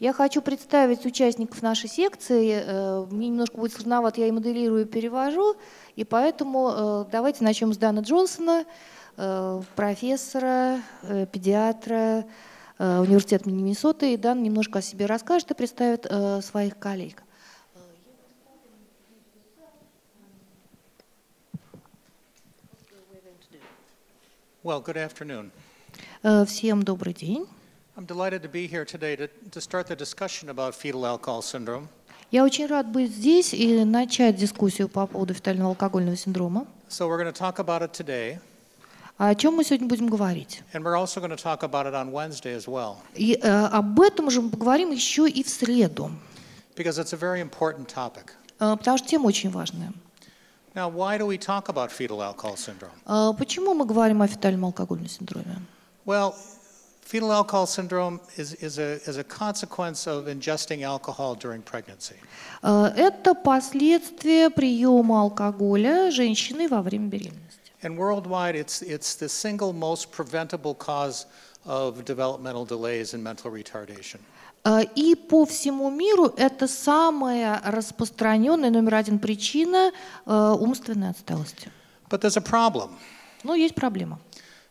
Я хочу представить участников нашей секции. Мне немножко будет сложновато, я и моделирую, и перевожу. И поэтому давайте начнем с Даны Джонсона, профессора, педиатра университета Миннесоты. И Дана немножко о себе расскажет и представит своих коллег. Well, good afternoon. Всем добрый день. I'm delighted to be here today to start the discussion about fetal alcohol syndrome. Я очень рад быть здесь и начать дискуссию по поводу фетального алкогольного синдрома. So we're going to talk about it today. О чем мы сегодня будем говорить? And we're also going to talk about it on Wednesday as well. И об этом же мы поговорим еще и в среду. Because it's a very important topic. Потому что тема очень важная. Now, why do we talk about fetal alcohol syndrome? Почему мы говорим о фетальном алкогольном синдроме? Well, fetal alcohol syndrome is a consequence of ingesting alcohol during pregnancy. Это последствия приема алкоголя женщиной во время беременности. And worldwide, it's the single most preventable cause of developmental delays and mental retardation. И по всему миру это самая распространенная номер один причина умственной отсталости. But there's a problem. Но есть проблема.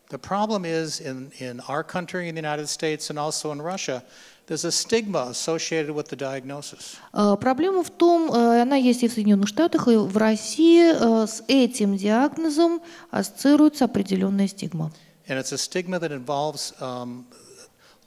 The problem is in our country, in the United States, and also in Russia, there's a stigma associated with the diagnosis. Проблема в том, она есть и в Соединенных Штатах, и в России с этим диагнозом ассоциируется определенная стигма. And it's a stigma that involves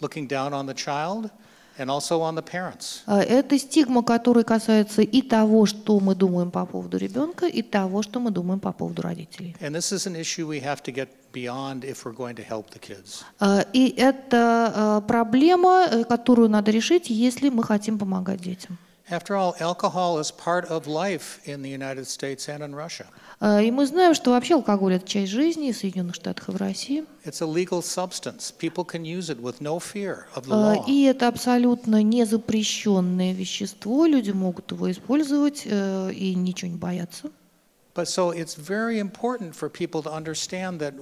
looking down on the child and also on the parents. Это стигма, которая касается и того, что мы думаем по поводу ребенка, и того, что мы думаем по поводу родителей. And this is an issue we have to get beyond if we're going to help the kids. И это проблема, которую надо решить, если мы хотим помогать детям. After all, alcohol is part of life in the United States and in Russia. И мы знаем, что вообще алкоголь – это часть жизни и в Соединенных Штатах, и в России. It's a legal substance. People can use it with no fear of the law. И это абсолютно незапрещенное вещество. Люди могут его использовать и ничего не бояться. But so it's very important for people to understand that,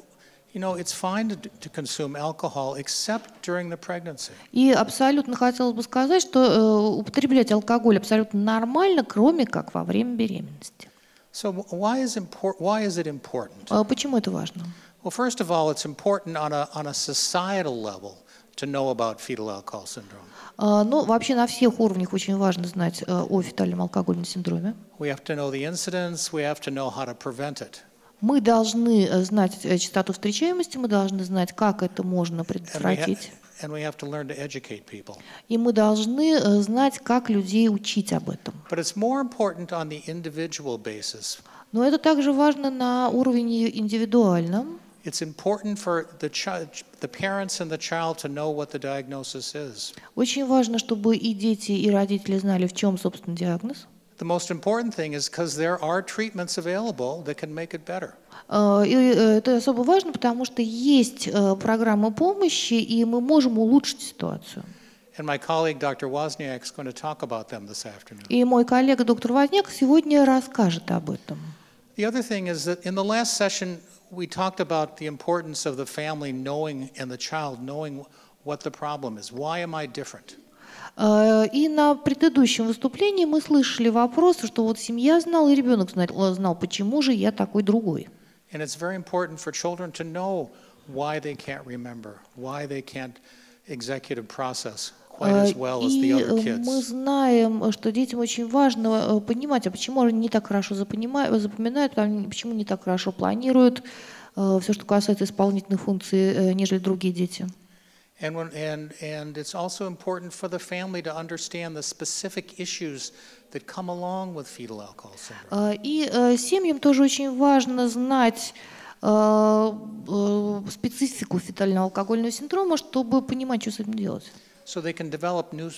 you know, it's fine to consume alcohol except during the pregnancy. И абсолютно хотелось бы сказать, что употреблять алкоголь абсолютно нормально, кроме как во время беременности. So why is it important? Почему это важно? Well, first of all, it's important on a societal level to know about fetal alcohol syndrome. Ну, вообще на всех уровнях очень важно знать о фетальном алкогольном синдроме. We have to know the incidence, we have to know how to prevent it. Мы должны знать частоту встречаемости, мы должны знать, как это можно предотвратить. And we have to learn to educate people. И мы должны знать, как людей учить об этом. But it's more important on the individual basis. Но это также важно на уровне индивидуальном. It's important for the parents and the child to know what the diagnosis is. Очень важно, чтобы и дети, и родители знали, в чем, собственно, диагноз. The most important thing is because there are treatments available that can make it better. И это особо важно, потому что есть программы помощи, и мы можем улучшить ситуацию. And my colleague Dr. Возняк is going to talk about them this afternoon. И мой коллега доктор Возняк сегодня расскажет об этом. The other thing is that in the last session we talked about the importance of the family knowing and the child knowing what the problem is. Why am I different? И на предыдущем выступлении мы слышали вопрос, что вот семья знала, и ребенок знал, почему же я такой другой. And it's very important for children to know why they can't remember, why they can't executive process quite as well as the other kids. И мы знаем, что детям очень важно понимать, а почему они не так хорошо запоминают, почему не так хорошо планируют все, что касается исполнительных функций, нежели другие дети. And it's also important for the family to understand the specific issues that come along with fetal alcohol syndrome. И семьям тоже очень важно знать специфику фетального алкогольного синдрома, чтобы понимать, что с этим делать. So they can develop new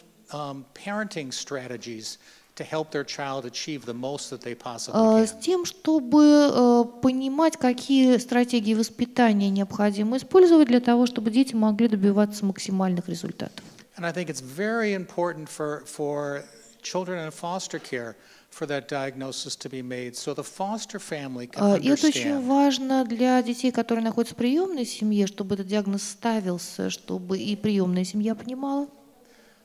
parenting strategies to help their child achieve the most that they possibly can. С тем, чтобы понимать, какие стратегии воспитания необходимо использовать для того, чтобы дети могли добиваться максимальных результатов. And I think it's very important for children in foster care for that diagnosis to be made, so the foster family can И это очень understand. важно для детей, которые находятся в приемной семье, чтобы этот диагноз ставился, чтобы и приемная семья понимала.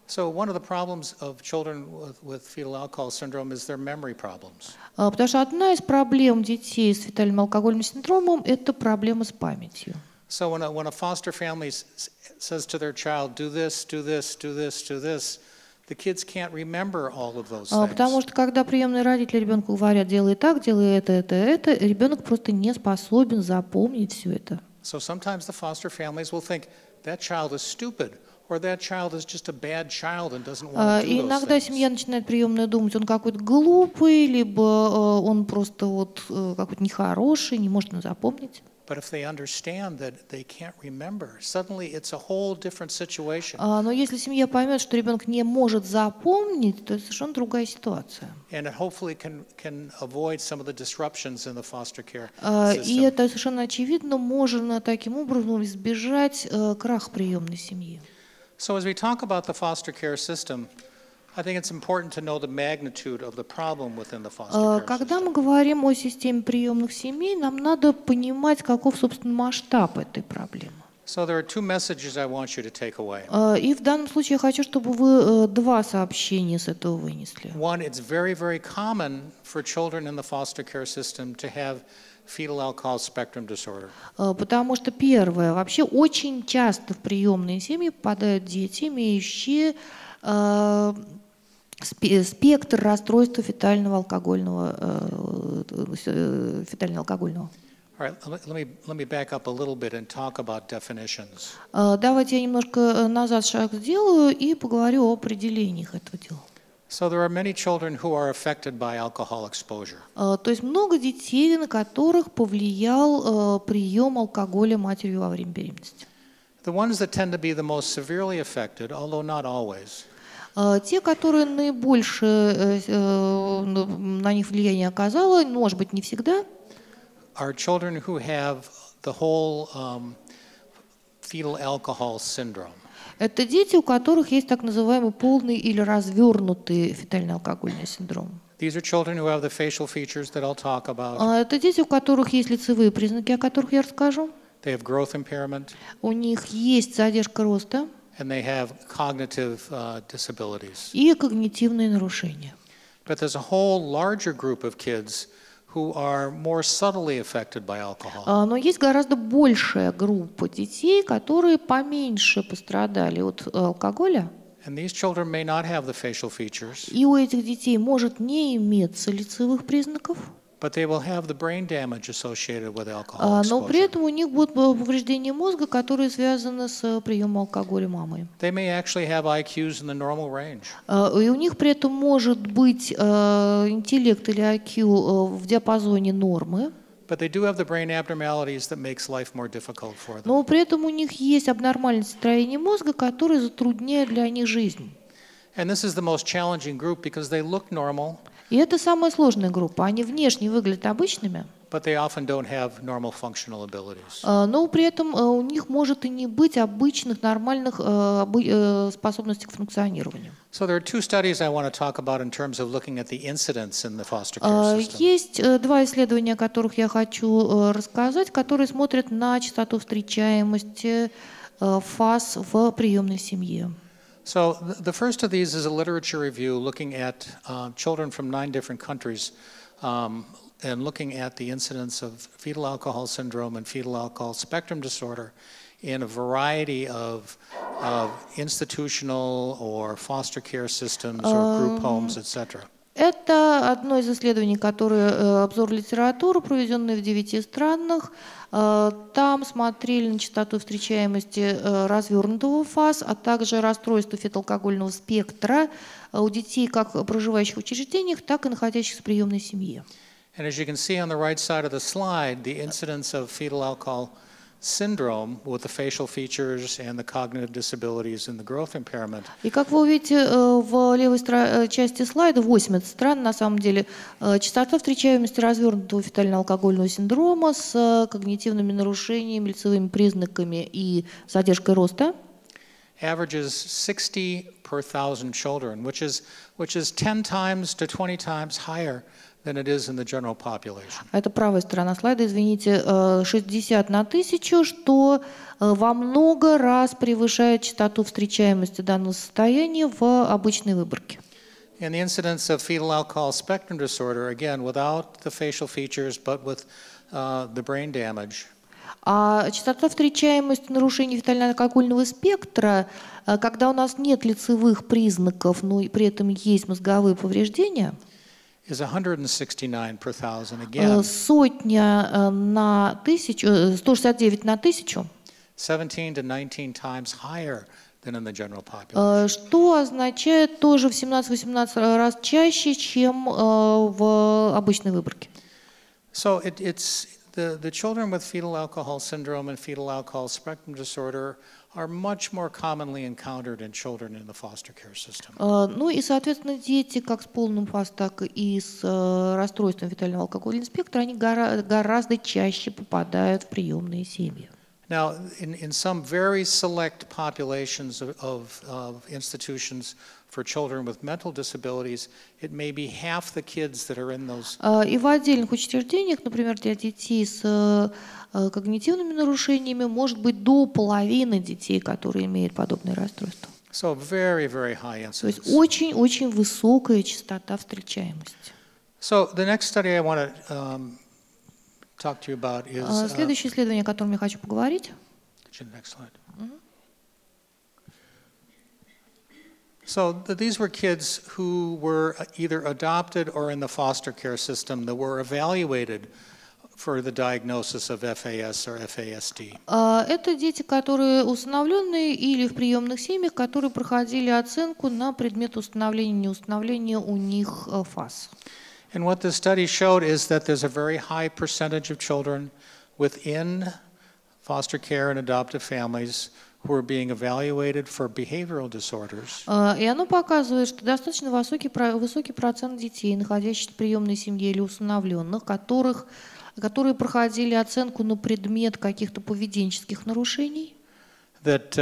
So one of the problems of children with fetal alcohol syndrome is their memory problems. Потому что одна из проблем детей с фетальным алкогольным синдромом – это проблема с памятью. So when a foster family says to their child, do this, do this, do this, do this, the kids can't remember all of those things. Потому что когда приемные родители ребенку говорят, делай так, делай это, ребенок просто не способен запомнить все это. So sometimes the foster families will think that child is stupid. Or that child is just a bad child and doesn't want to do those Иногда things. семья начинает приемная думать, он какой-то глупый, либо он просто вот какой-то нехороший, не может запомнить. But if they understand that they can't remember, suddenly it's a whole different situation. Но если семья поймет, что ребенок не может запомнить, то это совершенно другая ситуация. And it hopefully can avoid some of the disruptions in the foster care И system. это совершенно очевидно, можно таким образом избежать краха приемной семьи. So as we talk about the foster care system, I think it's important to know the magnitude of the problem within the foster care Когда system. мы говорим о системе приемных семей, нам надо понимать, каков, собственно, масштаб этой проблемы. So there are two messages I want you to take away. И в данном случае я хочу, чтобы вы два сообщения с этого вынесли. One, it's very, very common for children in the foster care system to have fetal alcohol spectrum disorder. Потому что первое, вообще очень часто в приемные семьи попадают дети, имеющие спектр расстройства фетального алкогольного. All right, let me back up a little bit and talk about definitions. Давайте я немножко назад шаг сделаю и поговорю о определениях этого дела. So there are many children who are affected by alcohol exposure. То есть много детей, на которых повлиял прием алкоголя матерью во время беременности. The ones that tend to be the most severely affected, although not always, Те, которые наибольше на них влияние оказало, может быть, не всегда, are children who have the whole fetal alcohol syndrome. это дети, у которых есть так называемый полный или развернутый фетально-алкогольный синдром. These are children who have the facial features that I'll talk about. Это дети, у которых есть лицевые признаки, о которых я расскажу. They have growth impairment, У них есть задержка роста and they have cognitive disabilities. и когнитивные нарушения. But there's a whole larger group of kids who are more subtly affected by alcohol. Но есть гораздо большая группа детей, которые поменьше пострадали от алкоголя. And these children may not have the facial features, И у этих детей может не иметься лицевых признаков, but they will have the brain damage associated with alcohol но при exposure. этом у них будут повреждения мозга, которые связаны с приемом алкоголя мамой. They may actually have IQs in the normal range. И у них при этом может быть интеллект или IQ в диапазоне нормы, But they do have the brain abnormalities that makes life more difficult for them. но при этом у них есть абнормальность строения мозга, которые затрудняют для них жизнь. And this is the most challenging group because they look normal, И это самая сложная группа. Они внешне выглядят обычными, but they often don't have normal functional abilities. но при этом у них может и не быть обычных, нормальных способностей к функционированию. So there are two studies I want to talk about in terms of looking at the incidence in the foster care system. Есть два исследования, о которых я хочу рассказать, которые смотрят на частоту встречаемости фаз в приемной семье. So the first of these is a literature review looking at children from 9 different countries and looking at the incidence of fetal alcohol syndrome and fetal alcohol spectrum disorder in a variety of institutional or foster care systems or group homes, etc. Это одно из исследований, которое обзор литературы, проведенный в 9 странах. Там смотрели на частоту встречаемости развернутого фаз, а также расстройства феталкогольного спектра у детей, как проживающих в учреждениях, так и находящихся в приемной семье. And as you can see on the right side of the slide, the incidence of fetal alcohol syndrome with the facial features and the cognitive disabilities and the growth impairment. И как вы увидите в левой части слайда, 80 стран на самом деле, частота встречаемости развернутого фетально-алкогольного синдрома с когнитивными нарушениями, лицевыми признаками и задержкой роста Averages 60 per 1,000 children, which is 10 times to 20 times higher than it is in the general population. Это правая сторона слайда, извините, 60 на 1000, что во много раз превышает частоту встречаемости данного состояния в обычной выборке. And the incidence of fetal alcohol spectrum disorder, again, without the facial features, but with the brain damage. А частота встречаемости нарушений фетально-алкогольного спектра, когда у нас нет лицевых признаков, но при этом есть мозговые повреждения, is 169 per thousand again. Сотня на 1000, 169 на 1000. 17 to 19 times higher than in the general population. Что означает тоже в 17-18 раз чаще, чем в обычной выборке. So it's the children with fetal alcohol syndrome and fetal alcohol spectrum disorder are much more commonly encountered in children in the foster care system. Ну и, соответственно, дети как с полным ФАС, так и с расстройством фетального алкогольного спектра, они гораздо чаще попадают в приемные семьи. Now, in some very select populations of institutions for children with mental disabilities, it may be half the kids that are in those. И в отдельных учреждениях, например, для детей с когнитивными нарушениями, может быть до половины детей, которые имеют подобные расстройства. So very, very high incidence. То есть очень-очень высокая частота встречаемости. So the next study I want to talk to you about is. Следующее исследование, о котором я хочу поговорить. Next slide. So these were kids who were either adopted or in the foster care system that were evaluated for the diagnosis of FAS or FASD. Это дети, которые усыновленные или в приемных семьях, которые проходили оценку на предмет установления и неустановления у них ФАС. And what the study showed is that there's a very high percentage of children within foster care and adoptive families who are being evaluated for behavioral disorders. И оно показывает, что достаточно высокий процент детей, находящихся в приемной семье или усыновленных, которые проходили оценку на предмет каких-то поведенческих нарушений, That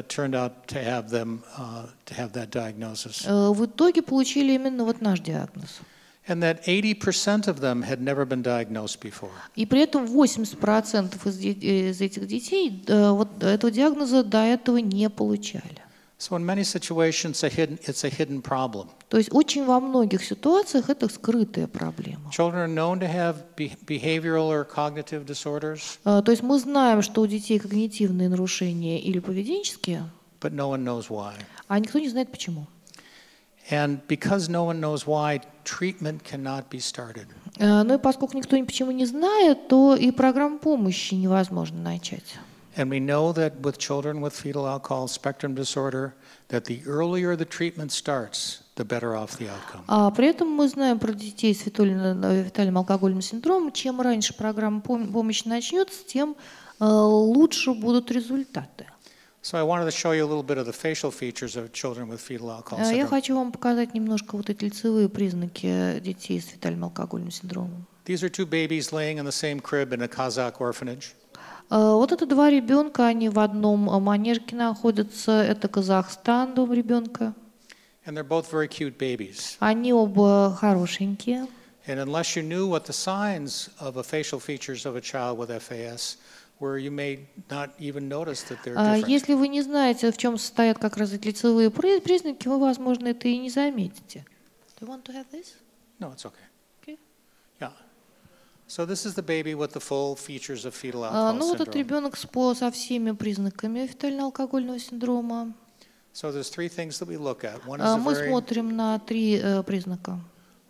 turned out to have that diagnosis. В итоге получили именно вот наш диагноз. And that 80% of them had never been diagnosed before. И при этом 80% из этих детей вот этого диагноза до этого не получали. So in many situations, it's a hidden problem. То есть очень во многих ситуациях это скрытая проблема. Children are known to have behavioral or cognitive disorders. То есть мы знаем, что у детей когнитивные нарушения или поведенческие, But no one knows why. а никто не знает почему. And because no one knows why, treatment cannot be started. Ну и поскольку никто почему не знает, то и программу помощи невозможно начать. And we know that with children with fetal alcohol spectrum disorder, that the earlier the treatment starts, the better off the outcome. А при этом мы знаем про детей с фетальным алкогольным синдромом, чем раньше программа помощи начнется, тем лучше будут результаты. So I wanted to show you a little bit of the facial features of children with fetal alcohol syndrome. Я хочу вам показать немножко вот эти лицевые признаки детей с фетальным алкогольным синдромом. These are two babies laying in the same crib in a Kazakh orphanage. Вот это два ребенка, они в одном манежке находятся. Это Казахстан, дом ребенка. And they're both very cute babies. Они оба хорошенькие. And unless you knew what the signs of the facial features of a child with FAS were, you may not even notice that they're different. Если вы не знаете, в чем состоят как раз эти лицевые признаки, вы, возможно, это и не заметите. Do you want to have this? No, it's okay. Okay. Yeah. So this is the baby with the full features of fetal alcohol Ну вот этот syndrome. ребенок со всеми признаками фетально-алкогольного синдрома. So there's three things that we look at. One is Мы смотрим на три признака.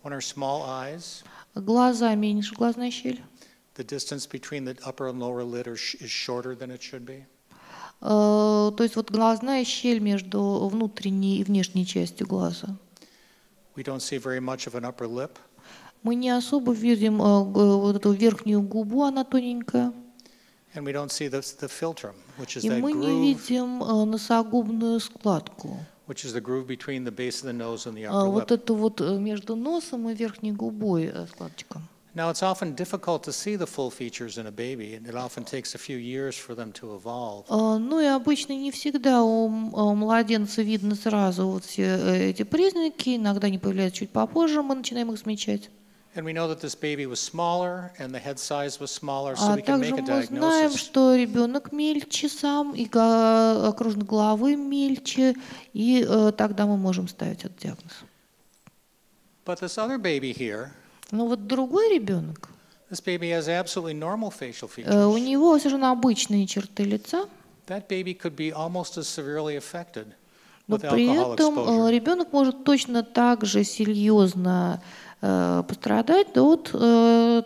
one are small eyes. Глаза меньше, глазная щель. The distance between the upper and lower lid is shorter than it should be. То есть вот глазная щель между внутренней и внешней частью глаза. We don't see very much of an upper lip. Мы не особо видим вот эту верхнюю губу, она тоненькая. And we don't see the philtrum, which is И that мы не groove, видим носогубную складку. which is the groove between the base of the nose and the upper Вот lip. это вот между носом и верхней губой складочка. Now, it's often difficult to see the full features in a baby, and it often takes a few years for them to evolve. Ну и обычно не всегда у младенца видно сразу вот все эти признаки, иногда они появляются чуть попозже, мы начинаем их замечать. And we know that this baby was smaller and the head size was smaller, so А we can также make a мы знаем, diagnosis. что ребенок мельче сам, и окружность головы мельче, и тогда мы можем ставить этот диагноз. But this other baby here, Но вот другой ребенок, this baby has absolutely normal facial у features. него совершенно обычные черты лица, That baby could be almost as severely affected но with при alcohol этом exposure. ребенок может точно так же серьезно пострадать от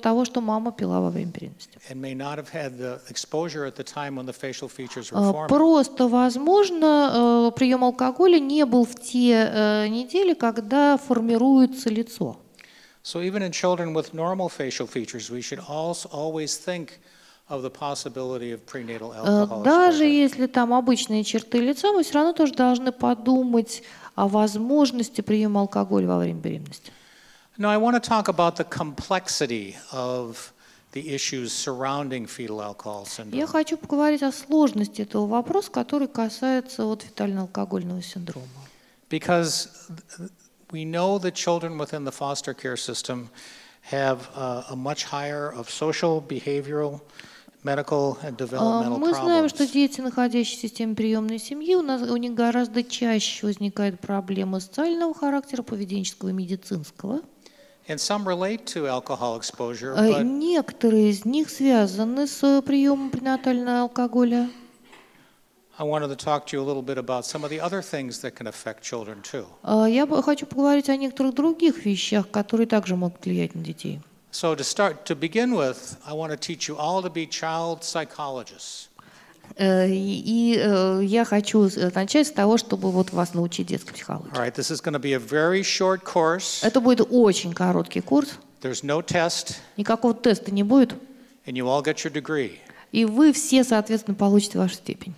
того, что мама пила во время беременности. And may not have had the exposure at the time when the facial features were forming. Просто, возможно, прием алкоголя не был в те недели, когда формируется лицо. So even in children with normal facial features, we should also always think of the possibility of prenatal alcohol Даже exposure. если там обычные черты лица, мы все равно тоже должны подумать о возможности приема алкоголя во время беременности. Now, I want to talk about the complexity of the issues surrounding fetal alcohol syndrome. Я хочу поговорить о сложности этого вопроса, который касается вот фетально-алкогольного синдрома. Because we know that children within the foster care system have a much higher of social, behavioral, medical, and developmental Мы знаем, что problems. дети, находящиеся в системе приемной семьи, у них гораздо чаще возникают проблемы социального характера, поведенческого и медицинского. And some relate to alcohol exposure, but Некоторые из них связаны с приемом пренатального алкоголя. I wanted to talk to you a little bit about some of the other things that can affect children too. Я хочу поговорить о некоторых других вещах, которые также могут влиять на детей. So to begin with, I want to teach you all to be child psychologists. Я хочу начать с того, чтобы вот вас научить детской психологии. All right, this is going to be a very short course. Это будет очень короткий курс, There's no test, никакого теста не будет, and you all get your degree. и вы все, соответственно, получите вашу степень.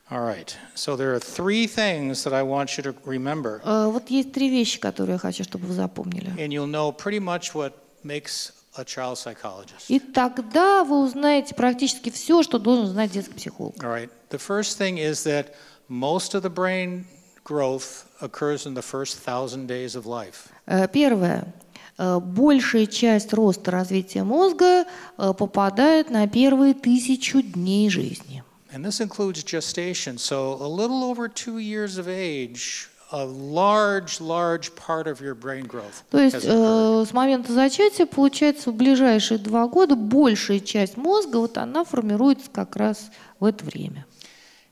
All right, so there are three things that I want you to remember, Вот есть три вещи, которые я хочу, чтобы вы запомнили. and you'll know pretty much what makes a child psychologist. И тогда вы узнаете практически все, что должен знать детский психолог. All right, the first thing is that most of the brain growth occurs in the first 1,000 days of life. Первое. Большая часть роста развития мозга попадает на первые 1000 дней жизни. And this includes gestation, so a little over 2 years of age, a large part of your brain growth То есть has occurred. с момента зачатия, получается, в ближайшие 2 года большая часть мозга, вот она формируется как раз в это время.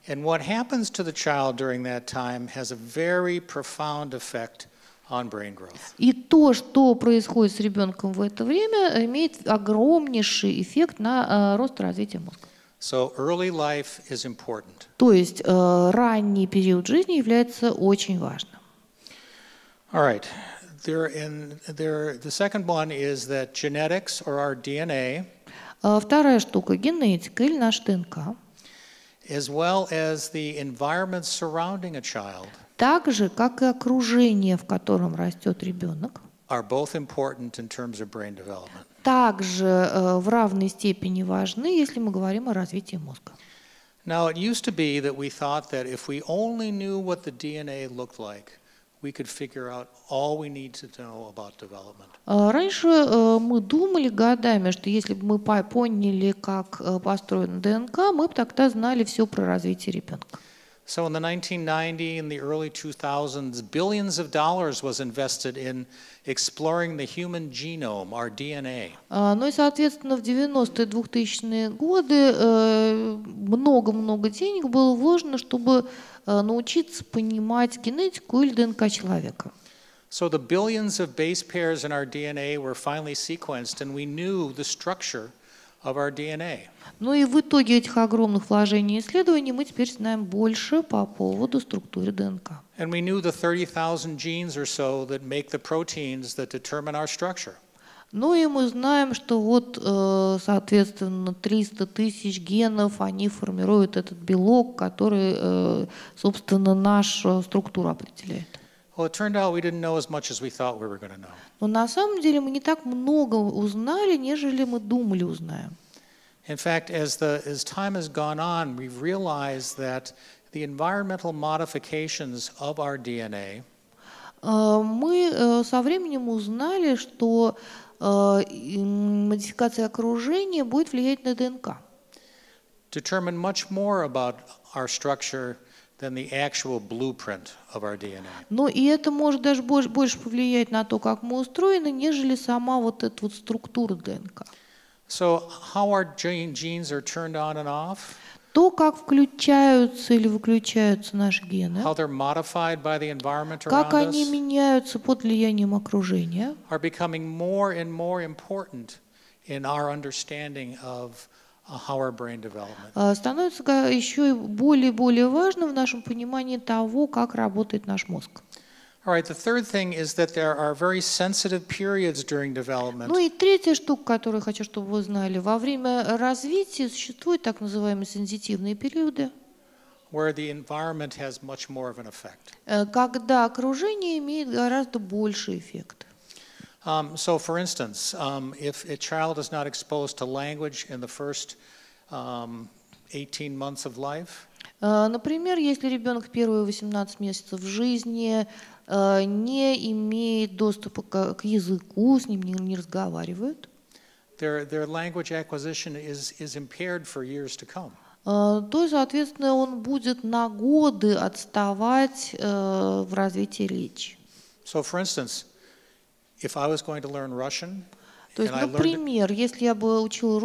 And what happens to the child during that time has a very profound effect on brain growth. И то, что происходит с ребенком в это время, имеет огромнейший эффект на рост и развитие мозга. So early life is important. То есть ранний период жизни является очень важным. All right. The second one is that genetics or our DNA, Вторая штука – генетика или наша ДНК. as well as the environment surrounding a child, Так же, как и окружение, в котором растет ребенок, are both important in terms of brain development. также в равной степени важны, если мы говорим о развитии мозга. Now, it used to be that we thought that if we only knew what the DNA looked like, we could figure out all we need to know about development. Раньше мы думали годами, что если бы мы поняли, как построена ДНК, мы бы тогда знали все про развитие ребенка. So in the 1990s and the early 2000s, billions of dollars was invested in exploring the human genome, our DNA. Ну и, соответственно, в 90-е, 2000-е годы много-много денег было вложено, чтобы научиться понимать генетику или ДНК человека. So the billions of base pairs in our DNA were finally sequenced, and we knew the structure of our DNA. Ну и в итоге этих огромных вложений и исследований мы теперь знаем больше по поводу структуры ДНК. And we knew the 30,000 genes or so that make the proteins that determine our structure. Ну и мы знаем, что вот, соответственно, 300 тысяч генов, они формируют этот белок, который, собственно, нашу структуру определяет. Well, it turned out we didn't know as much as we thought we were going to know. Но на самом деле мы не так много узнали, нежели мы думали узнаем. In fact, as time has gone on, we've realized that the environmental modifications of our DNA Мы со временем узнали, что модификация окружения будет влиять на ДНК. Determine much more about our structure than the actual blueprint of our DNA. Но и это может даже больше повлиять на то, как мы устроены, нежели сама вот эта вот структура ДНК. So how our genes are turned on and off, То, как включаются или выключаются наши гены, how they're modified by the environment как around они us, меняются под влиянием окружения, are becoming more and more important in our understanding of how our brain development. становится еще и более важным в нашем понимании того, как работает наш мозг. All right, the third thing is that there are very sensitive periods during development. Ну и третья штука, которую я хочу, чтобы вы знали, во время развития существуют так называемые сенситивные периоды, Where the environment has much more of an effect. Когда окружение имеет гораздо больший эффект. So, for instance, if a child is not exposed to language in the first 18 months of life, Например, если ребенок первые 18 месяцев жизни не имеет доступа к языку, с ним не разговаривают, their language acquisition is impaired for years to come. То, соответственно, он будет на годы отставать в развитии речи. So, for instance, if I was going to learn Russian, То есть, and I например, если я бы учил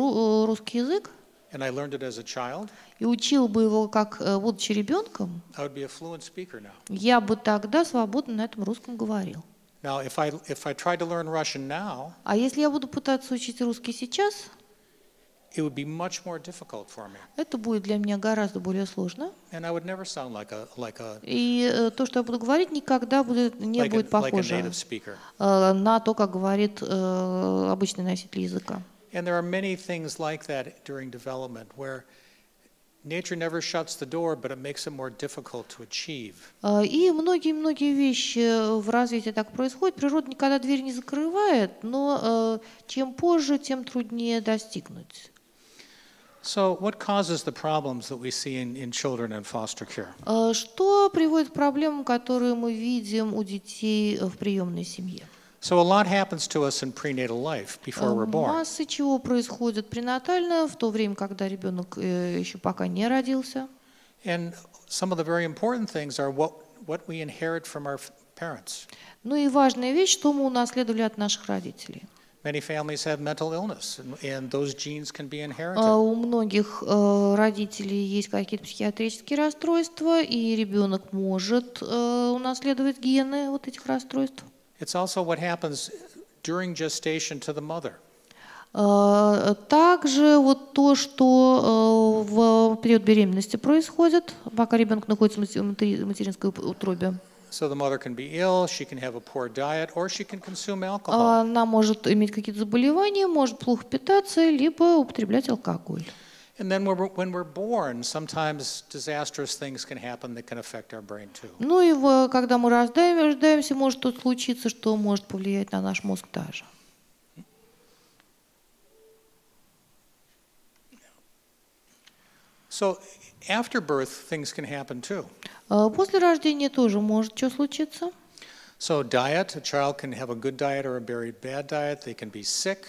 русский язык and I learned it as a child, и учил бы его как будучи ребенком, I would be a fluent speaker now. я бы тогда свободно на этом русском говорил. Now, if I tried to learn Russian now, А если я буду пытаться учить русский сейчас, it would be much more difficult for me, это будет для меня гораздо более сложно. and I would never sound like a И то, что я буду говорить, никогда не будет like a похоже native speaker. на то, как говорит обычный носитель языка. And there are many things like that during development where nature never shuts the door, but it makes it more difficult to achieve. И многие вещи в развитии так происходят. Природа никогда дверь не закрывает, но чем позже, тем труднее достигнуть. So, what causes the problems that we see in children in foster care? Что приводит к проблемам, которые мы видим у детей в приемной семье? So, a lot happens to us in prenatal life before we're born. Масса чего происходит пренатально, в то время, когда ребенок еще пока не родился. And some of the very important things are what we inherit from our parents. Ну и важная вещь, что мы унаследовали от наших родителей. Many families have mental illness, and those genes can be inherited. У многих родителей есть какие-то психиатрические расстройства, и ребенок может унаследовать гены вот этих расстройств. It's also what happens during gestation to the mother. Также вот то, что в период беременности происходит, пока ребенок находится в материнской утробе. So the mother can be ill, she can have a poor diet, or she can consume alcohol. Она может иметь какие-то заболевания, может плохо питаться, либо употреблять алкоголь. And then when we're born, sometimes disastrous things can happen that can affect our brain too. Ну и когда мы рождаемся, может тут случиться, что может повлиять на наш мозг также. So after birth, things can happen too. После рождения тоже может что случиться. So diet, a child can have a good diet or a very bad diet. They can be sick,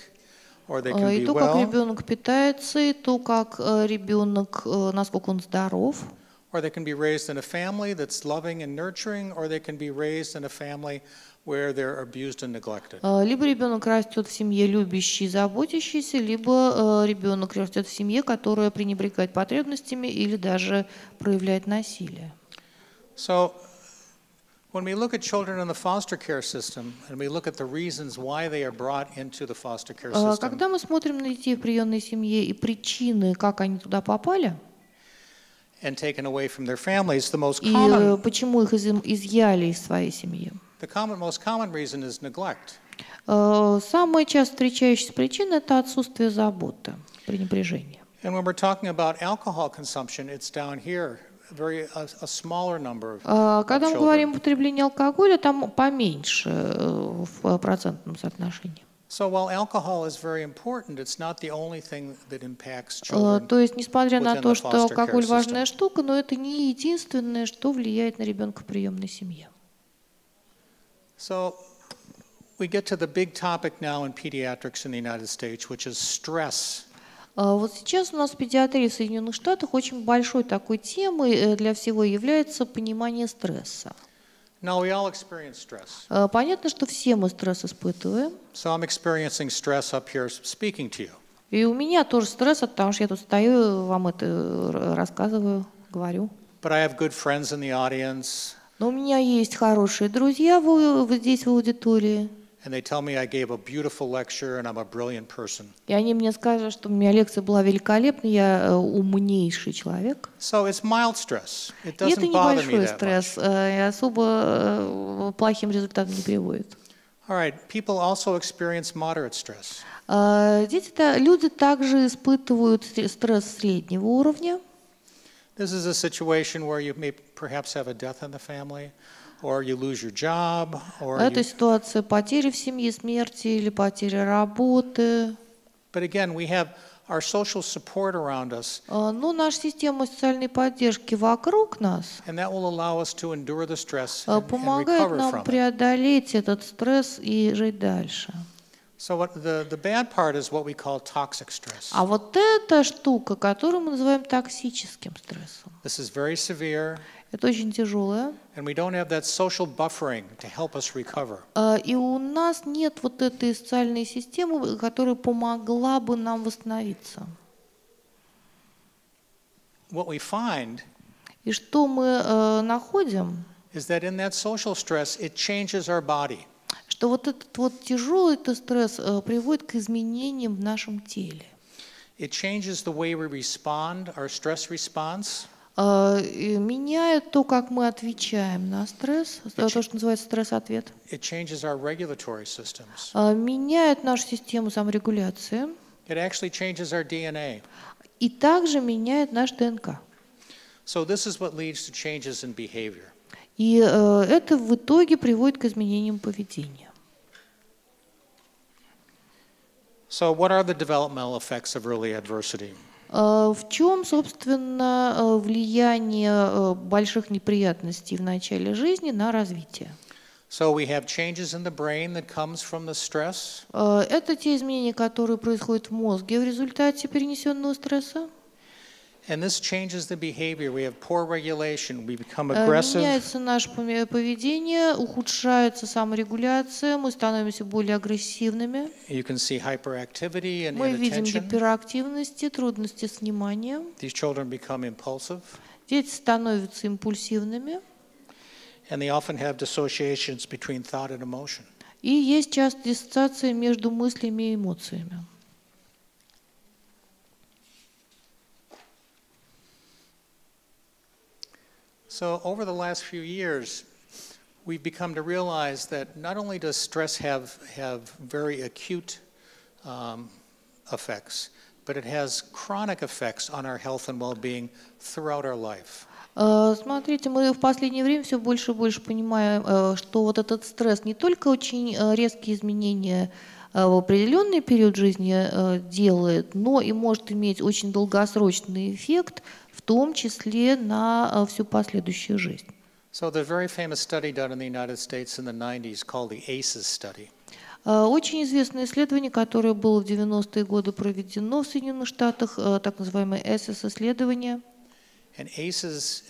or they can be И то, как well, ребенок питается, и то, как ребенок, насколько он здоров. or they can be raised in a family that's loving and nurturing, or they can be raised in a family where they're abused and neglected. Либо ребенок растет в семье любящей, заботящейся, либо ребенок растет в семье, которая пренебрегает потребностями или даже проявляет насилие. So when we look at children in the foster care system, and we look at the reasons why they are brought into the foster care system, Когда мы смотрим на детей в приемной семье и причины, как они туда попали, and taken away from their families, the и почему их изъяли из своей семьи, most common reason is neglect. самая часто встречающаяся причина – это отсутствие заботы, пренебрежение. And when we're talking about alcohol consumption, it's down here, a smaller number of Когда мы children. говорим о потреблении алкоголя, там поменьше в процентном соотношении. So while alcohol is very important, it's not the only thing that impacts children. То есть, несмотря на within то, the что foster алкоголь care важная system. штука, но это не единственное, что влияет на ребенка в приемной семье. So we get to the big topic now in pediatrics in the United States, which is stress. Вот сейчас у нас в педиатрии в Соединенных Штатах очень большой такой темой для всего является понимание стресса. Now we all experience stress. Понятно, что все мы стресс испытываем. So I'm experiencing stress up here speaking to you. И у меня тоже стресс, потому что я тут стою, вам это рассказываю, говорю. But I have good friends in the audience. Но у меня есть хорошие друзья вот здесь в аудитории. And they tell me I gave a beautiful lecture and I'm a brilliant person. И они мне скажут, что у меня лекция была великолепная, я умнейший человек. So it's mild stress. It И это doesn't bother me небольшой that стресс, much. и особо плохим результатом не приводит. All right, people also experience moderate stress. Люди также испытывают стресс среднего уровня. This is a situation where you may perhaps have a death in the family, or you lose your job, or Это ситуация потери в семье, смерти или потери работы. But again, we have our social support around us. Но наша система социальной поддержки вокруг нас And that will allow us to endure the stress and помогает recover нам from it. преодолеть этот стресс и жить дальше. So the bad part is what we call toxic stress. А вот эта штука, которую мы называем токсическим стрессом, This is very severe, это очень тяжелое. and we don't have that social buffering to help us recover. И у нас нет вот этой социальной системы, которая помогла бы нам восстановиться. What we find И что мы находим, is that in that social stress, it changes our body. что вот этот вот тяжелый стресс приводит к изменениям в нашем теле. It changes the way we respond, our stress response. Меняет то, как мы отвечаем на стресс, то, что называется стресс-ответ. It changes our regulatory systems. Меняет нашу систему саморегуляции. It actually changes our DNA. И также меняет наш ДНК. So this is what leads to changes in behavior. И это в итоге приводит к изменениям поведения. So what are the developmental effects of early adversity? В чем, собственно, влияние больших неприятностей в начале жизни на развитие? So we have changes in the brain that comes from the stress. Это те изменения, которые происходят в мозге в результате перенесенного стресса. And this changes the behavior. We have poor regulation. We become aggressive. Меняется наше поведение, ухудшается саморегуляция, мы становимся более агрессивными. You can see hyperactivity and Мы видим inattention. гиперактивности, трудности с вниманием. These children become impulsive. Дети становятся импульсивными. And they often have dissociations between thought and emotion. И есть часто диссоциация между мыслями и эмоциями. So over the last few years, we've become to realize that not only does stress have very acute effects, but it has chronic effects on our health and well-being throughout our life. Смотрите, мы в последнее время все больше и больше понимаем, что вот этот стресс не только очень резкие изменения в определенный период жизни делает, но и может иметь очень долгосрочный эффект, в том числе на всю последующую жизнь. So the very famous study done in the United States in the 90s called the ACEs study. Очень известное исследование, которое было в 90-е годы проведено в Соединенных Штатах, так называемое ACEs-исследование. And ACEs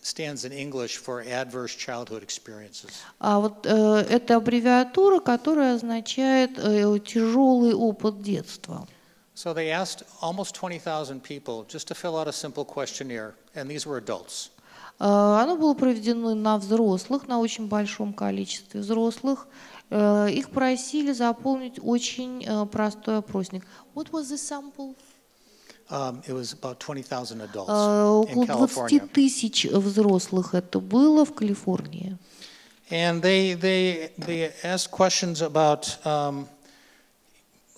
stands in English for adverse childhood experiences. А вот это аббревиатура, которая означает тяжелый опыт детства. So they asked almost 20,000 people just to fill out a simple questionnaire, and these were adults. Оно было проведено на взрослых, на очень большом количестве взрослых. Их просили заполнить очень простой опросник. What was the sample? It was about 20,000 adults in Около California. 20 тысяч взрослых это было в Калифорнии. And they asked questions about a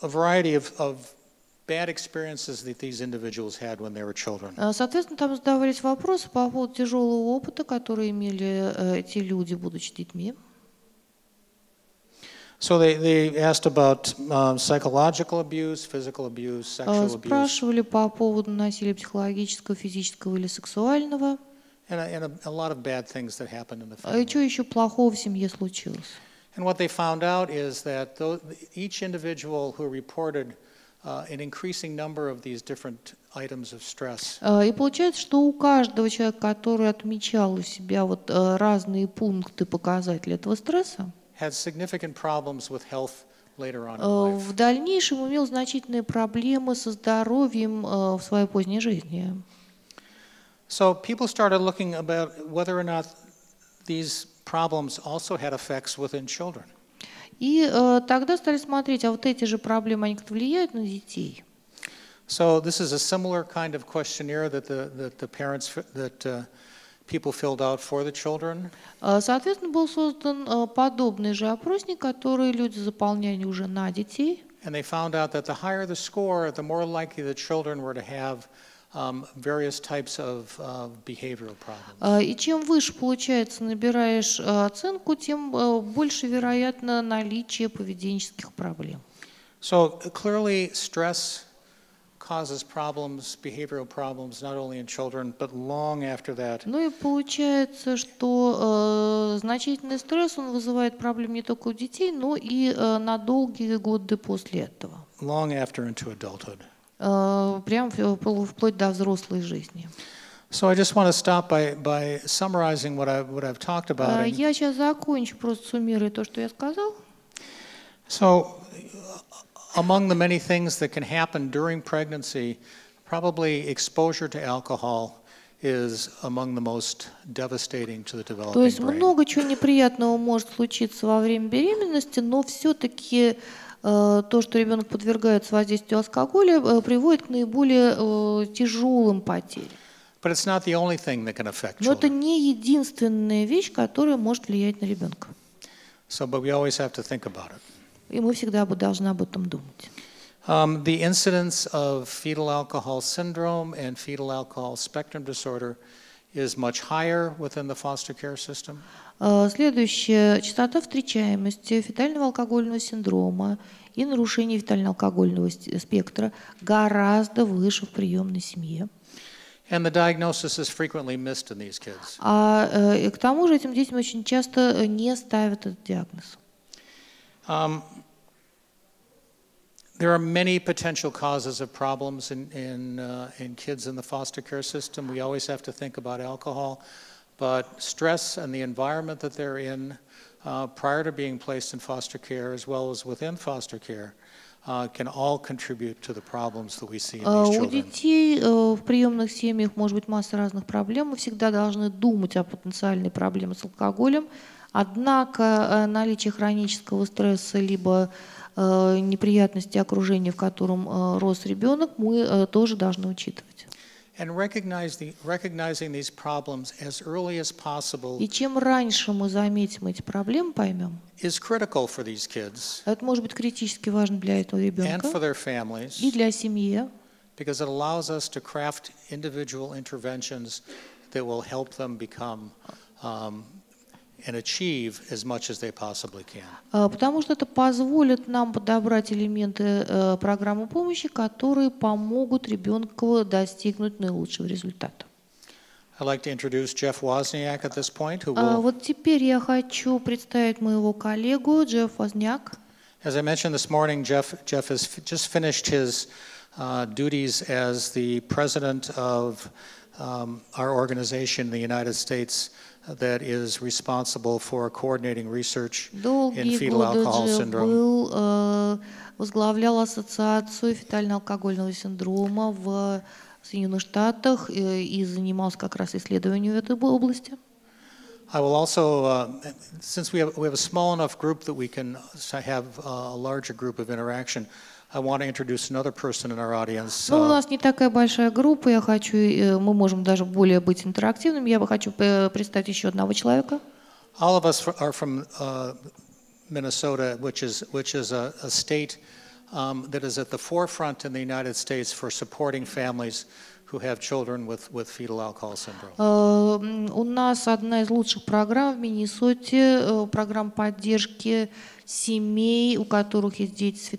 variety of bad experiences that these individuals had when they were children. Соответственно, там задавались вопросы по поводу тяжелого опыта, который имели эти люди, будучи детьми. So they asked about psychological abuse, physical abuse, sexual abuse, Спрашивали по поводу насилия психологического, физического или сексуального. and a lot of bad things that happened in the И family. что еще плохого в семье случилось? And what they found out is that each individual who reported an increasing number of these different items of stress. И получается, что у каждого человека, который отмечал у себя вот разные пункты, показатели этого стресса, Had significant problems with health later on in life. в дальнейшем имел значительные проблемы со здоровьем в своей поздней жизни. So people started looking about whether or not these problems also had effects within children. И тогда стали смотреть, а вот эти же проблемы, они как-то влияют на детей. So this is a similar kind of questionnaire that the parents people filled out for the children. Соответственно, был создан подобный же опросник, который люди заполняли уже на детей. And they found out that the higher the score, the more likely the children were to have various types of behavioral problems. И чем выше, получается, набираешь оценку, тем больше вероятно наличие поведенческих проблем. So clearly stress causes problems, behavioral problems, not only in children, but long after that. Ну и получается, что значительный стресс, он вызывает проблемы не только у детей, но и на долгие годы после этого. Long after into adulthood. Прям вплоть до взрослой жизни. So I just want to stop by summarizing what I've talked about. Я сейчас закончу, просто суммирую то, что я сказал. So among the many things that can happen during pregnancy, probably exposure to alcohol is among the most devastating to the developing brain. То есть много чего неприятного может случиться во время беременности, но все-таки то, что ребенок подвергается воздействию алкоголя, приводит к наиболее тяжелым потерям. But it's not the only thing that can affect Но это children. не единственная вещь, которая может влиять на ребенка. So, but we always have to think about it. И мы всегда должны об этом думать. The incidence of fetal alcohol syndrome and fetal alcohol spectrum disorder is much higher within the foster care system. Следующая частота встречаемости фетального алкогольного синдрома и нарушения фетально-алкогольного спектра гораздо выше в приемной семье. And the diagnosis is frequently missed in these kids. К тому же этим детям очень часто не ставят этот диагноз. There are many potential causes of problems in kids in the foster care system. We always have to think about alcohol, but stress and the environment that they're in prior to being placed in foster care, as well as within foster care, can all contribute to the problems that we see in these children. У детей в приемных семьях может быть масса разных проблем. Мы всегда должны думать о потенциальной проблеме с алкоголем. Однако наличие хронического стресса либо неприятности окружения, в котором рос ребенок, мы тоже должны учитывать. And recognizing these problems as early as possible И чем раньше мы заметим эти проблемы, поймем, is critical for these kids это может быть критически важно для этого and ребенка for their families, и для семьи, because it allows us to craft individual interventions that will help them become and achieve as much as they possibly can. потому что это позволит нам подобрать элементы программы помощи, которые помогут ребенку достигнуть наилучшего результата. I'd like to introduce Jeff Возняк at this point, who will, Вот теперь я хочу представить моего коллегу Джеффри Возняк. as I mentioned this morning, Jeff has just finished his duties as the president of our organization in the United States that is responsible for coordinating research in Долгие fetal годы alcohol Джефф syndrome. возглавлял ассоциацию фетально-алкогольного синдрома в Соединенных Штатах и занимался как раз исследованием в этой области. I will also, since we have a small enough group that we can have a larger group of interaction, I want to introduce another person in our audience. Но у нас не такая большая группа, мы можем даже более быть интерактивными. Я бы хочу представить еще одного человека. All of us are from Minnesota, which is a state that is at the forefront in the United States for supporting families who have children with fetal alcohol syndrome. У нас одна из лучших программ в Миннесоте, программа поддержки семей, у которых есть дети с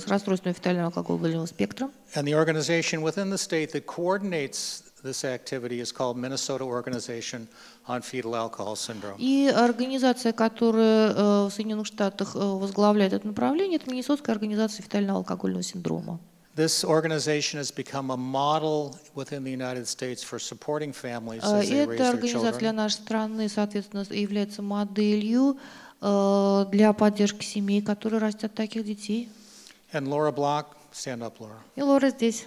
расстройством фетального алкогольного спектра. And the organization within the state that coordinates this activity is called Minnesota Organization on Fetal Alcohol Syndrome. И организация, которая в Соединенных Штатах возглавляет это направление, это Миннесотская организация фетального алкогольного синдрома. This organization has become a model within the United States for supporting families as И they raise эта their организация для children. нашей страны, соответственно, является моделью для поддержки семей, которые растят таких детей. And Laura Block, stand up, Laura. И Лора здесь.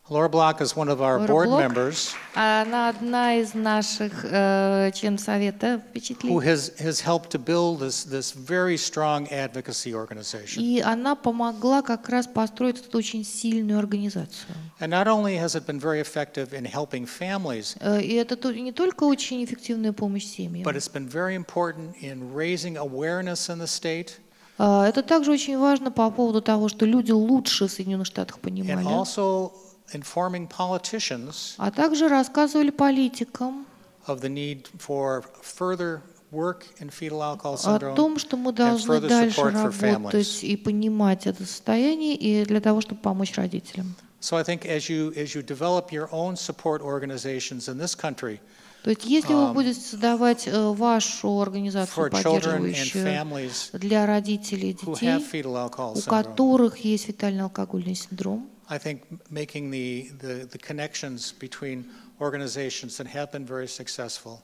Laura Block is one of our Laura board Block. members Она одна из наших членов совета who впечатлений. has helped to build this very strong advocacy organization. И она помогла как раз построить эту очень сильную организацию. And not only has it been very effective in helping families, И это не только очень эффективная помощь семьям, but it's been very important in raising awareness in the state это также очень важно по поводу того, что люди лучше в Соединенных Штатах and понимали, also informing politicians а также рассказывали политикам of the need for further work in fetal alcohol о syndrome том, что мы and должны further дальше support for работать families. и понимать это состояние, и для того, чтобы помочь родителям. So I think as you develop your own support organizations in this country То есть, если вы будете создавать вашу организацию for children and поддерживающую families для родителей и who детей, have fetal alcohol у syndrome, которых есть фетальный алкогольный синдром, I think making the connections between organizations that have been very successful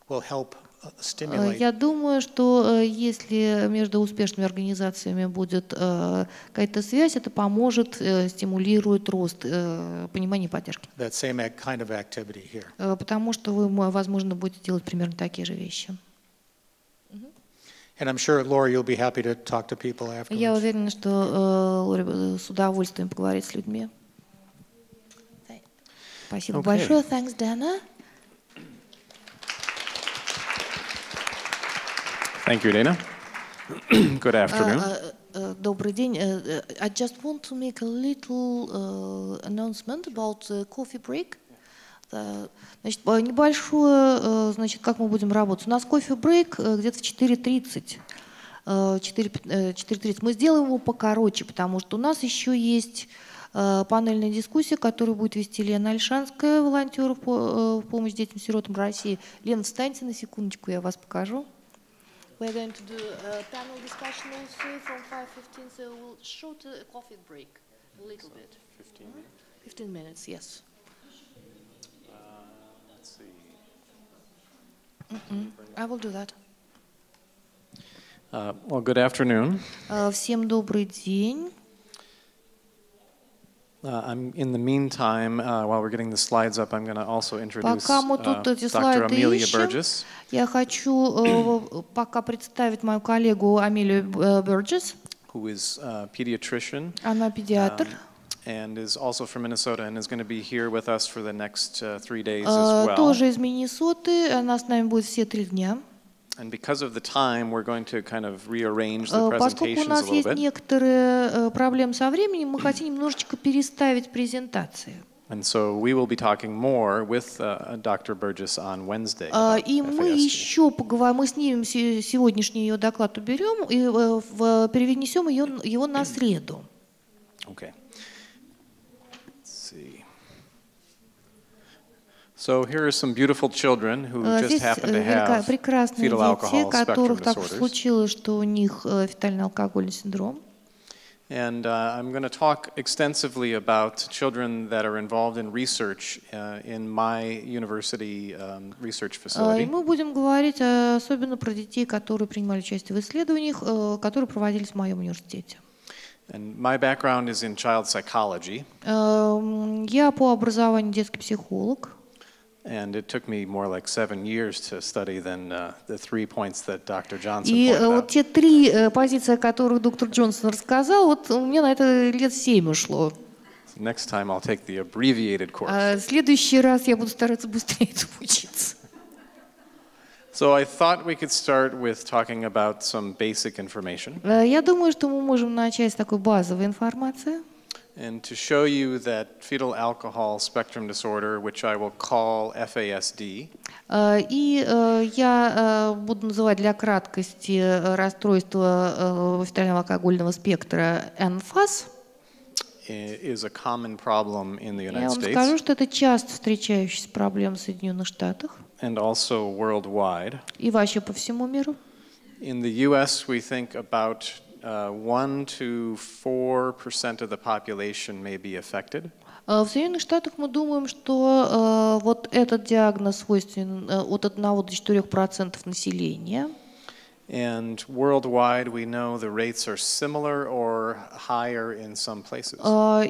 will help stimulate. я думаю, что если между успешными организациями будет какая-то связь, это поможет, стимулирует рост понимания и поддержки. That same kind of activity here. Потому что вы, возможно, будете делать примерно такие же вещи. And I'm sure, Laura, you'll be happy to talk to people Я afterwards. уверена, что Лора с удовольствием поговорит с людьми. Спасибо большое. Thanks, Dana. Thank you, Dana. Good afternoon. Добрый день. I just want to make a little announcement about the coffee break. Значит, небольшое, значит, как мы будем работать. У нас кофе-брейк где-то в 4:30. 4:30. Мы сделаем его покороче, потому что у нас еще есть панельная дискуссия, которую будет вести Елена Альшанская, волонтер в помощь детям-сиротам России. Лена, встаньте на секундочку, я вас покажу. We're going to do a panel discussion also from 5:15, so we'll short a coffee break a little bit. 15 minutes? 15 minutes, yes. Let's see. I will do that. Well, good afternoon. Всем добрый день. I'm in the meantime, while we're getting the slides up, I'm going to also introduce Пока мы тут эти Dr. слайды Amelia ищем, Berджесс, я хочу пока представить мою коллегу Амелию Берджесс. who is a pediatrician Она педиатр. and is also from Minnesota and is going to be here with us for the next 3 days as well. Тоже из Миннесоты. Она с нами будет все 3 дня. And because of the time, we're going to kind of rearrange the Поскольку у presentations a нас little есть bit. некоторые проблемы со временем, мы хотим немножечко переставить презентации. And so we will be talking more with Dr. Berджесс on Wednesday about И мы FASD. еще поговорим, мы снимем сегодняшний ее доклад, уберем и перенесем его на среду. Okay. Let's see. So here are some beautiful children who just Здесь happen to have прекрасные fetal дети, alcohol spectrum которых так disorders. случилось, что у них фетальный алкогольный синдром. And I'm going to talk extensively about children that are involved in research in my university research И facility. мы будем говорить особенно про детей, которые принимали участие в исследованиях, которые проводились в моем университете. And my background is in child psychology. Я по образованию детский психолог. And it took me more like 7 years to study than the 3 points that Dr. Johnson И pointed вот out. те 3 позиции, о которых доктор Джонсон рассказал, вот у меня на это лет 7 ушло. Next time I'll take the abbreviated course. В следующий раз я буду стараться быстрее этому учиться. So I thought we could start with talking about some basic information. Я думаю, что мы можем начать с такой базовой информации. And to show you that fetal alcohol spectrum disorder, which I will call FASD, И я буду называть для краткости расстройство фетального алкогольного спектра НФАС. is a common problem in the Я United вам States скажу, что это часто встречающаяся проблема в Соединенных Штатах and also worldwide. и вообще по всему миру. In the US, we think about 1 to 4% of the population may be affected. В Соединенных Штатах мы думаем, что вот этот диагноз свойственен от 1 до 4% населения. And worldwide, we know the rates are similar or higher in some places.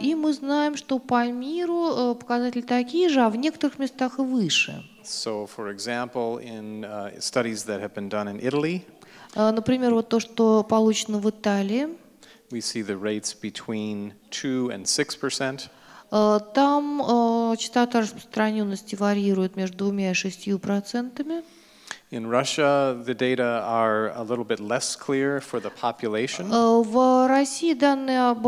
И мы знаем, что по миру показатели такие же, а в некоторых местах и выше. So, for example, in studies that have been done in Italy, Например, вот то, что получено в Италии. we see the rates between 2 and 6%. Там частота распространенности варьирует между 2 и 6%. In Russia, the data are a little bit less clear for the population. В России данные об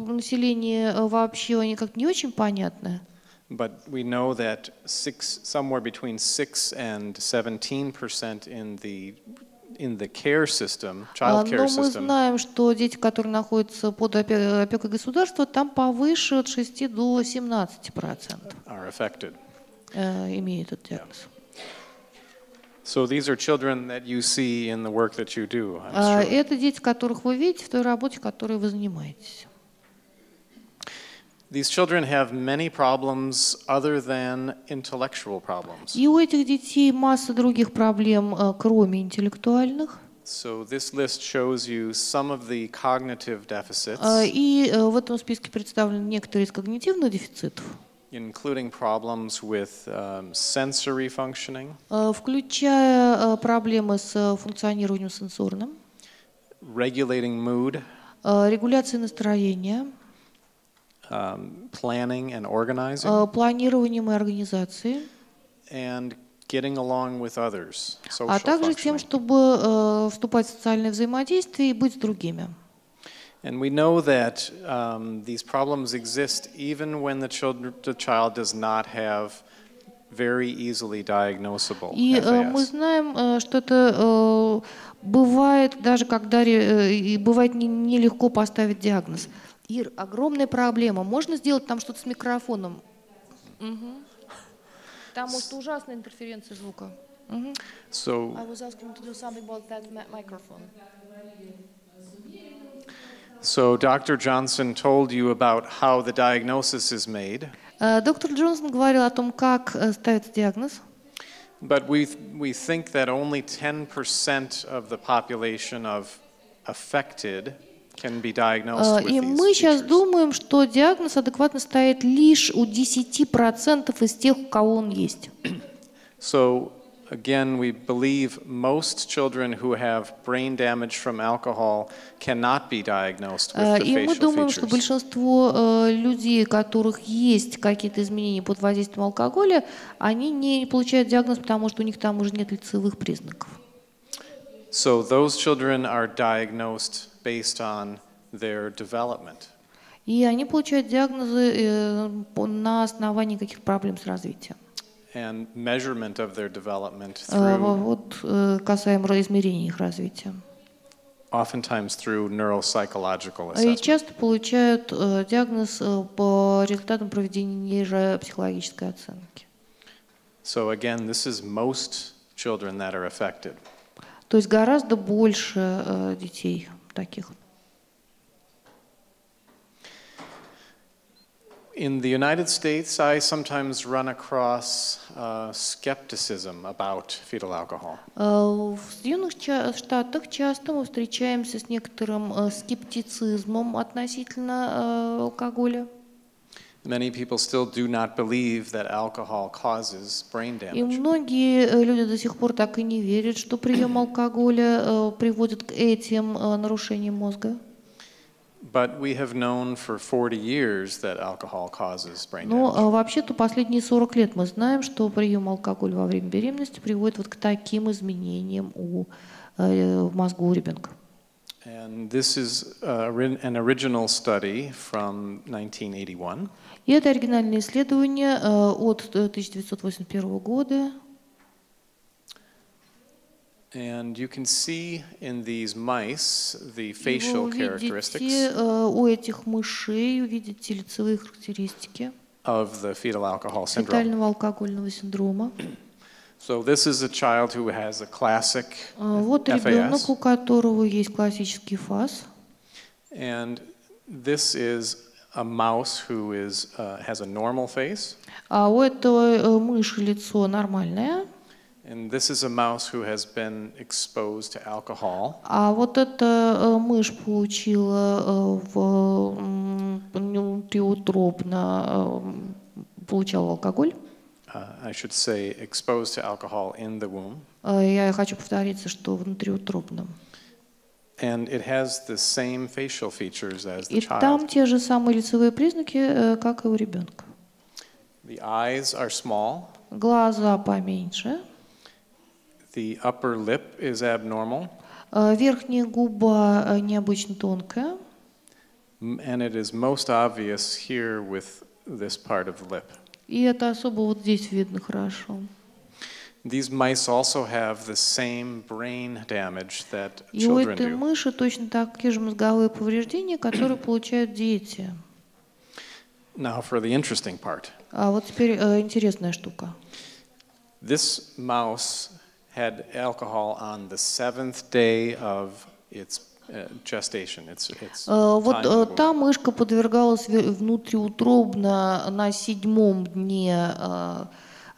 населении вообще они как-то не очень понятны. But we know that somewhere between 6 and 17% in the care system, child care Но мы system, знаем, что дети, которые находятся под опекой государства, там повыше от 6 до 17% are affected. имеют этот диагноз. So these are children that you see in the work that you do, I'm sure. Это дети, которых вы видите в той работе, которой вы занимаетесь. These children have many problems other than intellectual problems. И у этих детей масса других проблем, кроме интеллектуальных. So this list shows you some of the cognitive deficits, И в этом списке представлены некоторые из когнитивных дефицитов, including problems with sensory functioning, включая проблемы с функционированием сенсорным, regulating mood, регуляцией настроения, planning and organizing, планированием и организацией, and getting along with others, social а также тем, functioning. чтобы вступать в социальное взаимодействие и быть с другими. And we know that these problems exist even when the child does not have very easily diagnosable И мы FAS. знаем, что это бывает даже когда бывает нелегко поставить диагноз. Ир, огромная проблема. Можно сделать там что-то с микрофоном? Потому что ужасная интерференция звука. So, I was asking to do something about that microphone. so Dr. Johnson told you about how the diagnosis is made, Доктор Джонсон говорил о том, как ставится диагноз. but we think that only 10% of the population of affected can be diagnosed with И these мы сейчас features. думаем, что диагноз адекватно стоит лишь у 10% из тех, у кого он есть. So again, we believe most children who have brain damage from alcohol cannot be diagnosed with the И мы facial думаем, что features. большинство людей, у которых есть какие-то изменения под воздействием алкоголя, они не получают диагноз, потому что у них там уже нет лицевых признаков. So those children are diagnosed based on their development. И они получают диагнозы на основании каких-то проблем с развитием. And measurement of their development through, Вот касаемо измерения их развития. oftentimes through neuropsychological И assessment. часто получают диагноз по результатам проведения нейропсихологической оценки. So again, this is most children that are affected. То есть гораздо больше детей таких. In the United States, I sometimes run across skepticism about fetal alcohol. В Соединенных Штатах часто мы встречаемся с некоторым скептицизмом относительно алкоголя. Many people still do not believe that alcohol causes brain И damage. многие люди до сих пор так и не верят, что прием алкоголя приводит к этим нарушениям мозга. But we have known for 40 years that alcohol causes brain damage. Но вообще-то последние 40 лет мы знаем, что прием алкоголя во время беременности приводит вот к таким изменениям в мозгу у ребенка. And this is an original study from 1981. И это оригинальное исследование от 1981 года. And you can see in these mice the И facial вы characteristics увидите у этих мышей, увидите лицевые характеристики of the fetal alcohol syndrome. фетального алкогольного синдрома. So this is a child who has a classic Вот ребенок, FAS. у которого есть классический ФАС. And this is a mouse who has a normal face. А у этого мыши лицо нормальное. And this is a mouse who has been exposed to alcohol. А вот эта мышь получила внутриутробно получала алкоголь. I should say exposed to alcohol in the womb. Я хочу повториться, что внутриутробном. And it has the same facial features as the И там child. те же самые лицевые признаки, как и у ребенка. The eyes are small. Глаза поменьше. The upper lip is abnormal. Верхняя губа необычно тонкая. And it is most obvious here with this part of the lip. И это особо вот здесь видно хорошо. These mice also have the same brain damage that И у children этой do. мыши точно такие же мозговые повреждения, которые получают дети. Now for the interesting part. А вот теперь интересная штука. This mouse had alcohol on the 7th day of its gestation. Вот та мышка подвергалась внутриутробно на 7-м дне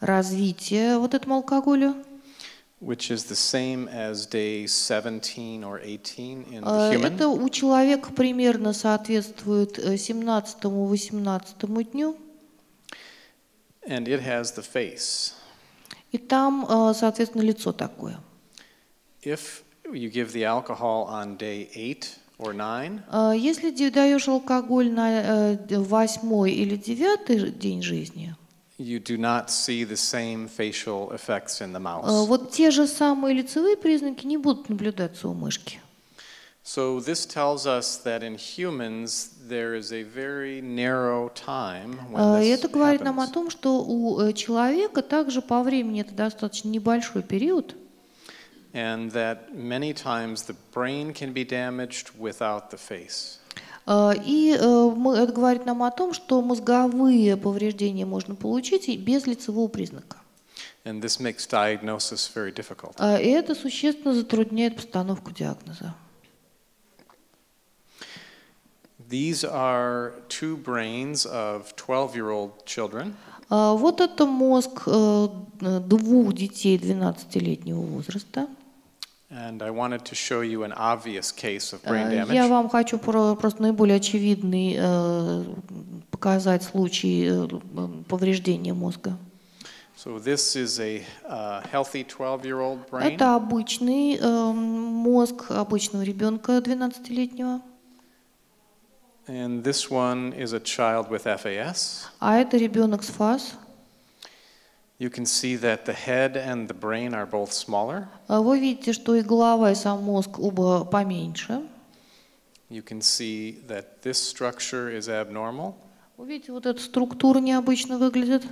развития вот этому алкоголю. Which is the same as day 17 or 18 in the human. Это у человека примерно соответствует 17-18 дню. And it has the face. И там, соответственно, лицо такое. If you give the alcohol on day 8 or 9, Если даешь алкоголь на 8-й или 9-й день жизни, you do not see the same facial effects in the mouse. вот те же самые лицевые признаки не будут наблюдаться у мышки. So this tells us that in humans there is a very narrow time when И this это говорит нам о happens. том, что у человека также по времени это достаточно небольшой период, And that many times the brain can be damaged without the face. и это говорит нам о том, что мозговые повреждения можно получить и без лицевого признака. And this makes diagnosis very difficult. И это существенно затрудняет постановку диагноза. These are two brains of 12-year-old children. Вот это мозг двух детей 12-летнего возраста. And I wanted to show you an obvious case of brain Я damage. вам хочу просто наиболее очевидный показать случай повреждения мозга. So this is a healthy 12-year-old brain. Это обычный мозг обычного ребенка 12-летнего. And this one is a child with FAS. А это ребенок с ФАС. You can see that the head and the brain are both smaller. Вы видите, что и голова, и сам мозг оба поменьше. You can see that this structure is abnormal. Вы видите, вот эта структура необычно выглядит.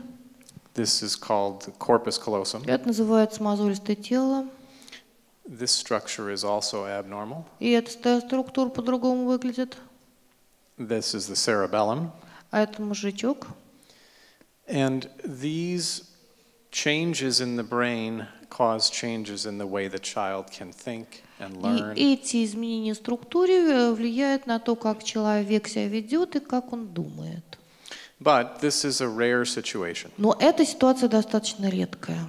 This is called the corpus callosum. Это называется мозолистое тело. This structure is also abnormal. И эта структура по-другому выглядит. This is the cerebellum. А это мозжечок. And these changes in the brain cause changes in the way the child can think and learn. И эти изменения в структуре влияют на то, как человек себя ведет и как он думает. But this is a rare situation. Но эта ситуация достаточно редкая.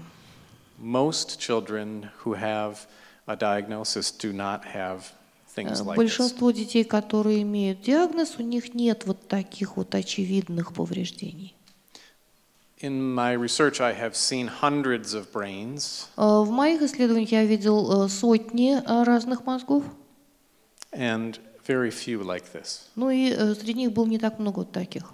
Most children who have a diagnosis do not have things like this. Большинство детей, которые имеют диагноз, у них нет вот таких вот очевидных повреждений. In my research, I have seen hundreds of brains. В моих исследованиях я видел сотни разных мозгов. And very few like this. Ну и среди них было не так много вот таких.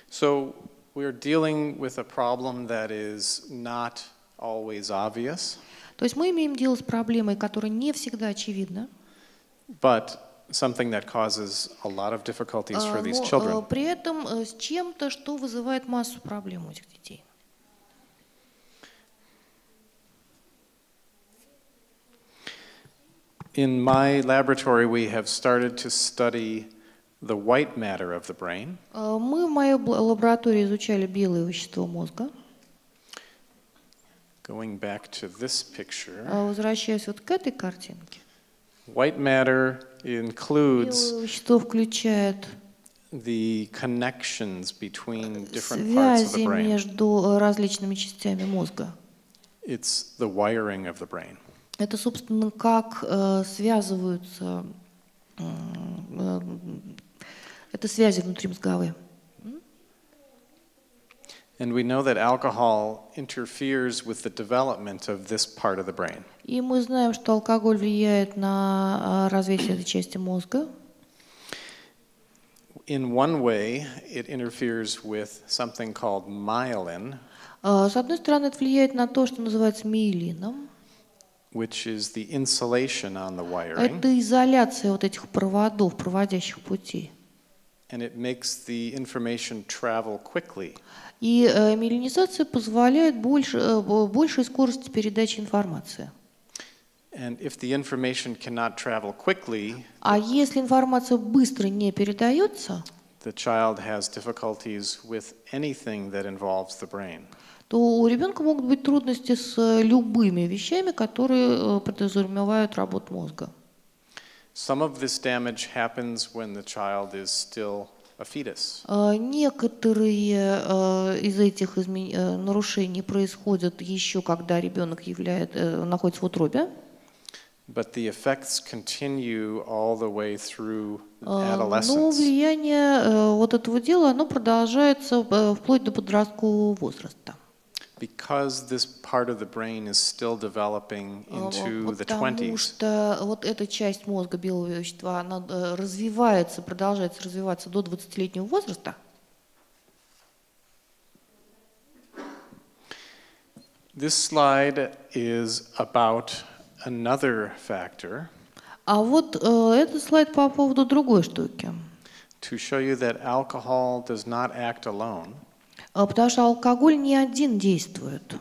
So we're dealing with a problem that is not always obvious. То есть мы имеем дело с проблемой, которая не всегда очевидна. But something that causes a lot of difficulties for these Но children. при этом с чем-то, что вызывает массу проблем у этих детей. In my laboratory, we have started to study the white matter of the brain. Мы в моей лаборатории изучали белое вещество мозга. Going back to this picture, Возвращаясь вот к этой картинке. white matter includes Белое вещество включает the connections between different parts of связи the brain. между различными частями мозга. It's the wiring of the brain. Это, собственно, как связываются, это связи внутримозговые. And we know that alcohol interferes with the development of this part of the brain. И мы знаем, что алкоголь влияет на развитие этой части мозга. In one way, it interferes with something called myelin, С одной стороны, это влияет на то, что называется миелином. which is the insulation on the wiring, Это изоляция вот этих проводов, проводящих путей. and it makes the information travel quickly. И миелинизация позволяет большей скорости передачи информации. And if the information cannot travel quickly, А если информация быстро не передается, the child has difficulties with anything that involves the brain. то у ребенка могут быть трудности с любыми вещами, которые подразумевают работу мозга. Some of this damage happens when the child is still a fetus. Некоторые из этих нарушений происходят еще, когда ребенок находится в утробе. But the effects continue all the way through Но adolescence. влияние вот этого дела, оно продолжается вплоть до подросткового возраста. Because this part of the brain is still developing into the Потому 20s. что вот эта часть мозга белого вещества, она развивается, продолжается развиваться до 20-летнего возраста. This slide is about another factor А вот этот слайд по поводу другой штуки. to show you that alcohol does not act alone. Потому что алкоголь не один действует.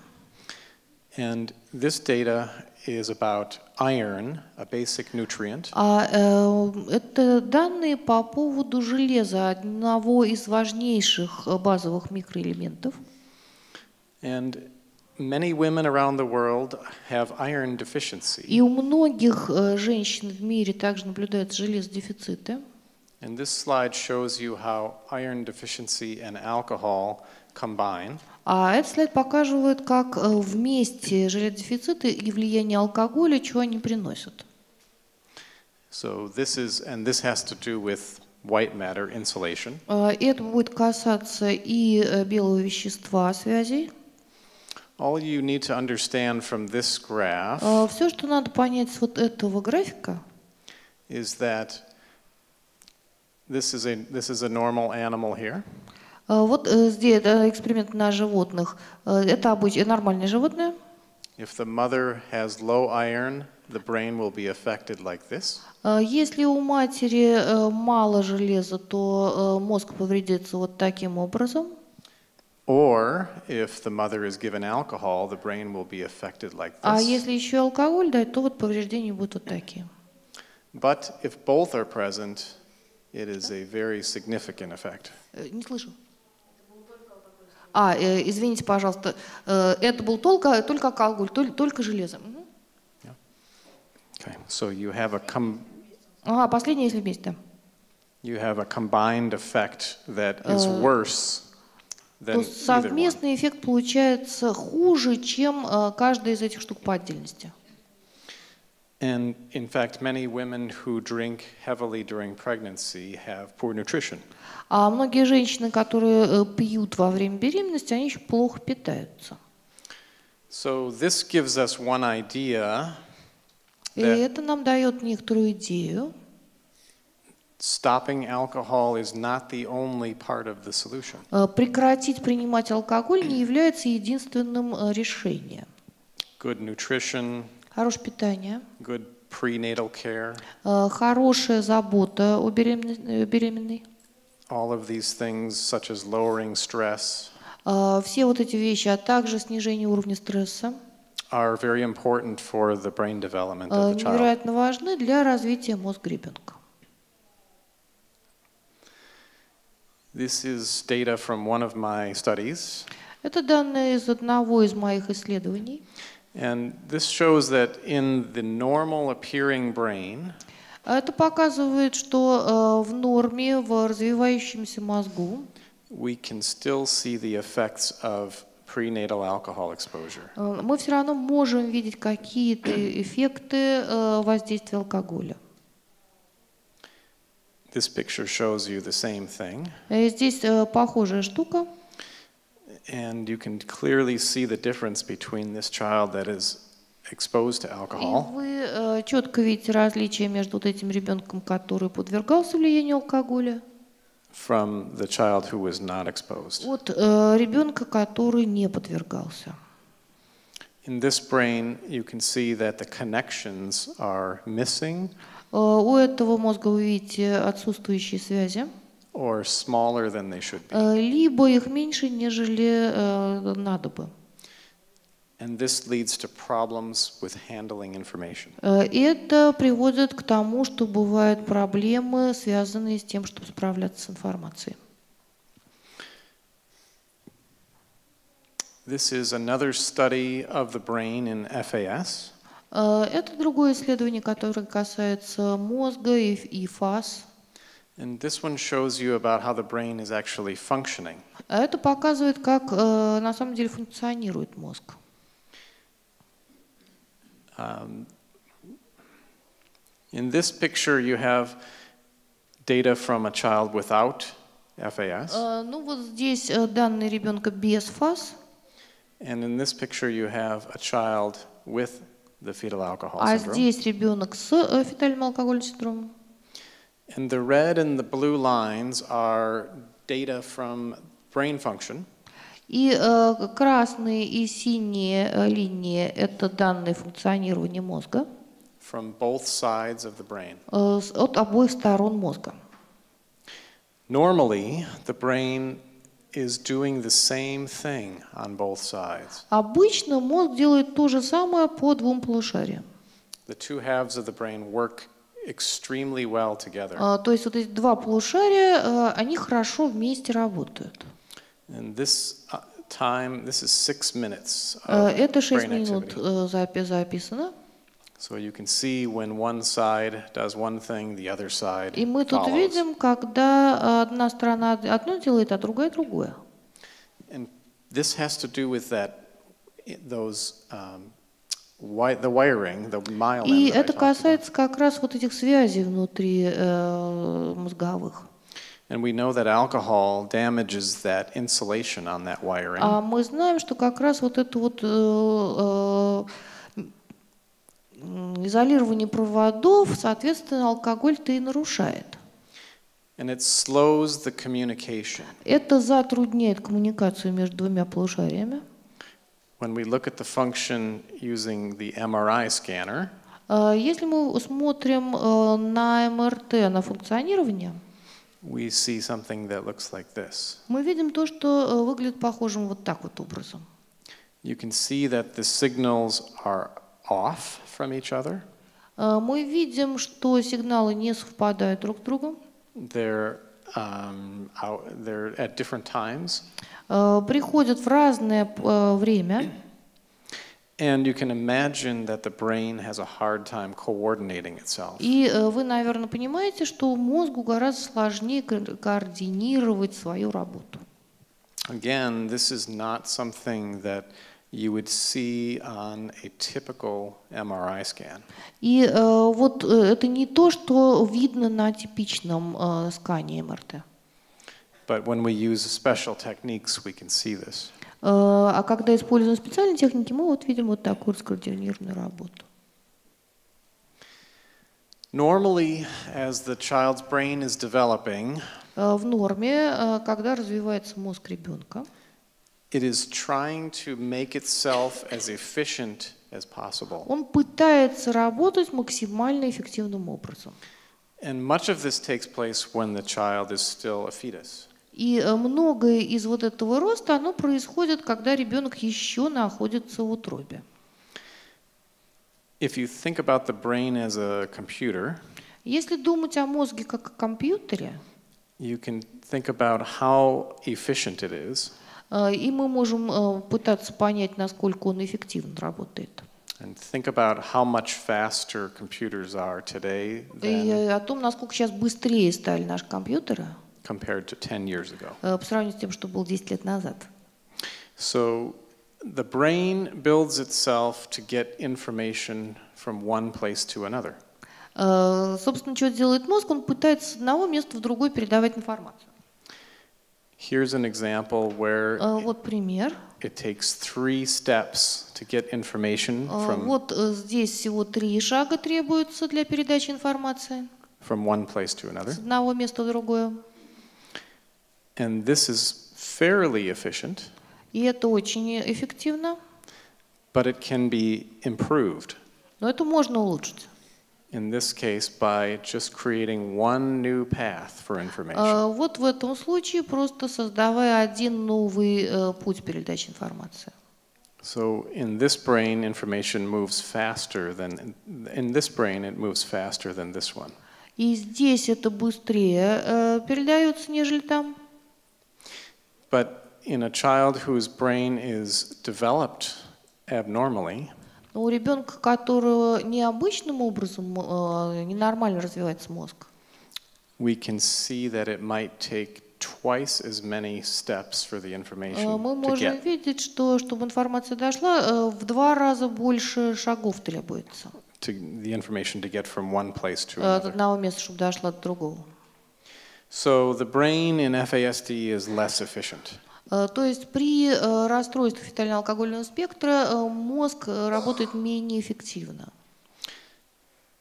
And this data is about iron, a basic nutrient. Это данные по поводу железа, одного из важнейших базовых микроэлементов. And many women around the world have iron deficiency. И у многих женщин в мире также наблюдаются железодефициты. And this slide shows you how iron deficiency and alcohol combine. А этот слайд показывает, как вместе железодефициты и влияние алкоголя, что они приносят. So this has to do with white matter insulation. Это будет касаться и белого вещества связей. All you need to understand from this graph Все, что надо понять с вот этого графика, is that this is a normal animal here. вот здесь это эксперимент на животных. Это обычное нормальное животное. If the mother has low iron, the brain will be affected like this. Если у матери мало железа, то мозг повредится вот таким образом. Or if the mother is given alcohol, the brain will be affected like А this. если еще алкоголь дать, то вот повреждения будут вот такие. But if both are present, it is a very significant effect. Не слышу. Извините, пожалуйста, это был только алкоголь, только железо. Okay, so you have Последнее, если вместе. you have a combined effect that is worse than То either one. совместный эффект получается хуже, чем каждая из этих штук по отдельности. And in fact, many women who drink heavily during pregnancy have poor nutrition. А многие женщины, которые пьют во время беременности, они еще плохо питаются. So this gives us one idea И that это нам дает некоторую идею. stopping alcohol is not the only part of the solution. Прекратить принимать алкоголь не является единственным решением. Good nutrition, Хорошее питание, good prenatal care, хорошая забота о беременной. all of these things such as lowering stress Все вот эти вещи, а также снижение уровня стресса. are very important for the brain development of the child. Невероятно важны для развития мозга ребенка. This is data from one of my studies. Это данные из одного из моих исследований. And this shows that in the normal appearing brain, Это показывает, что в норме, в развивающемся мозгу, we can still see the effects of prenatal alcohol exposure. мы все равно можем видеть какие-то эффекты воздействия алкоголя. This picture shows you the same thing. Здесь похожая штука. And you can clearly see the difference between this child that is exposed to alcohol. И вы четко видите различие между вот этим ребенком, который подвергался влиянию алкоголя, From the child who was not exposed. от ребенка, который не подвергался. In this brain, you can see that the connections are missing. У этого мозга вы видите отсутствующие связи, Or smaller than they should be. либо их меньше, нежели надо бы. And this leads to problems with handling information. Это приводит к тому, что бывают проблемы, связанные с тем, чтобы справляться с информацией. This is another study of the brain in FAS. Это другое исследование, которое касается мозга и фаз. And this one shows you about how the brain is actually functioning. Это показывает, как на самом деле функционирует мозг. In this picture, you have data from a child without FAS. Ну вот здесь данные ребенка без фаз, And in this picture, you have a child with the fetal alcohol а syndrome. здесь ребенок с фетальным алкогольным синдромом. And the red and the blue lines are data from brain function. И красные и синие линии – это данные функционирования мозга From both sides of the brain. От обоих сторон мозга. Normally, the brain is doing the same thing on both sides. Обычно мозг делает то же самое по двум полушариям. The two halves of the brain work extremely well together. То есть вот эти два полушария, они хорошо вместе работают. And this time, this is 6 minutes of Это 6 brain минут activity. записано. So you can see when one side does one thing, the other side И мы тут follows. видим, когда одна сторона одно делает, а другая другое. And this has to do with those the wiring, the myelin. И that I это talked about. касается как раз вот этих связей внутри мозговых. And we know that alcohol damages that insulation on that wiring. А мы знаем, что как раз вот это вот изолирование проводов, соответственно, алкоголь-то и нарушает. And it slows the communication. Это затрудняет коммуникацию между двумя полушариями. When we look at the function using the MRI scanner, Если мы смотрим на МРТ, на функционирование, we see something that looks like this. мы видим то, что выглядит похожим вот так вот образом. You can see that the signals are off from each other. Мы видим, что сигналы не совпадают друг с другом. They're at different times. Приходят в разное время. And you can imagine that the brain has a hard time coordinating itself. И вы, наверное, понимаете, что мозгу гораздо сложнее координировать свою работу. Again, this is not something that you would see on a typical MRI scan. И вот это не то, что видно на типичном скане МРТ. But when we use special techniques, we can see this. А когда используем специальные техники, мы вот видим вот такую скоординированную работу. Normally, as the child's brain is developing, В норме, когда развивается мозг ребенка, it is trying to make itself as efficient as possible. он пытается работать максимально эффективным образом. And much of this takes place when the child is still a fetus. И многое из вот этого роста, оно происходит, когда ребенок еще находится в утробе. If you think about the brain as a computer, Если думать о мозге как о компьютере, you can think about how efficient it is. И мы можем пытаться понять, насколько он эффективно работает. And think about how much faster computers are today И than о том, насколько сейчас быстрее стали наши компьютеры compared to 10 years ago. по сравнению с тем, что было 10 лет назад. So the brain builds itself to get information from one place to another. Собственно, что делает мозг? Он пытается с одного места в другое передавать информацию. Here's an example where Вот пример. it takes 3 steps to get information Вот здесь всего 3 шага требуется для передачи информации from one place to another. с одного места в другое. And this is fairly efficient, И это очень эффективно, but it can be improved. но это можно улучшить. In this case, by just creating one new path for information. Вот в этом случае просто создавая один новый путь передачи информации. So in this brain, information moves faster than in this brain. It moves faster than this one. И здесь это быстрее передается, нежели там. But in a child whose brain is developed abnormally, Но у ребенка, у которого необычным образом, ненормально развивается мозг, we can see that it might take twice as many steps for the information мы to можем get видеть, что, чтобы информация дошла, в 2 раза больше шагов требуется. to the information to get from one place to От another. одного места, чтобы дошла до другого. So the brain in FASD is less efficient. То есть при расстройстве фетально-алкогольного спектра мозг работает менее эффективно.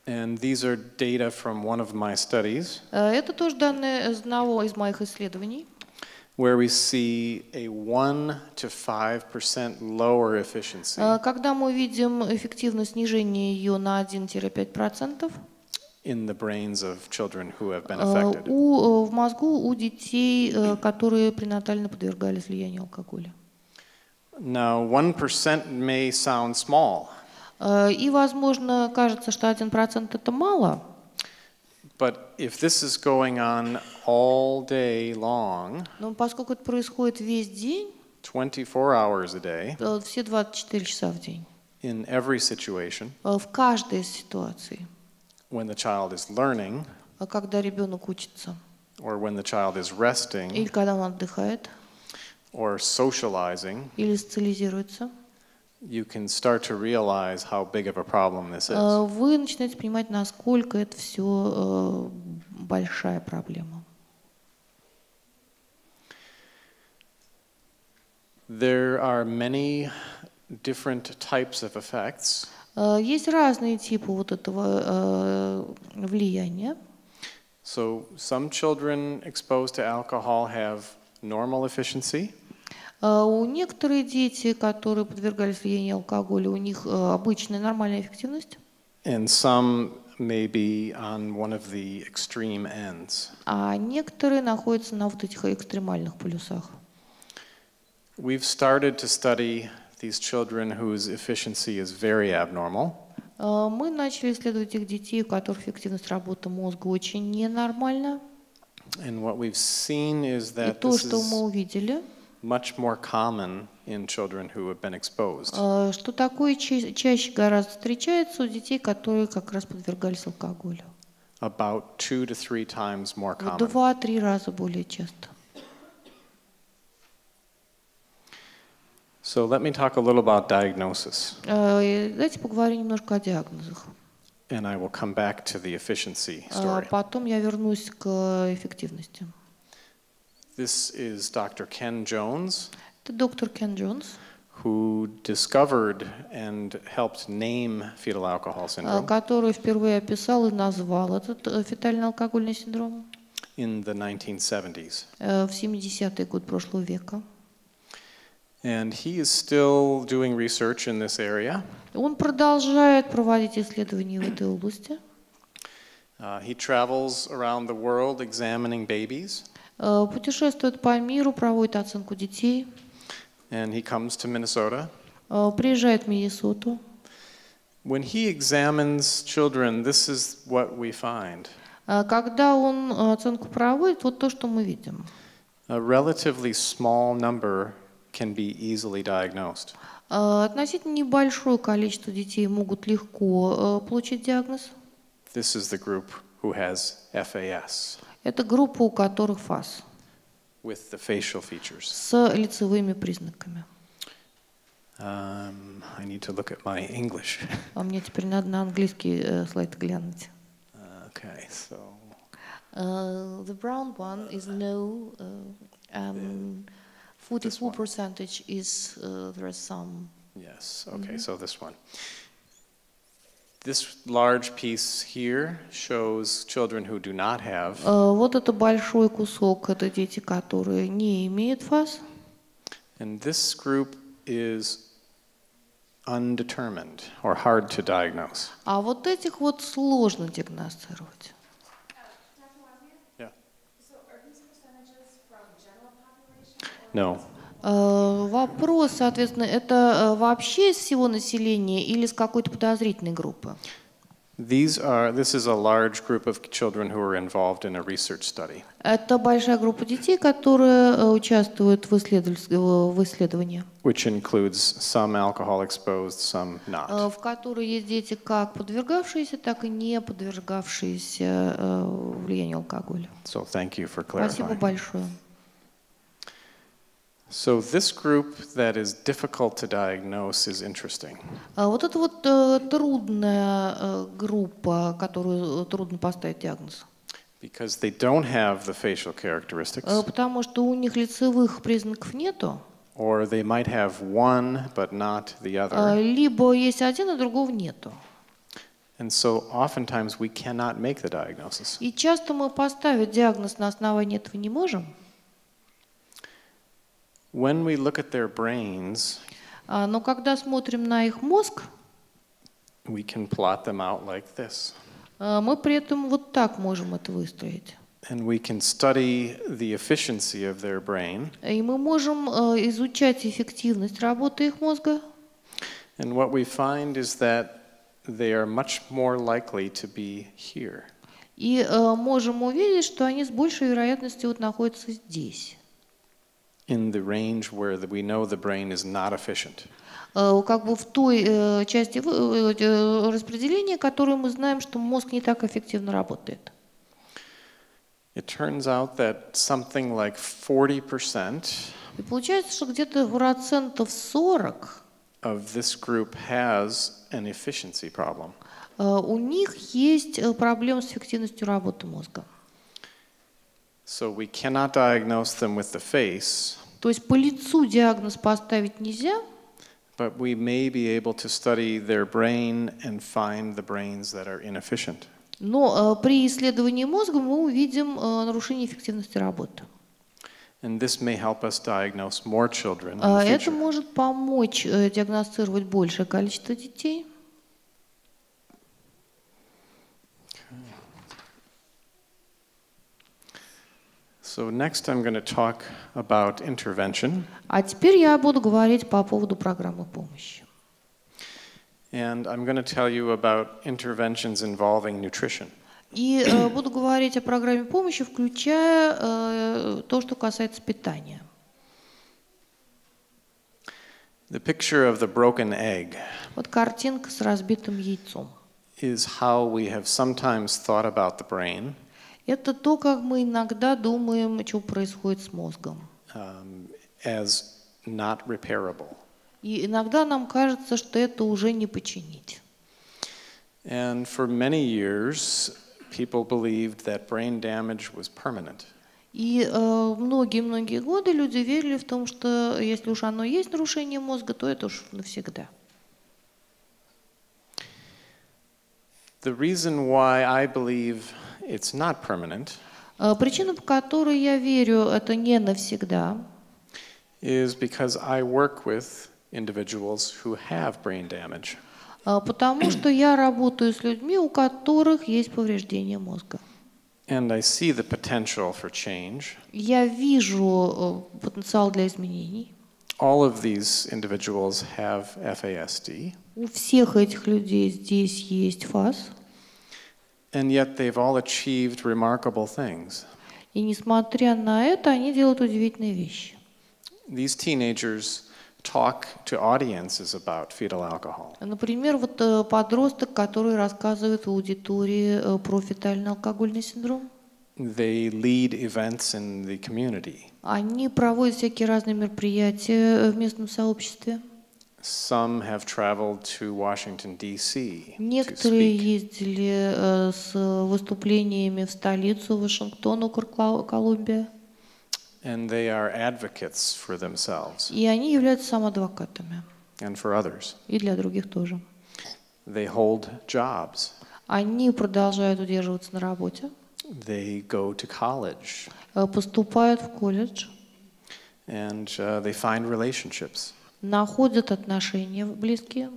And these are data from one of my studies, Это тоже данные из одного из моих исследований, where we see a 1 to 5% lower efficiency когда мы видим эффективное снижение ее на 1-5% in the brains of children who have been affected. в мозгу у детей, которые пренатально подвергались влиянию алкоголя. Now, 1% may sound small, И, возможно, кажется, что 1% это мало, but if this is going on all day long, но поскольку это происходит весь день, 24 hours a day, все 24 часа в день, in every situation, в каждой ситуации, when the child is learning, когда ребенок учится, or when the child is resting, или когда он отдыхает, or socializing, или социализируется, you can start to realize how big of a problem this is. вы начинаете понимать, насколько это все большая проблема. There are many different types of effects. Есть разные типы вот этого влияния. So some children exposed to alcohol have normal efficiency. У некоторых дети, которые подвергались влиянию алкоголя, у них обычная нормальная эффективность. And some may be on one of the extreme ends. А некоторые находятся на вот этих экстремальных полюсах. We've started to study these children whose efficiency is very abnormal. Мы начали исследовать тех детей, у которых эффективность работы мозга очень ненормальна. And what we've seen is И that то, this что мы is увидели, much more common in children who have been exposed. что такое чаще гораздо встречается у детей, которые как раз подвергались алкоголю. About 2 to 3 times more В common. 2-3 раза более часто. So let me talk a little about diagnosis, Давайте поговорим немножко о диагнозах. and I will come back to the efficiency story. Потом я вернусь к эффективности. This is Dr. Ken Jones, Это доктор Кен Джонс, who discovered and helped name fetal alcohol syndrome который впервые описал и назвал этот фетально-алкогольный синдром in the 1970s. в 70-е годы прошлого века. And he is still doing research in this area. Он продолжает проводить исследования в этой области. He travels around the world examining babies, Путешествует по миру, проводит оценку детей, and he comes to Minnesota. приезжает в Миннесоту. When he examines children, this is what we find. Когда он оценку проводит, вот то, что мы видим. A relatively small number can be easily diagnosed. Относительно небольшое количество детей могут легко получить диагноз. This is the group who has FAS. Это группа, у которых ФАС. With the facial features. С лицевыми признаками. I need to look at my English. А мне теперь надо на английский слайд глянуть. Okay, so. The brown one is no, 44% is there are some. Yes, okay, so this one. This large piece here shows children who do not have. Вот это большой кусок, это дети, которые не имеют ФАС. And this group is undetermined or hard to diagnose. А вот этих вот сложно диагностировать. Yeah. So are these percentages from general population? No. Вопрос, соответственно, это вообще из всего населения или с какой-то подозрительной группы? This is a large group of children who are involved in a research study. Это большая группа детей, которые участвуют в исследовании. Which includes some alcohol exposed, some not. В которой есть дети, как подвергавшиеся, так и не подвергавшиеся влиянию алкоголя. So thank you for Спасибо clarifying. большое. So this group that is difficult to diagnose is interesting. Вот это вот трудная группа, которую трудно поставить диагноз. Because they don't have the facial characteristics. Потому что у них лицевых признаков нету. Or they might have one but not the other. Либо есть один, а другого нету. And so oftentimes we cannot make the diagnosis. И часто мы поставить диагноз на основании этого не можем. When we look at their brains, Но когда смотрим на их мозг, we can plot them out like this. мы при этом вот так можем это выстроить. And we can study the efficiency of their brain. И мы можем изучать эффективность работы их мозга. And what we find is that they are much more likely to be here. И можем увидеть, что они с большей вероятностью вот находятся здесь. In the range where we know the brain is not efficient. Как бы в той части распределения, которую мы знаем, что мозг не так эффективно работает. It turns out that something like 40% И получается, что где-то 40% of this group has an efficiency problem. у них есть проблемы с эффективностью работы мозга. So we cannot diagnose them with the face. То есть по лицу диагноз поставить нельзя, But we may be able to study their brain and find the brains that are inefficient. но при исследовании мозга мы увидим нарушение эффективности работы. And this may help us diagnose more children in the Это future. может помочь диагностировать большее количество детей. So next I'm going to talk about intervention. А теперь я буду говорить по поводу программы помощи. And I'm going to tell you about interventions involving nutrition. И буду говорить о программе помощи, включая то, что касается питания. The picture of the broken egg Вот картинка с разбитым яйцом. is how we have sometimes thought about the brain Это то, как мы иногда думаем, что происходит с мозгом. as not repairable. И иногда нам кажется, что это уже не починить. And for many years, people believed that brain damage was permanent. И многие-многие годы люди верили в том, что если уж оно есть нарушение мозга, то это уж навсегда. The reason why I believe it's not permanent Причина, по которой я верю, это не навсегда, is because I work with individuals who have brain damage. потому что я работаю с людьми, у которых есть повреждение мозга. And I see the potential for change, Я вижу потенциал для изменений, all of these individuals have FASD. У всех этих людей здесь есть ФАС. And yet they've all achieved remarkable things. И несмотря на это, они делают удивительные вещи. These teenagers talk to audiences about fetal alcohol. Например, вот подросток, который рассказывает в аудитории про фетальный алкогольный синдром. They lead events in the community. Они проводят всякие разные мероприятия в местном сообществе. Some have traveled to Washington, D.C. to Некоторые speak. ездили с выступлениями в столицу Вашингтон, Колумбия. And they are advocates for themselves И они являются самоадвокатами. and for others. И для других тоже. They hold jobs. Они продолжают удерживаться на работе. They go to college. Поступают в колледж. And they find relationships. Находят отношения близкие.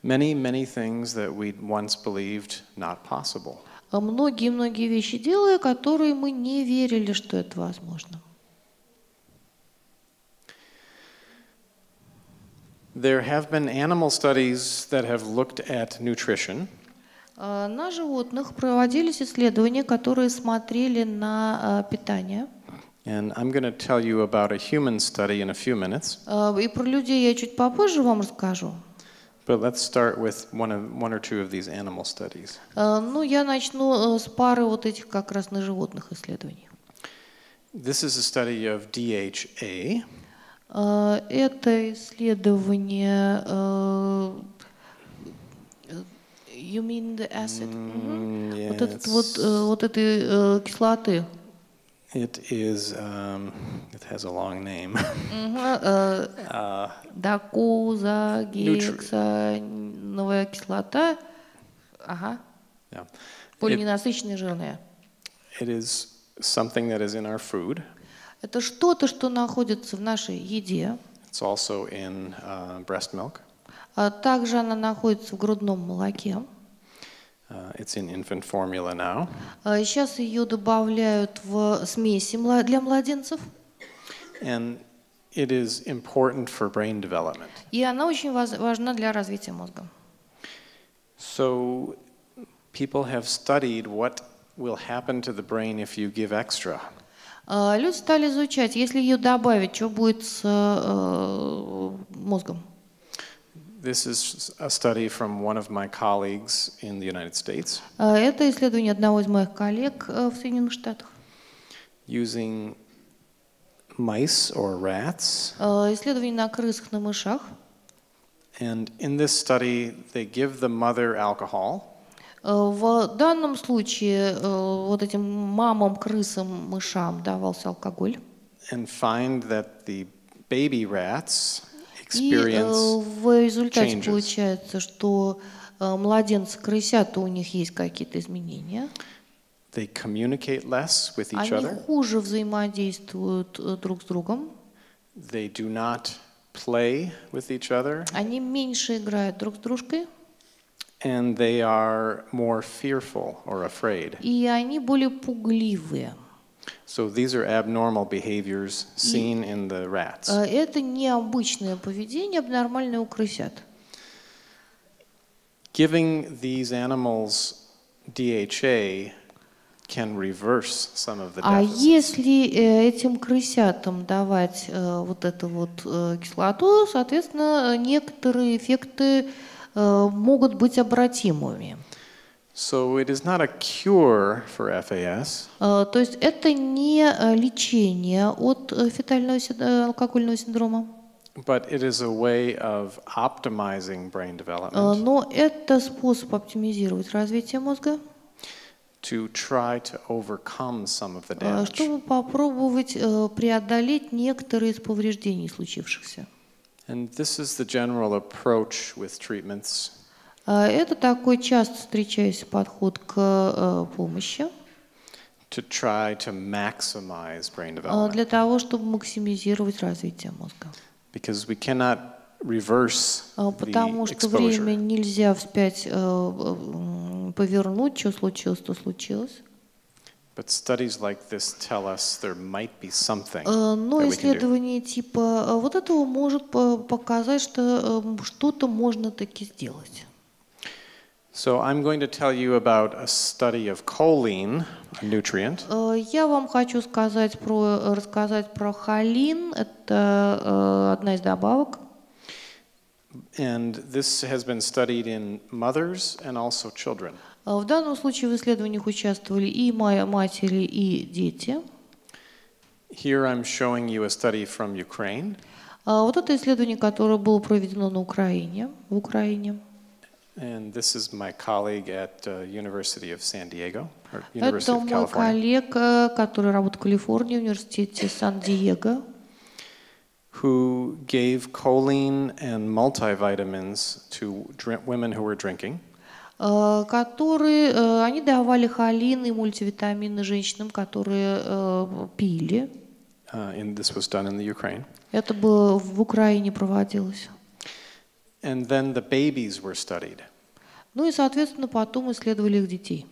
Many, many things that we once believed not possible. Многие вещи делая, которые мы не верили, что это возможно. There have been animal studies that have looked at nutrition. На животных проводились исследования, которые смотрели на питание. And I'm going to tell you about a human study in a few minutes. И про людей я чуть попозже вам расскажу. But let's start with one or two of these animal studies. Ну, я начну с пары вот этих как раз на животных исследований. This is a study of DHA. Это исследование you mean the acid? Yes. Вот этот вот этой кислоты. It is. It has a long name. Докозагексановая кислота. Ага. Yeah. Полиненасыщенная жирная. It is something that is in our food. Это что-то, что находится в нашей еде. It's also in breast milk. Также она находится в грудном молоке. It's in infant formula now. Сейчас ее добавляют в смеси для младенцев. And it is important for brain development. И она очень важна для развития мозга. So people have studied what will happen to the brain if you give extra. Люди стали изучать, если ее добавить, что будет с мозгом. This is a study from one of my colleagues in the United States. Это исследование одного из моих коллег в Соединенных Штатах. Using mice or rats. Исследование на крысах, на мышах. And in this study, they give the mother alcohol. В данном случае вот этим мамам, крысам, мышам давался алкоголь. And find that the baby rats И в результате получается, что младенцы-крысята, у них есть какие-то изменения. They communicate less with each Они other. хуже взаимодействуют друг с другом. They do not play with each other. Они меньше играют друг с дружкой. And they are more fearful or afraid. И они более пугливые. So these are abnormal behaviors seen in the rats. Это необычное поведение, абнормальное у крысят. Giving these animals DHA can reverse some of the А deficits. если этим крысятам давать вот эту вот кислоту, соответственно, некоторые эффекты могут быть обратимыми. So it is not a cure for FAS. То есть это не лечение от фетального алкогольного синдрома. But it is a way of optimizing brain development Но это способ оптимизировать развитие мозга, to try to overcome some of the damage. чтобы попробовать преодолеть некоторые из повреждений случившихся. And this is the general approach with treatments. Это такой часто встречающийся подход к помощи. To try to maximize brain development. Для того, чтобы максимизировать развитие мозга. Because we cannot reverse Потому the что время exposure. нельзя вспять повернуть, что случилось, то случилось. But studies like this tell us there might be something Но that we can do. исследование типа вот этого может показать, что что-то можно таки сделать. So I'm going to tell you about a study of choline, a nutrient. Я вам хочу рассказать про холин. Это одна из добавок. And this has been studied in mothers and also children. В данном случае в исследованиях участвовали и матери, и дети. Here I'm showing you a study from Ukraine. Вот это исследование, которое было проведено в Украине. And this is my colleague at University of San Diego, or University Это of мой California, коллега, который работает в Калифорнии, в университете Сан-Диего, who gave choline and multivitamins to women who were drinking. Они давали холин и мультивитамины женщинам, которые пили. And this was done in the Ukraine. Это было в Украине проводилось. And then the babies were studied. Ну и, соответственно, потом исследовали их детей.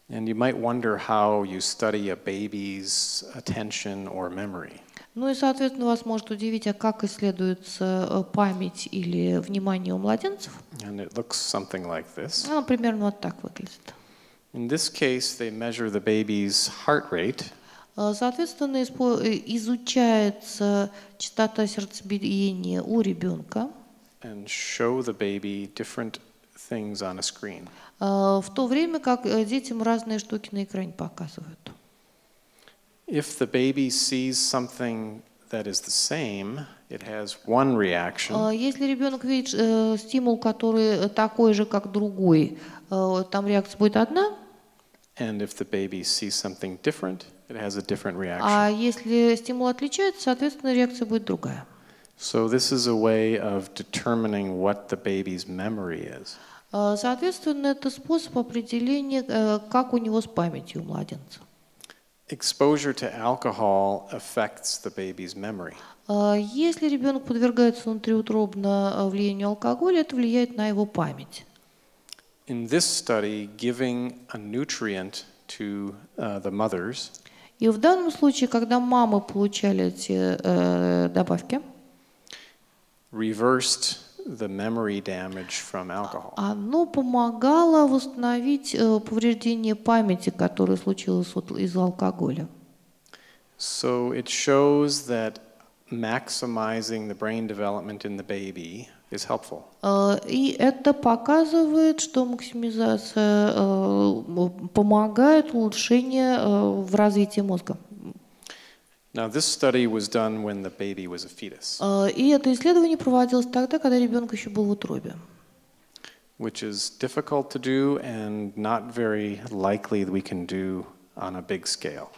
And you might wonder how you study a baby's attention or memory. Ну и, соответственно, вас может удивить, а как исследуется память или внимание у младенцев? And it looks something like this. Примерно вот так выглядит. In this case, they measure the baby's heart rate. Соответственно, изучается частота сердцебиения у ребенка. And show the baby different things on a screen. В то время как детям разные штуки на экране показывают. If the baby sees something that is the same, it has one reaction. Если ребенок видит стимул, который такой же, как другой, там реакция будет одна. And if the baby sees something different, it has a different reaction. А если стимул отличается, соответственно, реакция будет другая. So this is a way of determining what the baby's memory is. Соответственно, это способ определения, как у него с памятью у младенца. Exposure to alcohol affects the baby's memory. Если ребенок подвергается внутриутробно влиянию алкоголя, это влияет на его память. In this study, giving a nutrient to the mothers, И в данном случае, когда мамы получали эти добавки, reversed the memory damage from alcohol. оно помогало восстановить повреждение памяти, которое случилось из-за алкоголя. So it shows that maximizing the brain development in the baby is helpful. И это показывает, что максимизация помогает улучшению в развитии мозга. Now, this study was done when the baby was a fetus, И это исследование проводилось тогда, когда ребенок еще был в утробе. which is difficult to do and not very likely that we can do on a big scale.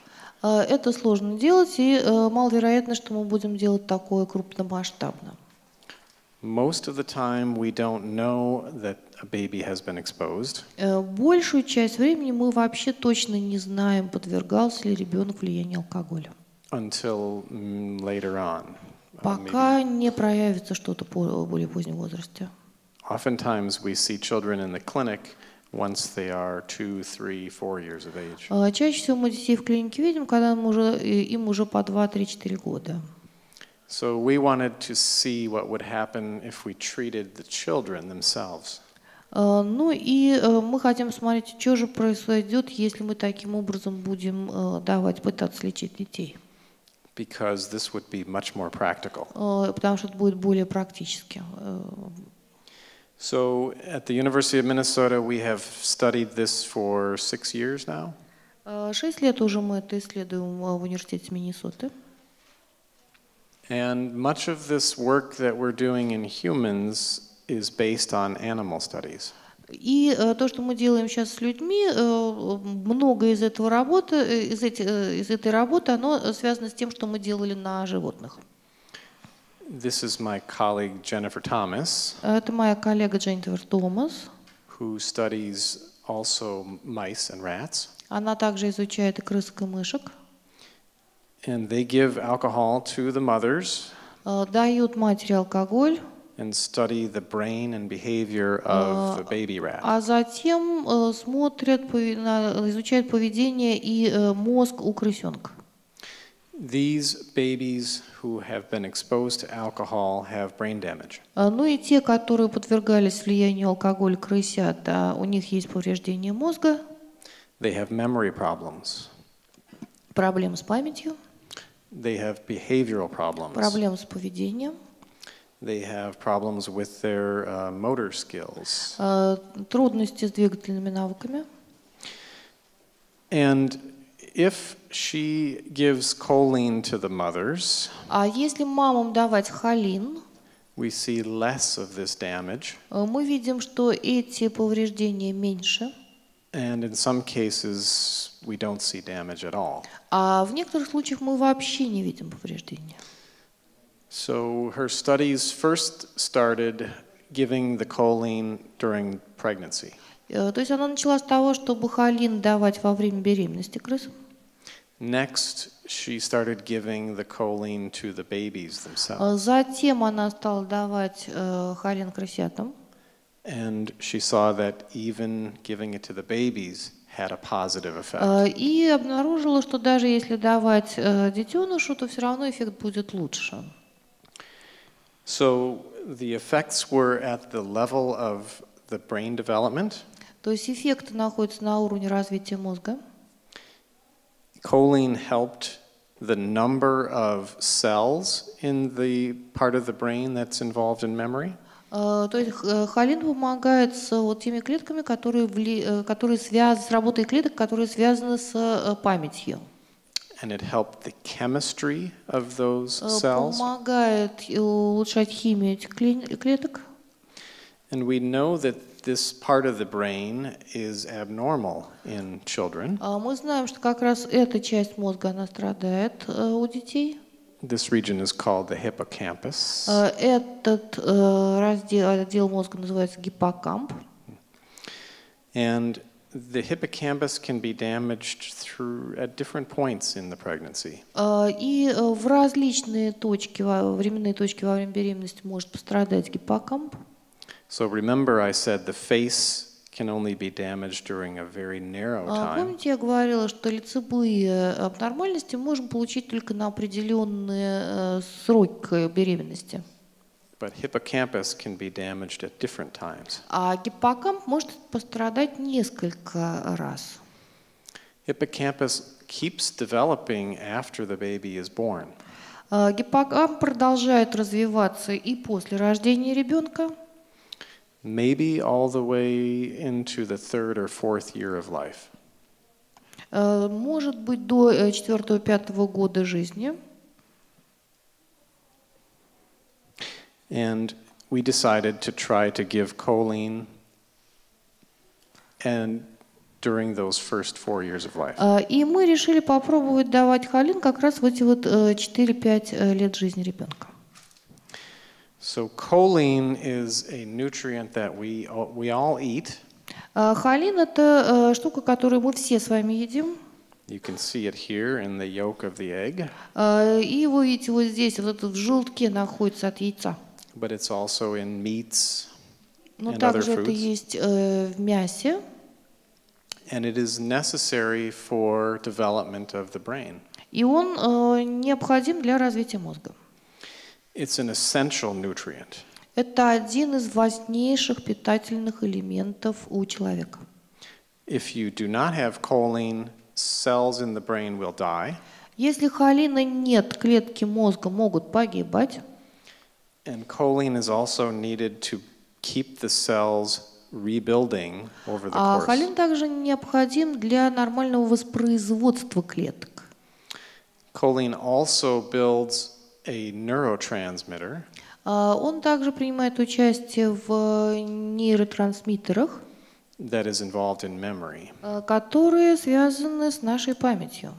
Это сложно делать, и маловероятно, что мы будем делать такое крупномасштабно. Most of the time, we don't know that a baby has been exposed. Большую часть времени мы вообще точно не знаем, подвергался ли ребенок влиянию алкоголя. Until later on. Пока не проявится что-то в более позднем возрасте. Oftentimes we see children in the clinic once they are 2, 3, 4 years of age. Чаще всего мы детей в клинике видим, когда им уже по 2, 3, 4 года. So we wanted to see what would happen if we treated the children themselves. Ну и мы хотим смотреть, что же произойдет, если мы таким образом будем пытаться лечить детей. Because this would be much more practical. Потому что это будет более практически. So at the University of Minnesota, we have studied this for 6 years now. 6 лет уже мы это исследуем в университете Миннесоты. And much of this work that we're doing in humans is based on animal studies. И то, что мы делаем сейчас с людьми, много из этой работы, оно связано с тем, что мы делали на животных. This is my colleague Jennifer Thomas, Это моя коллега Дженнифер Томас. who studies also mice and rats. Она также изучает и крысок, и мышек. And they give alcohol to the mothers. Дают матери алкоголь. and study the brain and behavior of the baby rat. А затем изучают поведение и мозг у крысенка. These babies who have been exposed to alcohol have brain damage. Ну и те, которые подвергались влиянию алкоголя, крысят, у них есть повреждение мозга. They have memory problems. Проблемы с памятью. They have behavioral problems. Проблемы с поведением. They have problems with their motor skills. Трудности с двигательными навыками. And if she gives choline to the mothers, А если мамам давать холин, we see less of this damage. Мы видим, что эти повреждения меньше. And in some cases, we don't see damage at all. А в некоторых случаях мы вообще не видим повреждения. So her studies first started giving the choline during pregnancy. То есть она начала с того, чтобы холин давать во время беременности крысам. Next, she started giving the choline to the babies themselves. Затем она стала давать холин крысятам. And she saw that even giving it to the babies had a positive effect. И обнаружила, что даже если давать детенышу, то все равно эффект будет лучше. So the effects were at the level of the brain development. То есть эффект находится на уровне развития мозга. Choline helped the number of cells in the part of the brain that's involved in memory. То есть холин помогает с вот теми клетками, которые связаны с работой клеток, которые связаны с памятью. And it helped the chemistry of those cells. Помогает улучшать химию этих клеток. And we know that this part of the brain is abnormal in children. Мы знаем, что как раз эта часть мозга, она страдает у детей. This region is called the hippocampus. Этот отдел мозга называется гиппокамп. And the hippocampus can be damaged at different points in the pregnancy. И в различные временные точки во время беременности может пострадать гиппокамп. So remember, I said the face can only be damaged during a very narrow time. Помните, я говорила, что лицевые абнормальности можем получить только на определенные сроки беременности. But hippocampus can be damaged at different times. А гиппокамп может пострадать несколько раз. Hippocampus keeps developing after the baby is born. Гиппокамп продолжает развиваться и после рождения ребенка. Maybe all the way into the 3rd or 4th year of life. Может быть, до 4-5 года жизни. And we decided to try to give choline and during those first 4 years of life. И мы решили попробовать давать холин как раз в эти вот 4-5 лет жизни ребенка. So choline is a nutrient that we all eat. Холин – это штука, которую мы все с вами едим. You can see it here in the yolk of the egg. И вы видите, вот здесь, вот в желтке находится от яйца. But it's also in meats Но and other также это foods. есть в мясе. And it is necessary for development of the brain. И он необходим для развития мозга. It's an essential nutrient. Это один из важнейших питательных элементов у человека. If you do not have choline, cells in the brain will die. Если холина нет, клетки мозга могут погибать. And choline is also needed to keep the cells rebuilding over the А course. холин также необходим для нормального воспроизводства клеток. Choline also builds a neurotransmitter. Он также принимает участие в нейротрансмиттерах, That is involved in memory. которые связаны с нашей памятью.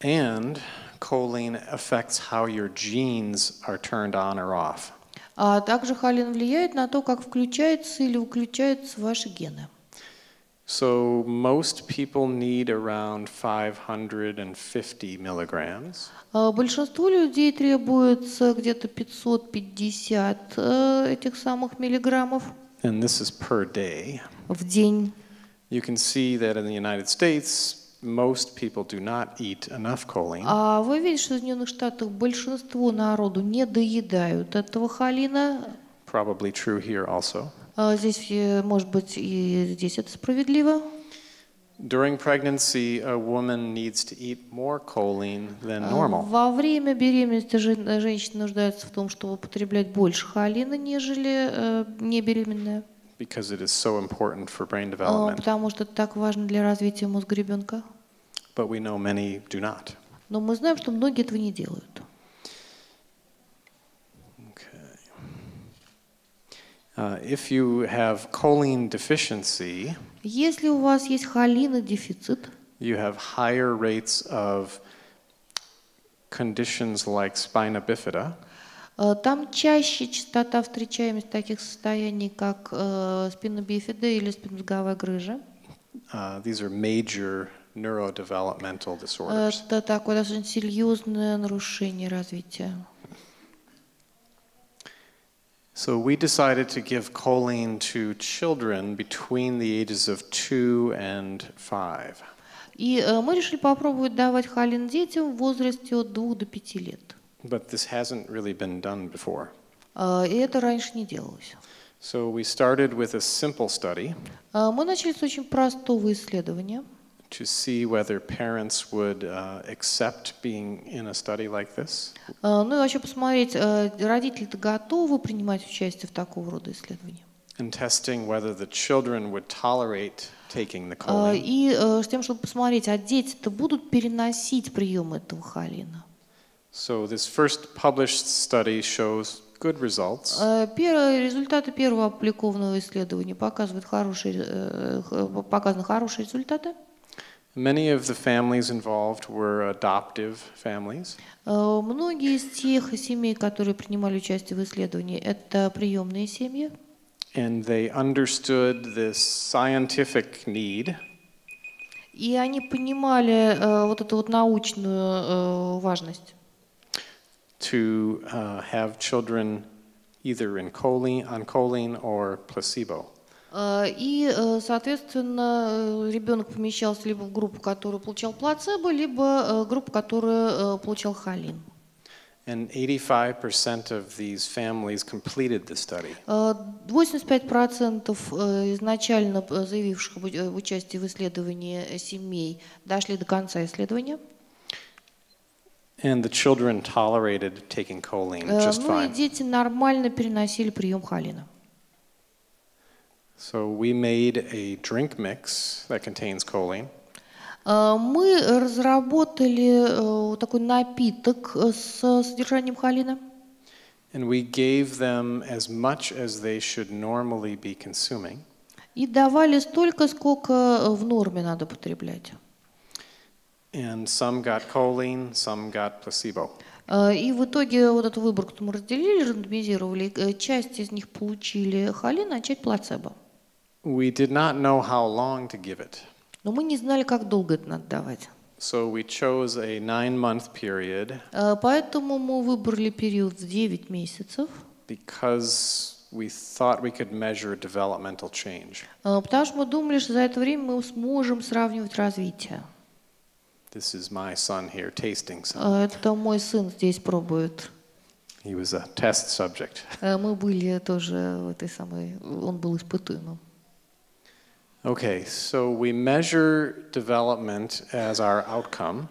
And choline affects how your genes are turned on or off. А также холин влияет на то, как включаются или выключаются ваши гены. So most people need around 550 milligrams. Большинству людей требуется где-то 550 этих самых миллиграммов And this is per day. в день. You can see that in the United States, most people do not eat enough choline. А вы видите, что в Соединенных Штатах большинство народу не доедают этого холина. Probably true here also. Здесь, может быть, и здесь это справедливо. During pregnancy, a woman needs to eat more choline than normal. Во время беременности женщина нуждается в том, чтобы употреблять больше холина, нежели не беременная. Because it is so important for brain development. Потому что это так важно для развития мозга ребенка. But we know many do not. Но мы знаем, что многие этого не делают. If you have choline deficiency, если у вас есть холинодефицит, you have higher rates of conditions like spina bifida. Там чаще частота встречаемости таких состояний, как спина бифида или спинномозговая грыжа. These are major neurodevelopmental disorders. Это такое достаточно серьезное нарушение развития. So we decided to give choline to children between the ages of 2 and 5. И мы решили попробовать давать холин детям в возрасте от 2 до 5 лет. But this hasn't really been done before. И это раньше не делалось. So we started with a simple study Мы начали с очень простого исследования. to see whether parents would accept being in a study like this. Ну и вообще посмотреть, родители-то готовы принимать участие в такого рода исследовании. And testing whether the children would tolerate taking the choline. И с тем, чтобы посмотреть, а дети-то будут переносить прием этого холина. So this first published study shows good results. Результаты первого опубликованного исследования показаны хорошие результаты. Many of the families involved were adoptive families. Многие из тех семей, которые принимали участие в исследовании, это приемные семьи. And they understood this scientific need. И они понимали вот эту вот научную важность. To have children either on choline or placebo. И, соответственно, ребенок помещался либо в группу, которая получал плацебо, либо группу, которая получал холин. And 85% of these families completed the study. 85% изначально заявивших об участии в исследовании семей дошли до конца исследования. And the children tolerated taking choline just Ну и fine. дети нормально переносили прием холина. So we made a drink mix that contains choline. Мы разработали такой напиток с содержанием холина. And we gave them as much as they should normally be consuming. И давали столько, сколько в норме надо потреблять. And some got choline, some got placebo. И в итоге вот эту выборку мы разделили, рандомизировали. Часть из них получили холин, а часть плацебо. We did not know how long to give it. Но мы не знали, как долго это надо давать. So we chose a 9-month period. Поэтому мы выбрали период в 9 месяцев. Because we thought we could measure developmental change. Потому что мы думали, что за это время мы сможем сравнивать развитие. This is my son here tasting some. Это мой сын здесь пробует. He was a test subject. Мы были тоже в этой самой, он был испытуемым. Okay, so we measure development as our outcome.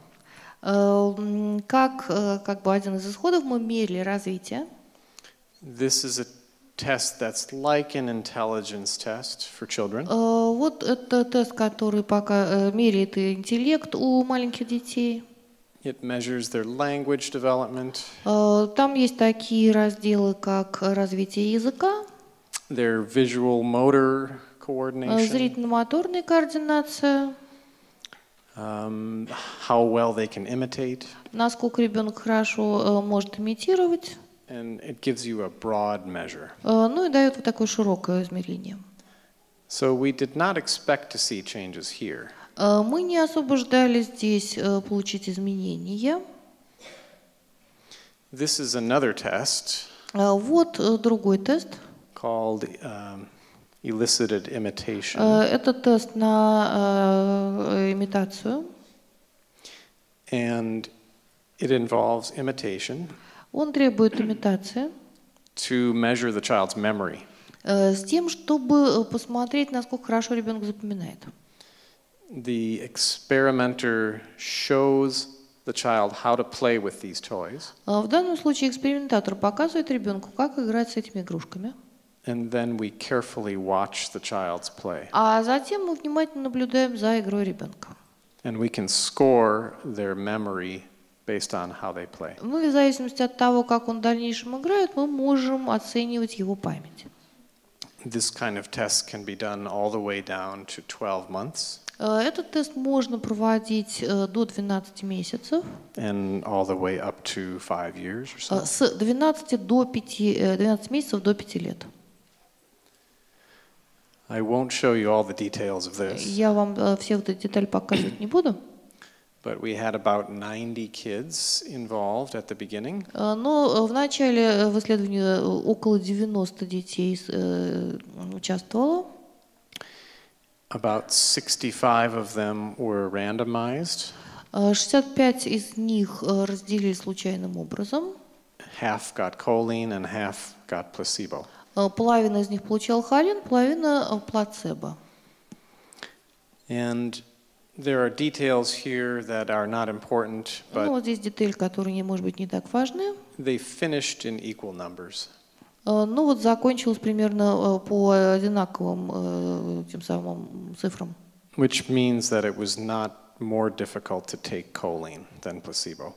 Как бы один из исходов мы мерили развитие. This is a test that's like an intelligence test for children. Вот это тест, который пока меряет интеллект у маленьких детей. It measures their language development, Там есть такие разделы, как развитие языка, their visual motor coordination, зрительно-моторная координация, how well they can imitate, насколько ребенок хорошо может имитировать. and it gives you a broad measure. Ну и дает вот такое широкое измерение. So we did not expect to see changes here. Мы не особо ждали здесь получить изменения. This is another test Вот другой тест. called Elicited Imitation. Это тест на имитацию. And it involves imitation Он требует имитации to measure the child's memory. с тем, чтобы посмотреть, насколько хорошо ребенок запоминает. The experimenter shows the child how to play with these toys, В данном случае экспериментатор показывает ребенку, как играть с этими игрушками. and then we carefully watch the child's play. А затем мы внимательно наблюдаем за игрой ребенка. And we can score their memory based on how they play. Ну и в зависимости от того, как он в дальнейшем играет, мы можем оценивать его память. This kind of test can be done all the way down to 12 months Этот тест можно проводить до 12 месяцев, and all the way up to 5 years or so. с 12 месяцев до 5 лет. I won't show you all the details of this, Я вам все вот эти детали показывать не буду, but we had about 90 kids involved at the beginning. но в начале в исследовании около 90 детей участвовало. About 65 of them were randomized. 65 из них разделили случайным образом. Half got choline and half got placebo. Половина из них получала холин, половина плацебо. And there are details here that are not important, Ну, but вот здесь детали, которые, может быть, не так важны. they finished in equal numbers. Ну вот закончилось примерно по одинаковым тем самым цифрам. Which means that it was not more difficult to take choline than placebo.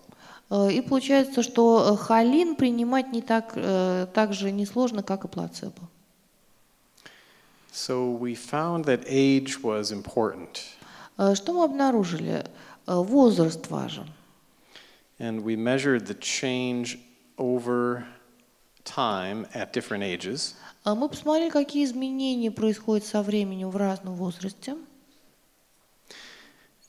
И получается, что холин принимать не так же несложно, как и плацебо. So we found that age was important. Что мы обнаружили? Возраст важен. And we measured the change over time at different ages. Мы посмотрели, какие изменения происходят со временем в разном возрасте.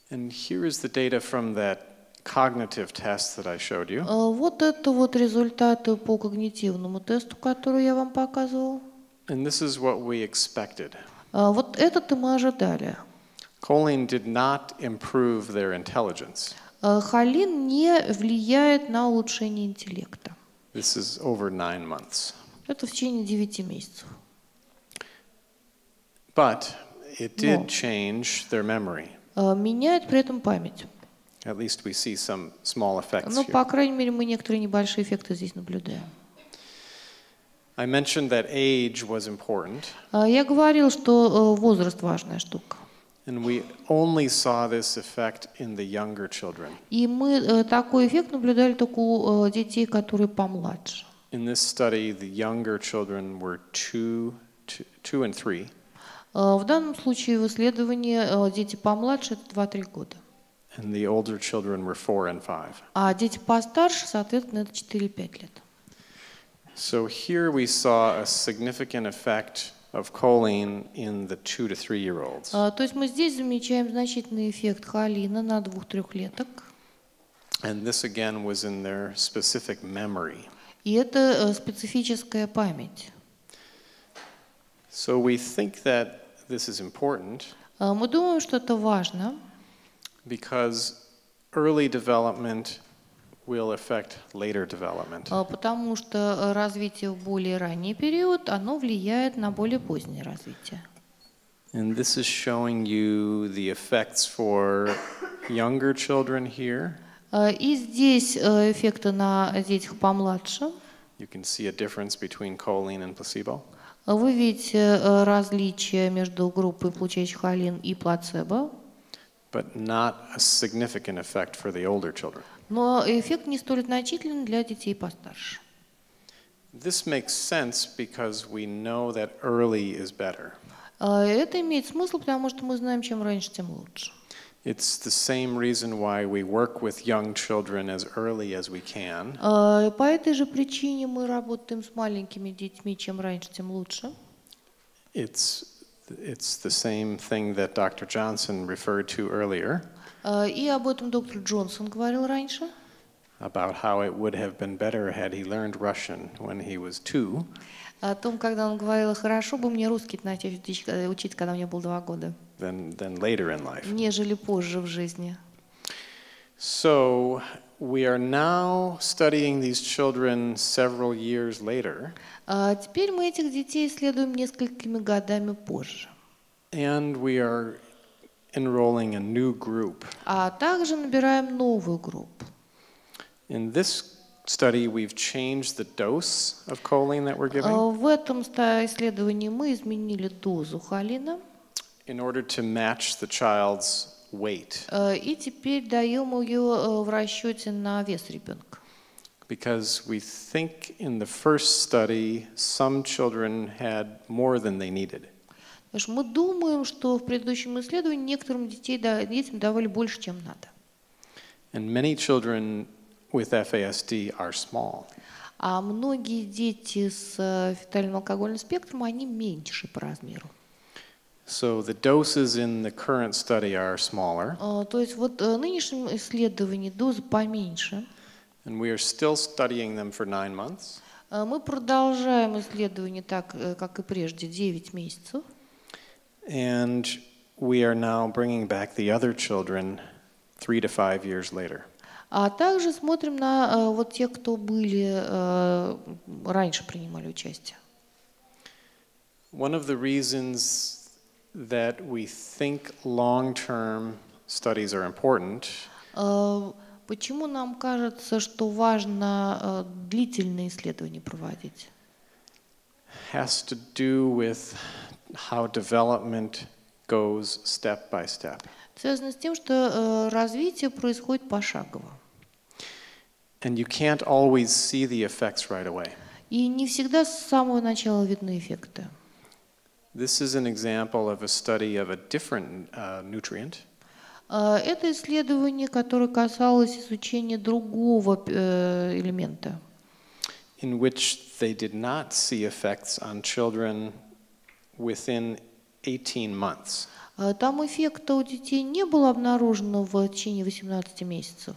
And here is the data from that cognitive test that I showed you. Вот это вот результаты по когнитивному тесту, который я вам показывал. And this is what we expected. Вот это-то мы ожидали. Choline did not improve their intelligence. Холин не влияет на улучшение интеллекта. This is over 9 months. Это в течение 9 месяцев. But it did Но. change their memory. Меняет при этом память. At least we see some small effects Ну, here. по крайней мере, мы некоторые небольшие эффекты здесь наблюдаем. I mentioned that age was important, Я говорил, что возраст важная штука. and we only saw this effect in the younger children. И мы такой эффект наблюдали только у детей, которые помладше. In this study, the younger children were 2 and 3, В данном случае в исследовании дети помладше – это 2-3 года. and the older children were 4 and 5. А дети постарше, соответственно, это 4-5 лет. So here we saw a significant effect of choline in the 2 to 3-year-olds. То есть мы здесь замечаем значительный эффект холина на 2-3-леток. And this again was in their specific memory. И это специфическая память. So we think that this is important Мы думаем, что это важно, because early development will affect later development. потому что развитие в более ранний период, оно влияет на более позднее развитие. And this is showing you the effects for younger children here. И здесь эффекты на детях помладше. You can see a difference between choline and placebo. Вы видите различия между группой, получающей холин, и плацебо. But not a significant effect for the older children. Но эффект не столь значительный для детей постарше. This makes sense because we know that early is better. Это имеет смысл, потому что мы знаем, чем раньше, тем лучше. It's the same reason why we work with young children as early as we can. По этой же причине мы работаем с маленькими детьми, чем раньше, тем лучше. It's It's the same thing that Dr. Johnson referred to earlier. И об этом доктор Джонсон говорил раньше. About how it would have been better had he learned Russian when he was 2. О том, когда он говорил, хорошо бы мне русский начать учить, когда мне было 2 года. Than later in life. Нежели позже в жизни. So we are now studying these children several years later. Теперь мы этих детей исследуем несколькими годами позже. And we are enrolling a new group. А также набираем новую группу. In this study, we've changed the dose of choline that we're giving. В этом исследовании мы изменили дозу холина. In order to match the child's weight. И теперь даем ее в расчете на вес ребенка. Because we think in the first study, some children had more than they needed. Потому что мы думаем, что в предыдущем исследовании некоторым детям давали больше, чем надо. And many children with FASD are small. А многие дети с фетальным алкогольным спектром, они меньше по размеру. So the doses in the current study are smaller. То есть вот в нынешнем исследовании доза поменьше. And we are still studying them for 9 months. Мы продолжаем исследование так, как и прежде, 9 месяцев. And we are now bringing back the other children 3 to 5 years later. А также смотрим на вот тех, кто были раньше принимали участие. One of the reasons that we think long-term studies are important Почему нам кажется, что важно длительные исследования проводить? has to do with how development goes step by step. Связано с тем, что развитие происходит пошагово. And you can't always see the effects right away. И не всегда с самого начала видны эффекты. This is an example of a study of a different nutrient. Это исследование, которое касалось изучения другого элемента. In which they did not see effects on children within 18 months. Там эффекта у детей не было обнаружено в течение 18 месяцев.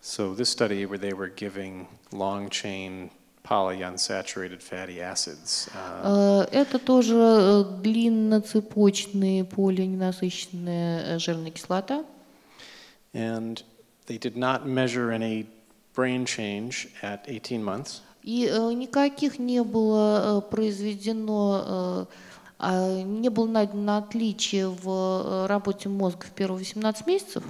So this study where they were giving long-chain polyunsaturated fatty acids. Это тоже длинноцепочные полиненасыщенная жирная кислота. And they did not measure any brain change at 18 months. И никаких не было произведено, не было найдено отличие в работе мозга в первые 18 месяцев.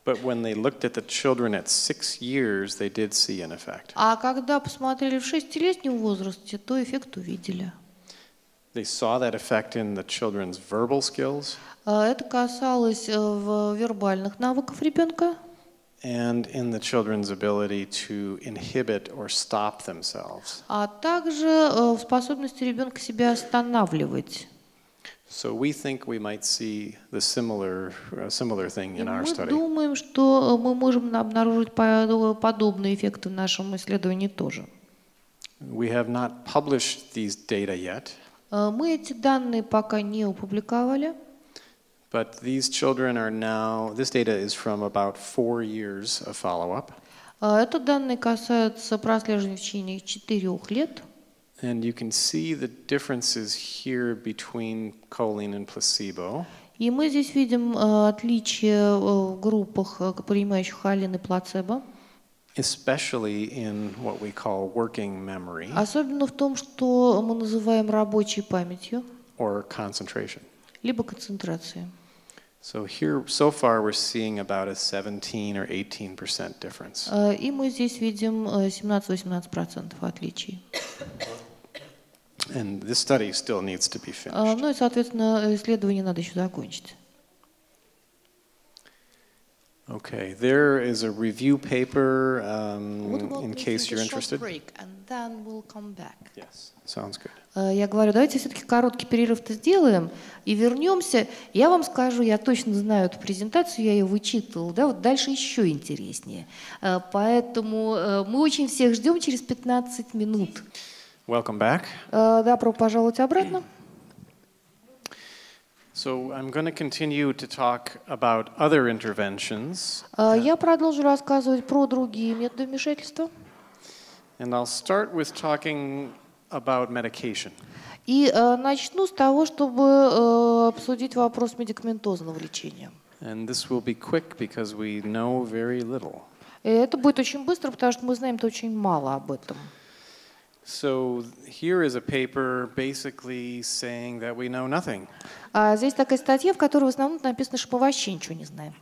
But when they looked at the children at 6 years, they did see an effect. А когда посмотрели в 6-летнем возрасте, то эффект увидели. They saw that effect in the children's verbal skills. Это касалось вербальных навыков ребенка. And in the children's ability to inhibit or stop themselves. А также в способности ребенка себя останавливать. So we think we might see the similar thing in our Мы study. думаем, что мы можем обнаружить подобные эффекты в нашем исследовании тоже. We have not published these data yet. Мы эти данные пока не опубликовали. But these children are now, this data is from about 4 years of follow-up. Это данные касаются прослеживания в течение 4 лет. And you can see the differences here between choline and placebo. И мы здесь видим отличия в группах, принимающих холин и плацебо. Especially in what we call working memory. Особенно в том, что мы называем рабочей памятью. Or concentration. Либо концентрацией. So here, so far, we're seeing about a 17 or 18% difference. И мы здесь видим 17-18% отличий. And this study still needs to be finished. Ну и, соответственно, исследование надо еще закончить. Okay, there is a review paper in case you're interested. Yes, sounds good. Я говорю, давайте все-таки короткий перерыв-то сделаем и вернемся. Я вам скажу, я точно знаю эту презентацию, я ее вычитывала, да, вот дальше еще интереснее. Поэтому мы очень всех ждем через 15 минут. Welcome back. Добро пожаловать обратно. So I'm going to continue to talk about other interventions. Я продолжу рассказывать про другие методы вмешательства. And I'll start with talking about medication. И начну с того, чтобы обсудить вопрос медикаментозного лечения. And this will be quick because we know very little. И это будет очень быстро, потому что мы знаем-то очень мало об этом. So here is a paper basically saying that we know nothing. Здесь такая статья, в которой в основном написано, что мы вообще ничего не знаем.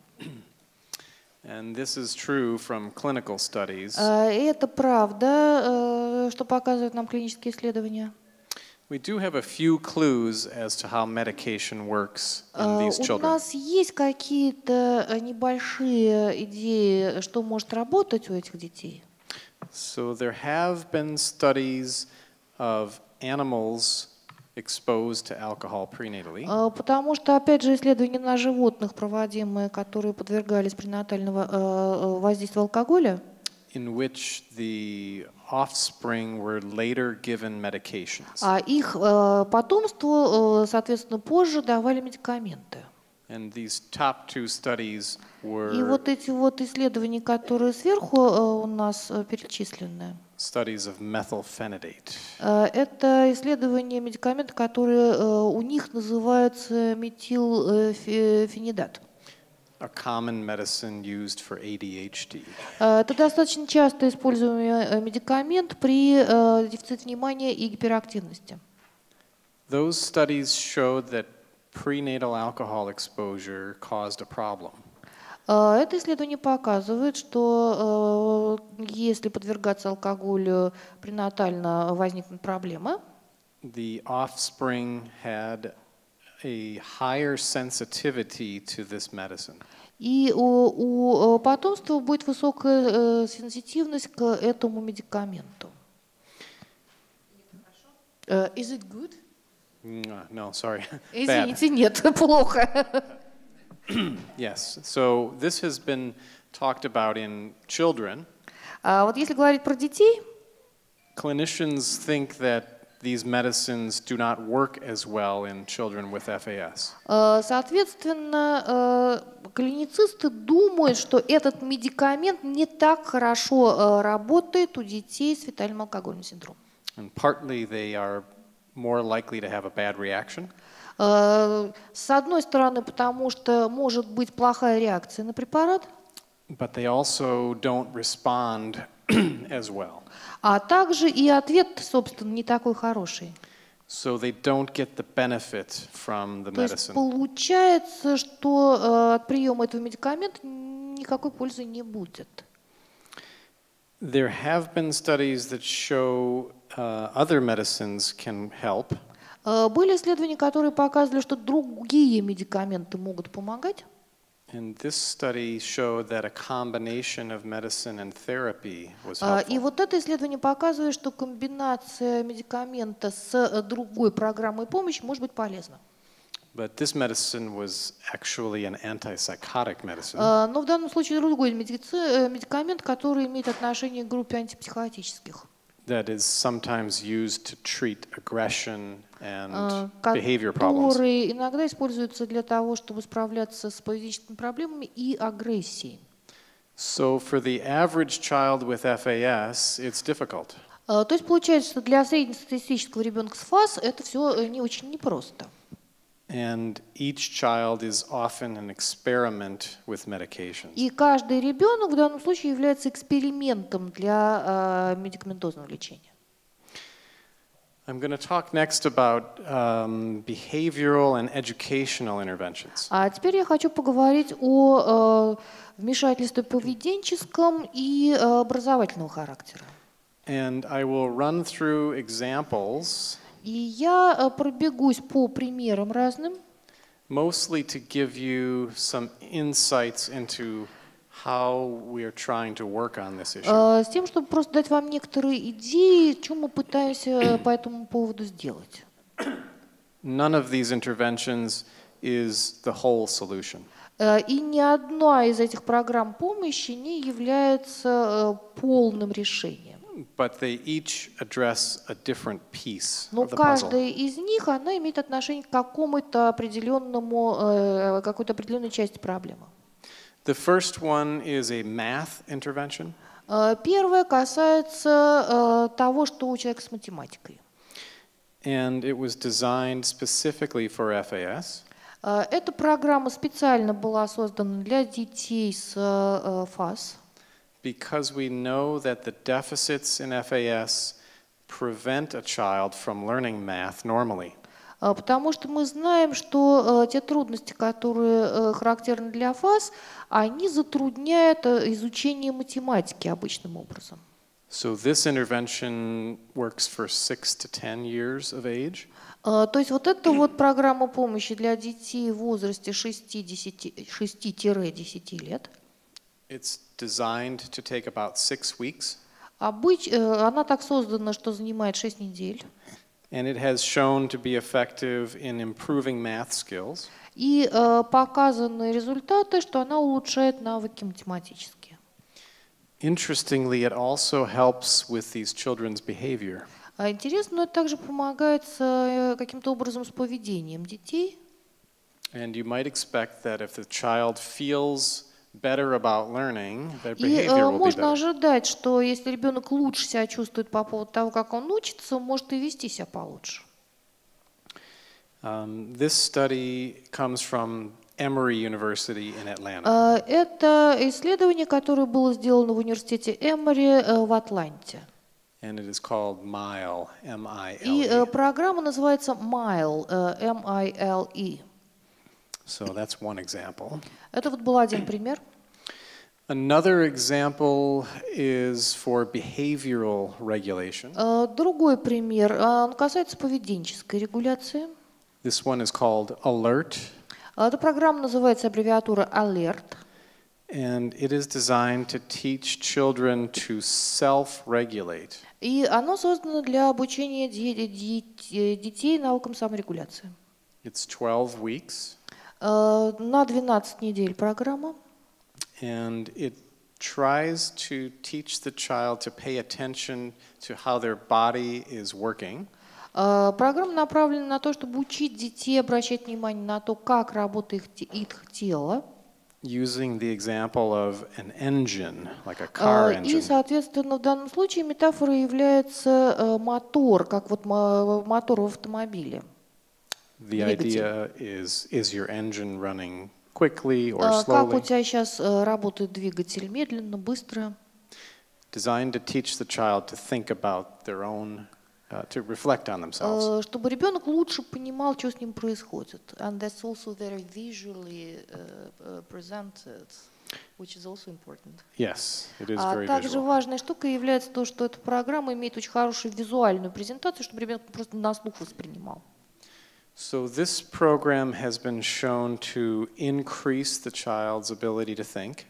And this is true from clinical studies. И это правда, что показывают нам клинические исследования. We do have a few clues as to how medication works in these У children. нас есть какие-то небольшие идеи, что может работать у этих детей. So there have been studies of animals exposed to alcohol prenatally. Потому что, опять же, исследования на животных, проводимые, которые подвергались пренатальному воздействию алкоголя, In which the offspring were later given medications. а их потомству, соответственно, позже давали медикаменты. And these top two studies И were вот эти вот исследования, которые сверху у нас перечислены, studies of methylphenidate. это исследования медикаментов, которые у них называются метилфенидат. A common medicine used for ADHD. Это достаточно часто используемый медикамент при дефиците внимания и гиперактивности. Those studies showed that prenatal alcohol exposure caused a problem. Это исследование показывает, что если подвергаться алкоголю пренатально, возникнут проблемы. The offspring had a higher sensitivity to this medicine. И у потомства будет высокая сенситивность к этому медикаменту. Is it good? No, sorry. Bad. Извините, нет, плохо. Yes. So this has been talked about in children. Вот если говорить про детей, Clinicians think that these medicines do not work as well in children with FAS. соответственно, клиницисты думают, что этот медикамент не так хорошо работает у детей с фетальным алкогольным синдромом. And partly they are more likely to have a bad reaction. С одной стороны, потому что может быть плохая реакция на препарат, But they also don't respond as well. а также и ответ, собственно, не такой хороший. So they don't get the benefit from the То есть medicine. получается, что от приема этого медикамента никакой пользы не будет. There have been studies that show other medicines can help. Были исследования, которые показывали, что другие медикаменты могут помогать. And this study showed that a combination of medicine and therapy was И helpful. вот это исследование показывает, что комбинация медикамента с другой программой помощи может быть полезна. But this medicine was actually an antipsychotic medicine. Но в данном случае другой медикамент, который имеет отношение к группе антипсихотических, That is sometimes used to treat aggression and behavior problems. которые иногда используются для того, чтобы справляться с поведенческими проблемами и агрессией. So for the average child with FAS, it's difficult. То есть получается, что для среднестатистического ребенка с ФАС это все не очень непросто. And each child is often an experiment with medications. И каждый ребенок в данном случае является экспериментом для медикаментозного лечения. I'm going to talk next about behavioral and educational interventions. А теперь я хочу поговорить о вмешательстве поведенческом и образовательного характера. And I will run through examples, И я пробегусь по примерам разным, mostly to give you some insights into how we are trying to work on this issue. с тем, чтобы просто дать вам некоторые идеи, что мы пытаемся по этому поводу сделать. None of these interventions is the whole solution. И ни одна из этих программ помощи не является полным решением. but they each address a different piece Но of the puzzle. каждая из них, она имеет отношение к какому-то определенному, какой-то определенной части проблемы. The first one is a math intervention. Первое касается того, что у человека с математикой. And it was designed specifically for FAS. Эта программа специально была создана для детей с ФАС. Because we know that the deficits in FAS prevent a child from learning math normally. Потому что мы знаем, что те трудности, которые характерны для ФАС, они затрудняют изучение математики обычным образом. So this intervention works for 6 to 10 years of age. То есть вот эта вот программа помощи для детей в возрасте 6-10 лет. It's designed to take about 6 weeks. Она так создана, что занимает 6 недель. And it has shown to be effective in improving math skills. И показаны результаты, что она улучшает навыки математические. Interestingly, it also helps with these children's behavior. Интересно, но это также помогает каким-то образом с поведением детей. And you might expect that if the child feels better about learning, their И behavior will be можно better. ожидать, что если ребенок лучше себя чувствует по поводу того, как он учится, он может и вести себя получше. This study comes from Emory University in Atlanta. Это исследование, которое было сделано в университете Эмори в Атланте. And it is called MILE, M-I-L-E. И программа называется MILE, M-I-L-E. So that's one example. Это вот был один пример. Another example is for behavioral regulation. Другой пример, он касается поведенческой регуляции. This one is called ALERT. Эта программа называется аббревиатура ALERT. And it is designed to teach children to self-regulate. И оно создано для обучения детей навыкам саморегуляции. It's 12 weeks. На 12 недель программа. And it tries to teach the child to pay attention to how their body is working. Программа направлена на то, чтобы учить детей обращать внимание на то, как работает их тело. Using the example of an engine, like a car И, engine. соответственно, в данном случае метафорой является мотор, как вот мотор в автомобиле. The idea is your engine running quickly or Как у slowly? тебя сейчас работает двигатель, медленно, быстро. Designed to teach the child to think about their own, to reflect on themselves. Чтобы ребенок лучше понимал, что с ним происходит. And that's also very visually presented, which is also important. Yes, it is А very также visual. важной штукой является то, что эта программа имеет очень хорошую визуальную презентацию, чтобы ребенок просто на слух воспринимал. So this program has been shown to increase the child's ability to think.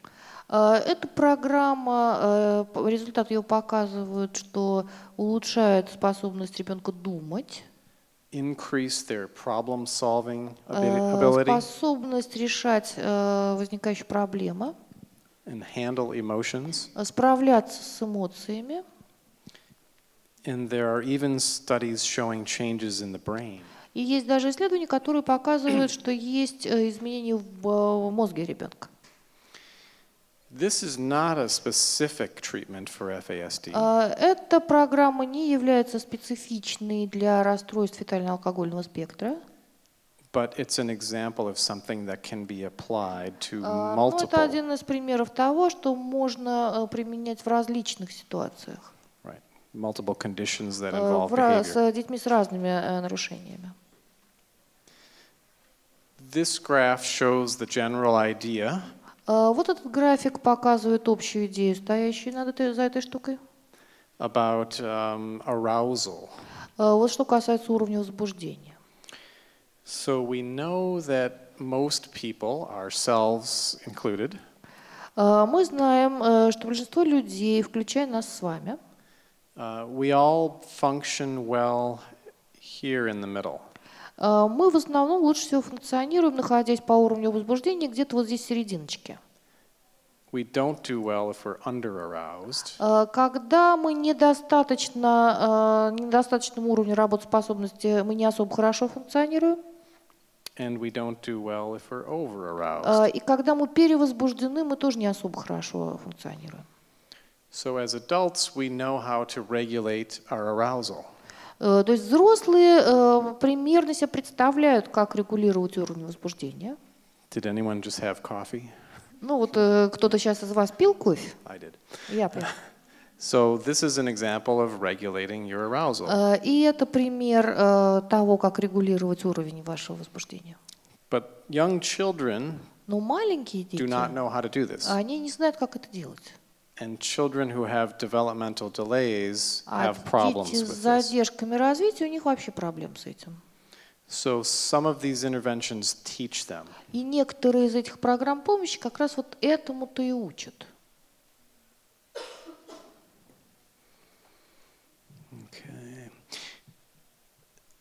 Эта программа, результаты ее показывают, что улучшает способность ребенка думать, Increase their problem-solving ability способность решать возникающие проблемы, and handle emotions. справляться с эмоциями. And there are even studies showing changes in the brain. И есть даже исследования, которые показывают, что есть изменения в мозге ребенка. This is not a specific treatment for FASD, Эта программа не является специфичной для расстройств фетально-алкогольного спектра. but it's an example of something that can be applied to Но это multiple, один из примеров того, что можно применять в различных ситуациях. right, multiple conditions that involve behavior. С детьми с разными нарушениями. This graph shows the general idea Вот этот график показывает общую идею, стоящую за этой штукой. about arousal. Вот что касается уровня возбуждения. So we know that most people, ourselves included, Мы знаем, что большинство людей, включая нас с вами, we all function well here in the middle. мы в основном лучше всего функционируем, находясь по уровню возбуждения где-то вот здесь в серединочке. We don't do well if we're under-aroused. Когда мы недостаточном уровне работоспособности, мы не особо хорошо функционируем. And we don't do well if we're over-aroused. И когда мы перевозбуждены, мы тоже не особо хорошо функционируем. So as adults, we know how to regulate our arousal. То есть взрослые примерно себе представляют, как регулировать уровень возбуждения. Did anyone just have coffee? Ну вот кто-то сейчас из вас пил кофе? I did. Я пил. So this is an example of regulating your arousal. И это пример того, как регулировать уровень вашего возбуждения. But young children Но маленькие дети, do not know how to do this. они не знают, как это делать. And children who have developmental delays А have problems дети with с this. задержками развития, у них вообще проблем с этим. So some of these interventions teach them. И некоторые из этих программ помощи как раз вот этому-то и учат. Okay.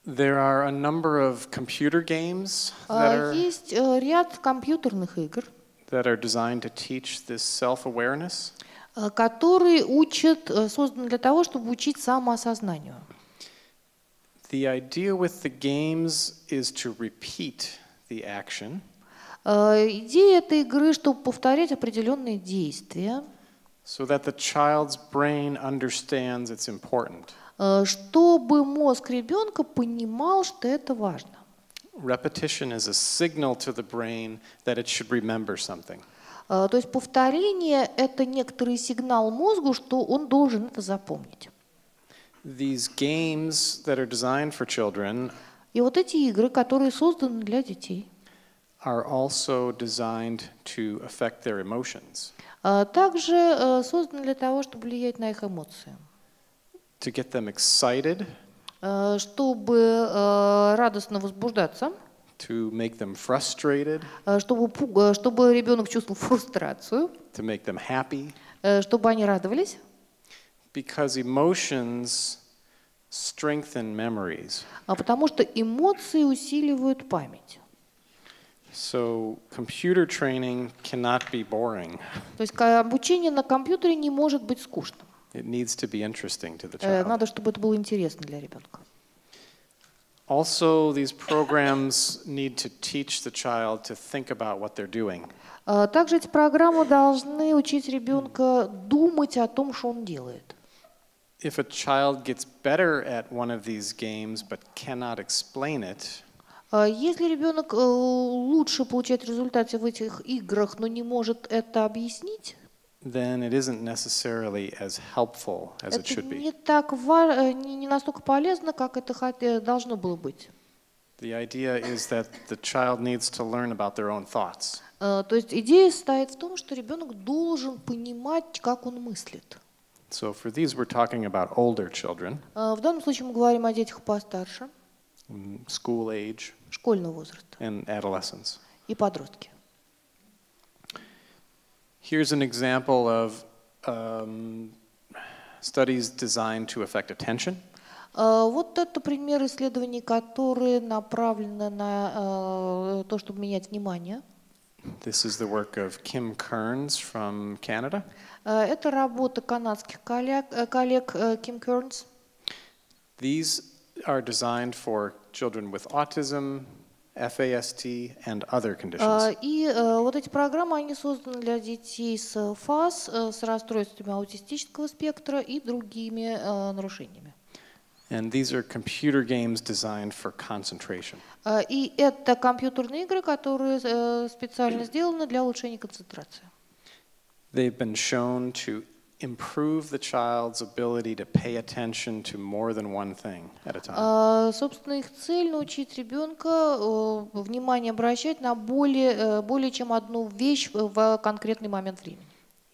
There are a number of computer games Есть ряд компьютерных игр, that are designed to teach this self-awareness. которые созданы для того, чтобы учить самоосознанию. The idea with the games is to repeat the action. Идея этой игры, чтобы повторять определенные действия, So that the child's brain understands it's important. чтобы мозг ребенка понимал, что это важно. Repetition is a signal to the brain that it should remember something. То есть повторение – это некоторый сигнал мозгу, что он должен это запомнить. These games that are designed for children И вот эти игры, которые созданы для детей, are also designed to affect their emotions, также созданы для того, чтобы влиять на их эмоции, to get them excited, чтобы радостно возбуждаться, to make them frustrated, чтобы ребенок чувствовал фрустрацию, to make them happy, чтобы они радовались. because emotions strengthen memories. Потому что эмоции усиливают память. So computer training cannot be boring. То есть обучение на компьютере не может быть скучным. It needs to be interesting to the child. Надо, чтобы это было интересно для ребенка. Also, these programs need to teach the child to think about what they're doing. Также эти программы должны учить ребенка думать о том, что он делает. If a child gets better at one of these games but cannot explain it, Если ребенок лучше получает результаты в этих играх, но не может это объяснить, then it isn't necessarily as helpful as it это should be. не настолько полезно, как это должно было быть. The idea is that the child needs to learn about their own thoughts. То есть идея состоит в том, что ребенок должен понимать, как он мыслит. So for these, we're talking about older children, В данном случае мы говорим о детях постарше, school age, школьного возраста and adolescents. и подростки. Here's an example of studies designed to affect attention. Вот это пример исследований, которые направлены на то, чтобы менять внимание. This is the work of Kim Kearns from Canada. Это работа канадских коллег Ким Кернс. These are designed for children with autism, FAST, and other conditions. И вот эти программы, они созданы для детей с ФАС, с расстройствами аутистического спектра и другими нарушениями. And these are computer games designed for concentration. И это компьютерные игры, которые специально сделаны для улучшения концентрации. They've been shown to improve the child's ability to pay attention to more than one thing at a time. Собственно, их цель научить ребенка внимание обращать на более чем одну вещь в конкретный момент времени.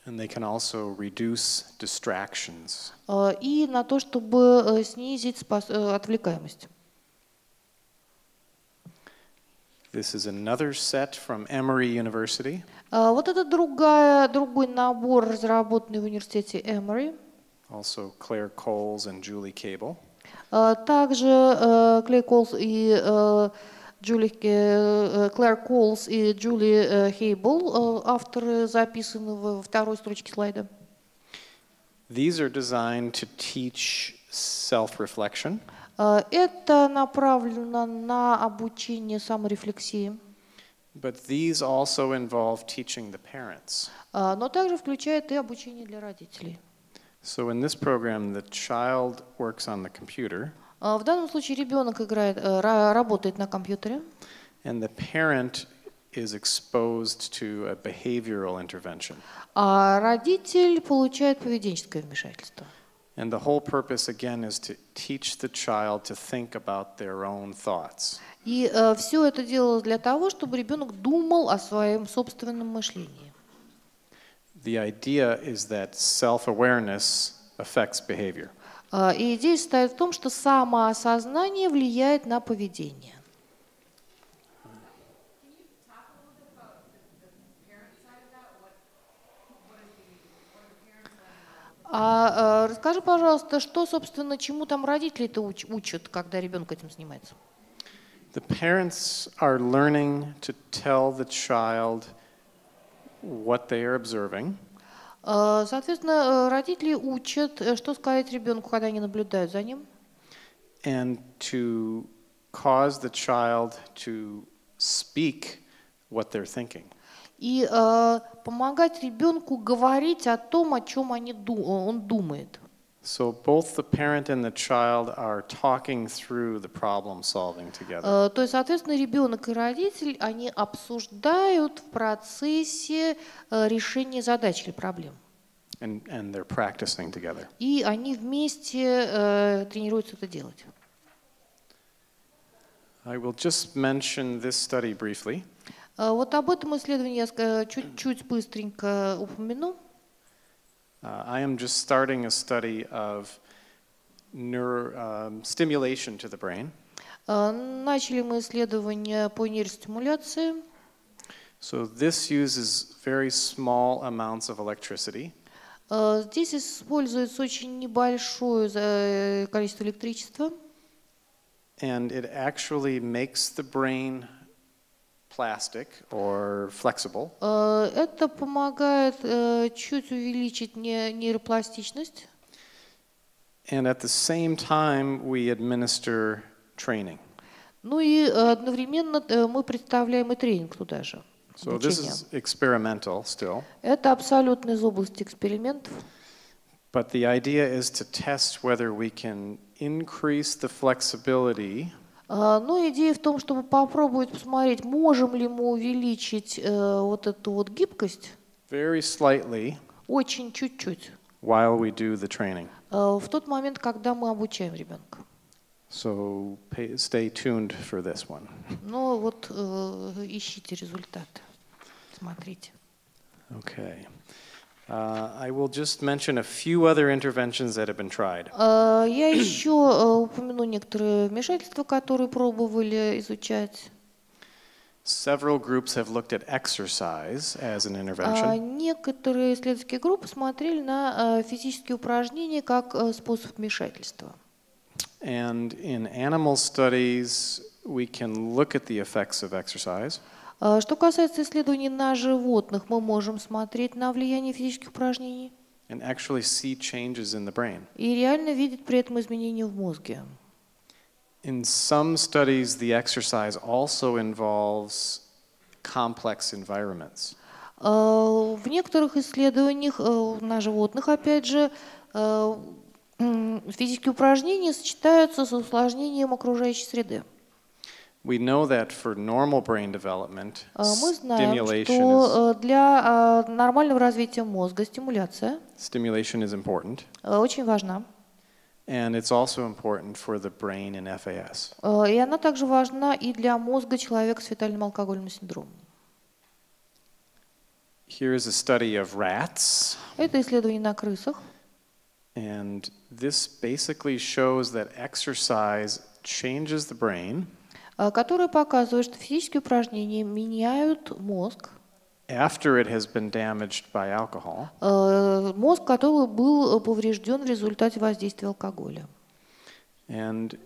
And they can also reduce distractions. И на то, чтобы снизить отвлекаемость. This is another set from Emory University. Вот это другой набор, разработанный в университете Emory. Also Claire Coles and Julie Cable. Также Клей Колс и Клэр Колс и Джули Хейбл, авторы, записаны во второй строчке слайда. These are designed to teach self-reflection. Это направлено на обучение саморефлексии. But these also involve teaching the parents. Но также включает и обучение для родителей. So in this program, the child works on the computer. В данном случае ребенок работает на компьютере. And the parent is exposed to a behavioral intervention. А родитель получает поведенческое вмешательство. And the whole purpose, again, is to teach the child to think about their own thoughts. И все это делалось для того, чтобы ребенок думал о своем собственном мышлении. The idea is that self-awareness affects behavior. И идея состоит в том, что самоосознание влияет на поведение. Расскажи, пожалуйста, что, собственно, чему там родители-то учат, когда ребенок этим занимается? The parents are learning to tell the child what they are observing. Соответственно, родители учат, что сказать ребенку, когда они наблюдают за ним. And to cause the child to speak what they're thinking. И помогать ребенку говорить о том, о чем он думает. So both the parent and the child are talking through the problem solving together. То есть, соответственно, ребенок и родитель, они обсуждают в процессе решения задач или проблем. And they're practicing together. И они вместе тренируются это делать. I will just mention this study briefly. Вот об этом исследовании я чуть-чуть быстренько упомяну. I am just starting a study of stimulation to the brain. Начали мы исследование по нейростимуляции. So this uses very small amounts of electricity. Здесь используется очень небольшое количество электричества. And it actually makes the brain plastic or flexible. Это помогает чуть увеличить нейропластичность. And at the same time we administer training. Ну и одновременно мы представляем и тренинг туда же. So this is experimental still. Это абсолютно из области экспериментов. But the idea is to test whether we can increase the flexibility. Но идея в том, чтобы попробовать посмотреть, можем ли мы увеличить вот эту вот гибкость Very slightly. Очень чуть-чуть. While we do the training. В тот момент, когда мы обучаем ребенка. So stay tuned for this one. Ну вот ищите результаты, смотрите. Okay. I will just mention a few other interventions that have been tried. Я еще упомяну некоторые вмешательства, которые пробовали изучать. Several groups have looked at exercise as an intervention. Некоторые исследовательские группы смотрели на физические упражнения как способ вмешательства. And in animal studies, we can look at the effects of exercise. Что касается исследований на животных, мы можем смотреть на влияние физических упражнений. And actually see changes in the brain. И реально видеть при этом изменения в мозге. In some studies, the exercise also involves complex environments. В некоторых исследованиях на животных, опять же, физические упражнения сочетаются с усложнением окружающей среды. We know that for normal brain development, Мы знаем, что для нормального развития мозга стимуляция is important. Очень важна. And it's also important for the brain in FAS. И она также важна и для мозга человека с фетальным алкогольным синдромом. Here is a study of rats. Это исследование на крысах. And this basically shows that exercise changes the brain. Которое показывает, что физические упражнения меняют мозг. After it has been damaged by alcohol. Мозг, который был поврежден в результате воздействия алкоголя. And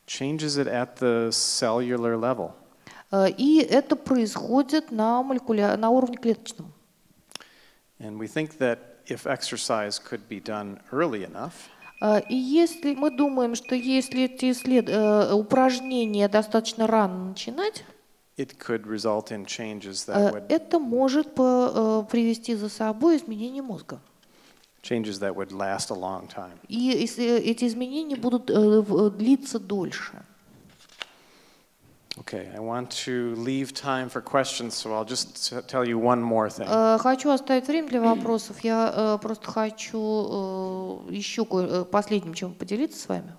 changes it at the cellular level. И это происходит на уровне клеточном. And we think that if exercise could be done early enough, И если мы думаем, что если эти упражнения достаточно рано начинать, it could result in changes that would это может привести за собой изменение мозга. Last a long time. И эти изменения будут длиться дольше. Okay, I want to leave time for questions, so I'll just tell you one more thing. Хочу оставить время для вопросов. Я просто хочу еще последним чем поделиться с вами.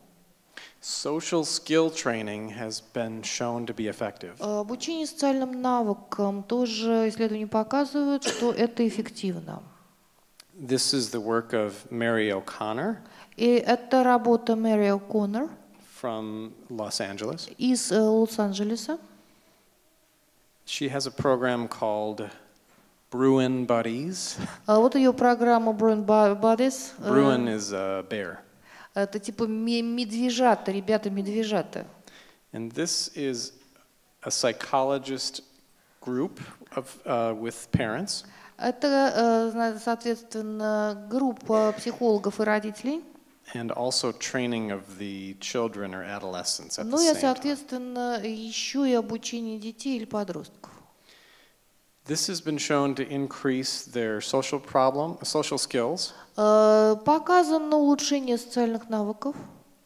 Social skill training has been shown to be effective. Обучение социальным навыкам тоже исследования показывают, что это эффективно. This is the work of Mary O'Connor. И это работа Мэри О'Коннор From Los Angeles. Из Лос-Анджелеса. She has a program called Bruin Buddies. Вот ее программа Bruin Buddies. Bruin is a bear. Это типа медвежата, ребята-медвежата. And this is a psychologist group with parents. Это, соответственно, группа психологов и родителей. And also training of the children or adolescents at the Ну и, same time. соответственно, еще и обучение детей или подростков. This has been shown to increase their social skills. Показано улучшение социальных навыков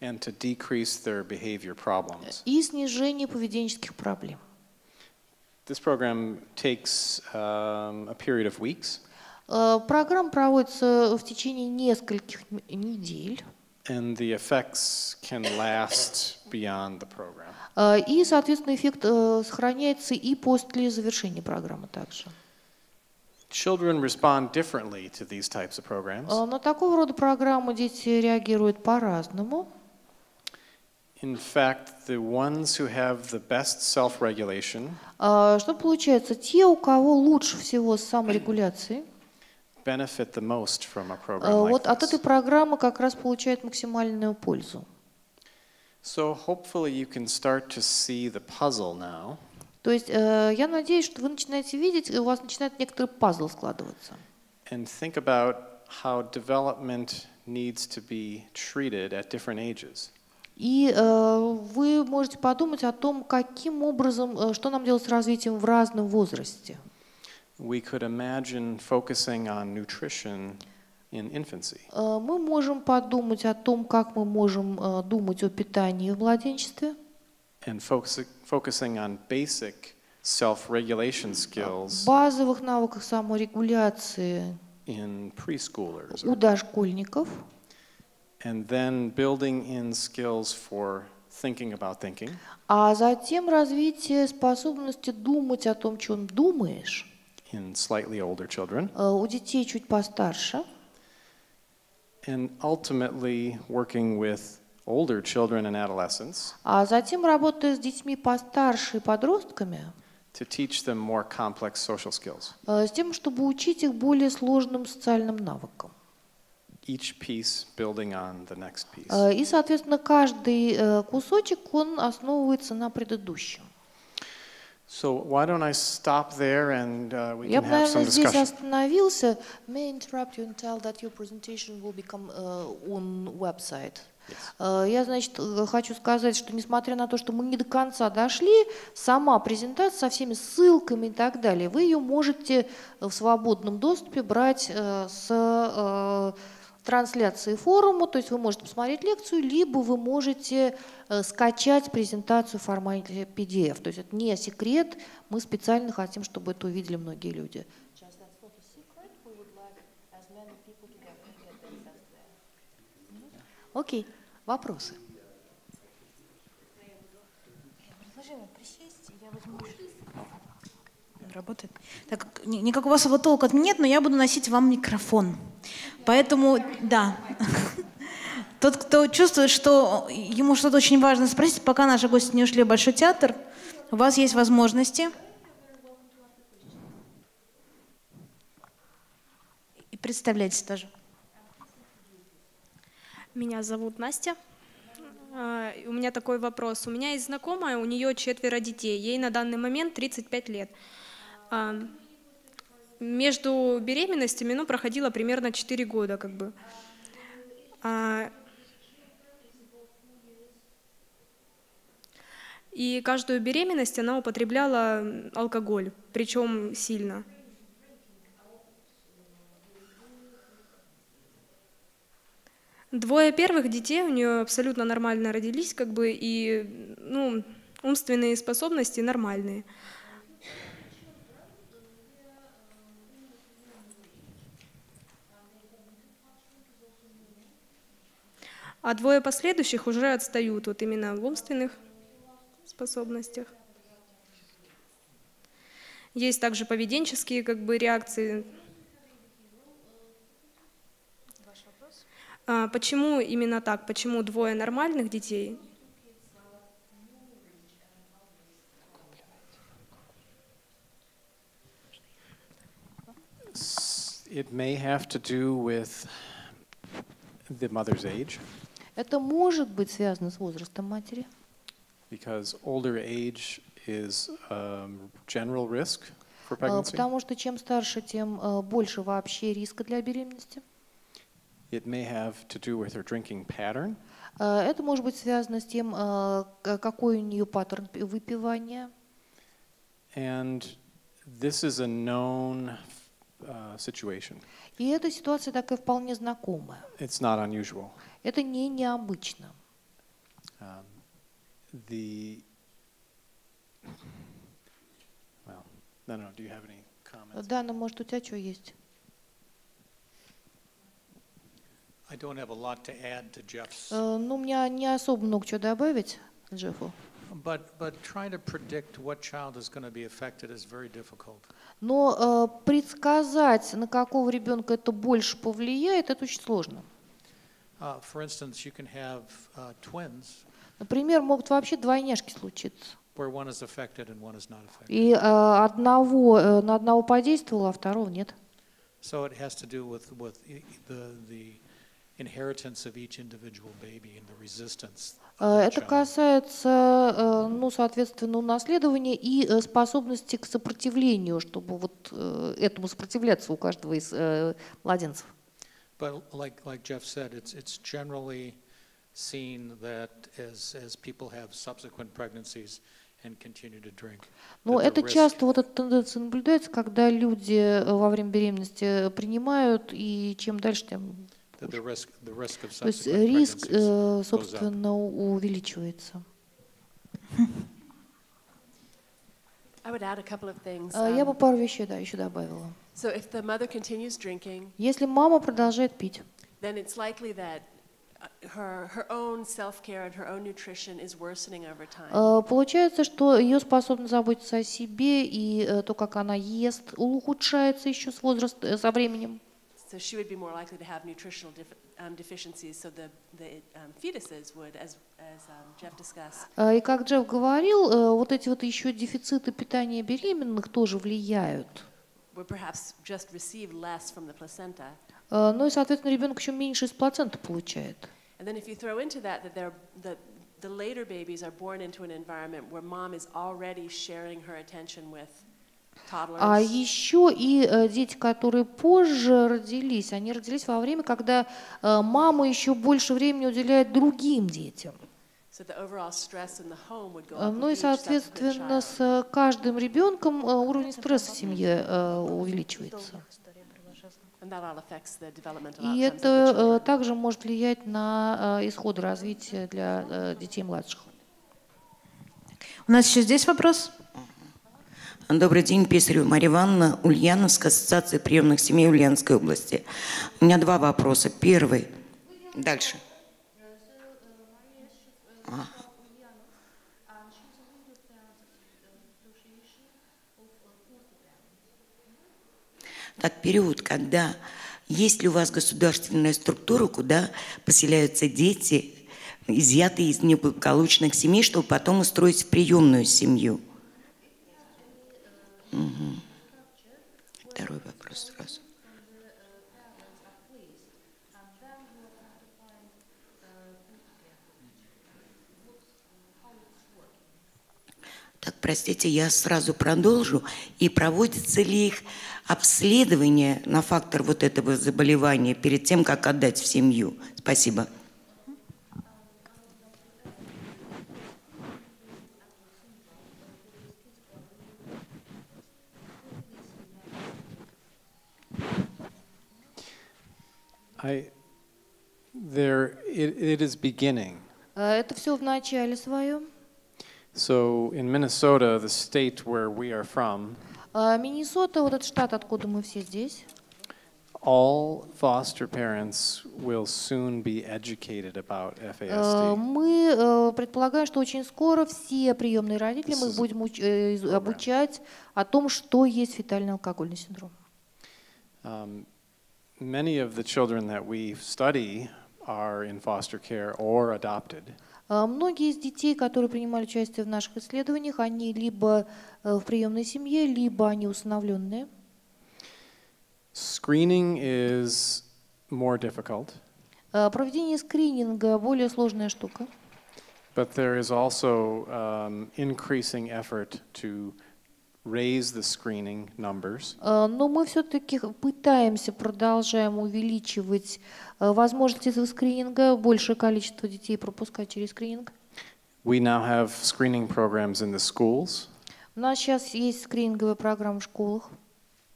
And to decrease their behavior problems. и снижение поведенческих проблем. This program takes a period of weeks. Программа проводится в течение нескольких недель. And the effects can last beyond the program. И, соответственно, эффект сохраняется и после завершения программы также. Children respond differently to these types of programs. На такого рода программы дети реагируют по-разному. In fact, the ones who have the best self-regulation Что получается? Те, у кого лучше всего с саморегуляцией, benefit the most from a program like вот от этой this. программы как раз получают максимальную пользу. So hopefully you can start to see the puzzle now. То есть я надеюсь, что вы начинаете видеть, у вас начинает некоторый пазл складываться. And think about how development needs to be treated at different ages. И вы можете подумать о том, каким образом, что нам делать с развитием в разном возрасте. We could imagine focusing on nutrition in infancy. Мы можем подумать о том, как мы можем думать о питании в младенчестве. And focusing on basic self-regulation skills Базовых навыках саморегуляции in preschoolers. у дошкольников. And then building in skills for thinking about thinking. А затем развитие способности думать о том, чем думаешь. In slightly older children. У детей чуть постарше. And ultimately working with older children and adolescents. А затем работая с детьми постарше и подростками. To teach them more complex social skills. С тем, чтобы учить их более сложным социальным навыкам. Each piece building on the next piece. И, соответственно, каждый кусочек, он основывается на предыдущем. So why don't I stop there and we Я can бы, have some наверное, здесь discussion. остановился. May I interrupt you and tell that your presentation will become on website? Я, значит, хочу сказать, что несмотря на то, что мы не до конца дошли, сама презентация со всеми ссылками и так далее, вы ее можете в свободном доступе брать с трансляции форума, то есть вы можете посмотреть лекцию, либо вы можете скачать презентацию в формате PDF. То есть это не секрет, мы специально хотим, чтобы это увидели многие люди. Окей, вопросы? Работает. Так как никакого особого толка от меня нет, но я буду носить вам микрофон. Поэтому, да. Тот, кто чувствует, что ему что-то очень важно спросить, пока наши гости не ушли в Большой театр, у вас есть возможности. И представляйтесь тоже. Меня зовут Настя. У меня такой вопрос. У меня есть знакомая, у нее 4 детей, ей на данный момент 35 лет. Между беременностями, ну, проходило примерно 4 года, как бы. И каждую беременность она употребляла алкоголь, причем сильно. Двое первых детей у нее абсолютно нормально родились, как бы, и, ну, умственные способности нормальные. А двое последующих уже отстают вот именно в умственных способностях. Есть также поведенческие, как бы, реакции. Ваш вопрос? Почему именно так? Почему двое нормальных детей? It may have to do with the mother's age. Это может быть связано с возрастом матери. Because older age is general risk for pregnancy. Потому что чем старше, тем больше вообще риска для беременности. It may have to do with her drinking pattern. Это может быть связано с тем, какой у нее паттерн выпивания. And this is a known situation. И эта ситуация такая вполне знакомая. It's not unusual. Это не необычно. Well, no, do you have any comments? Дана, может, у тебя что есть? I don't have a lot to add to Jeff's. Ну, у меня не особо много чего добавить к Джеффу. But trying to predict what child is going to be affected is very difficult. Но предсказать, на какого ребенка это больше повлияет, это очень сложно. For instance, you can have twins. Например, могут вообще двойняшки случиться. Where one is affected and one is not affected. И на одного подействовало, а второго нет. So it has to do with the inheritance of each individual baby and the resistance. Это касается, ну, соответственно, унаследования и способности к сопротивлению, чтобы вот этому сопротивляться у каждого из младенцев. But like Jeff said, it's generally seen that as people have subsequent pregnancies and continue to drink. Но это часто вот эта тенденция наблюдается, когда люди во время беременности принимают, и чем дальше, тем the risk of то есть subsequent риск, pregnancies собственно, увеличивается. I would add a couple of things. Я бы пару вещей, да, еще добавила. So if the mother continues drinking, Если мама продолжает пить, then it's likely that her own self-care and her own nutrition is worsening over time. получается, что ее способность заботиться о себе и то, как она ест, ухудшается еще со временем. So she would be more likely to have nutritional deficiencies, so the fetuses would, as Jeff discussed. И как Джефф говорил, вот эти вот еще дефициты питания беременных тоже влияют. Would perhaps just receive less from the placenta. Ну и, соответственно, ребенок еще меньше из плаценты получает. And then if you throw into that the later babies are born into an environment where mom is already sharing her attention with toddlers. А еще и дети, которые позже родились, они родились во время, когда мама еще больше времени уделяет другим детям. So the overall stress in the home would go up. Ну и, соответственно, с каждым ребенком уровень стресса в семье увеличивается. And that all affects the developmental И outcomes of the это children. также может влиять на исходы развития для детей младших. У нас еще здесь вопрос. Добрый день, Писарева Мария Ивановна, Ульяновская ассоциация приемных семей Ульяновской области. У меня два вопроса. Первый. Дальше. Так, период, когда есть ли у вас государственная структура, куда поселяются дети, изъятые из неблагополучных семей, чтобы потом устроить в приемную семью? Угу. Второй вопрос сразу. Так, простите, я сразу продолжу. И проводится ли их обследование на фактор вот этого заболевания перед тем, как отдать в семью? Спасибо. It is beginning. Это все в начале своем. So in Minnesota, the state where we are from, Миннесота, вот этот штат, откуда мы все здесь, all foster parents will soon be educated about FASD. мы предполагаем, что очень скоро все приемные родители, мы их будем обучать о том, что есть фетальный алкогольный синдром. Many of the children that we study are in foster care or adopted. Многие из детей, которые принимали участие в наших исследованиях, они либо в приемной семье, либо они усыновленные. Screening is more difficult. Проведение скрининга более сложная штука. But there is also increasing effort to raise the screening numbers. Но мы все-таки пытаемся, продолжаем увеличивать возможности этого скрининга, большее количество детей пропускать через скрининг. We now have screening programs in the schools. У нас сейчас есть скрининговые программы в школах.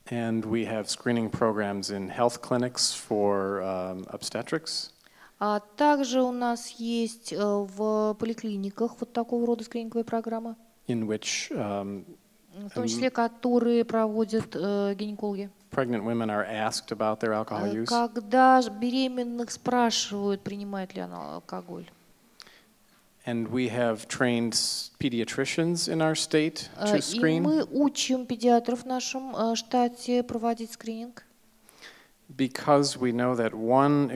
And we have screening programs in health clinics for obstetrics. А также у нас есть в поликлиниках вот такого рода скрининговые программы, In which в том числе которые проводят гинекологи. pregnant women are asked about their alcohol use. Когда беременных спрашивают, принимает ли она алкоголь. And we have trained pediatricians in our state to И screen. мы учим педиатров в нашем штате проводить скрининг. Because we know that one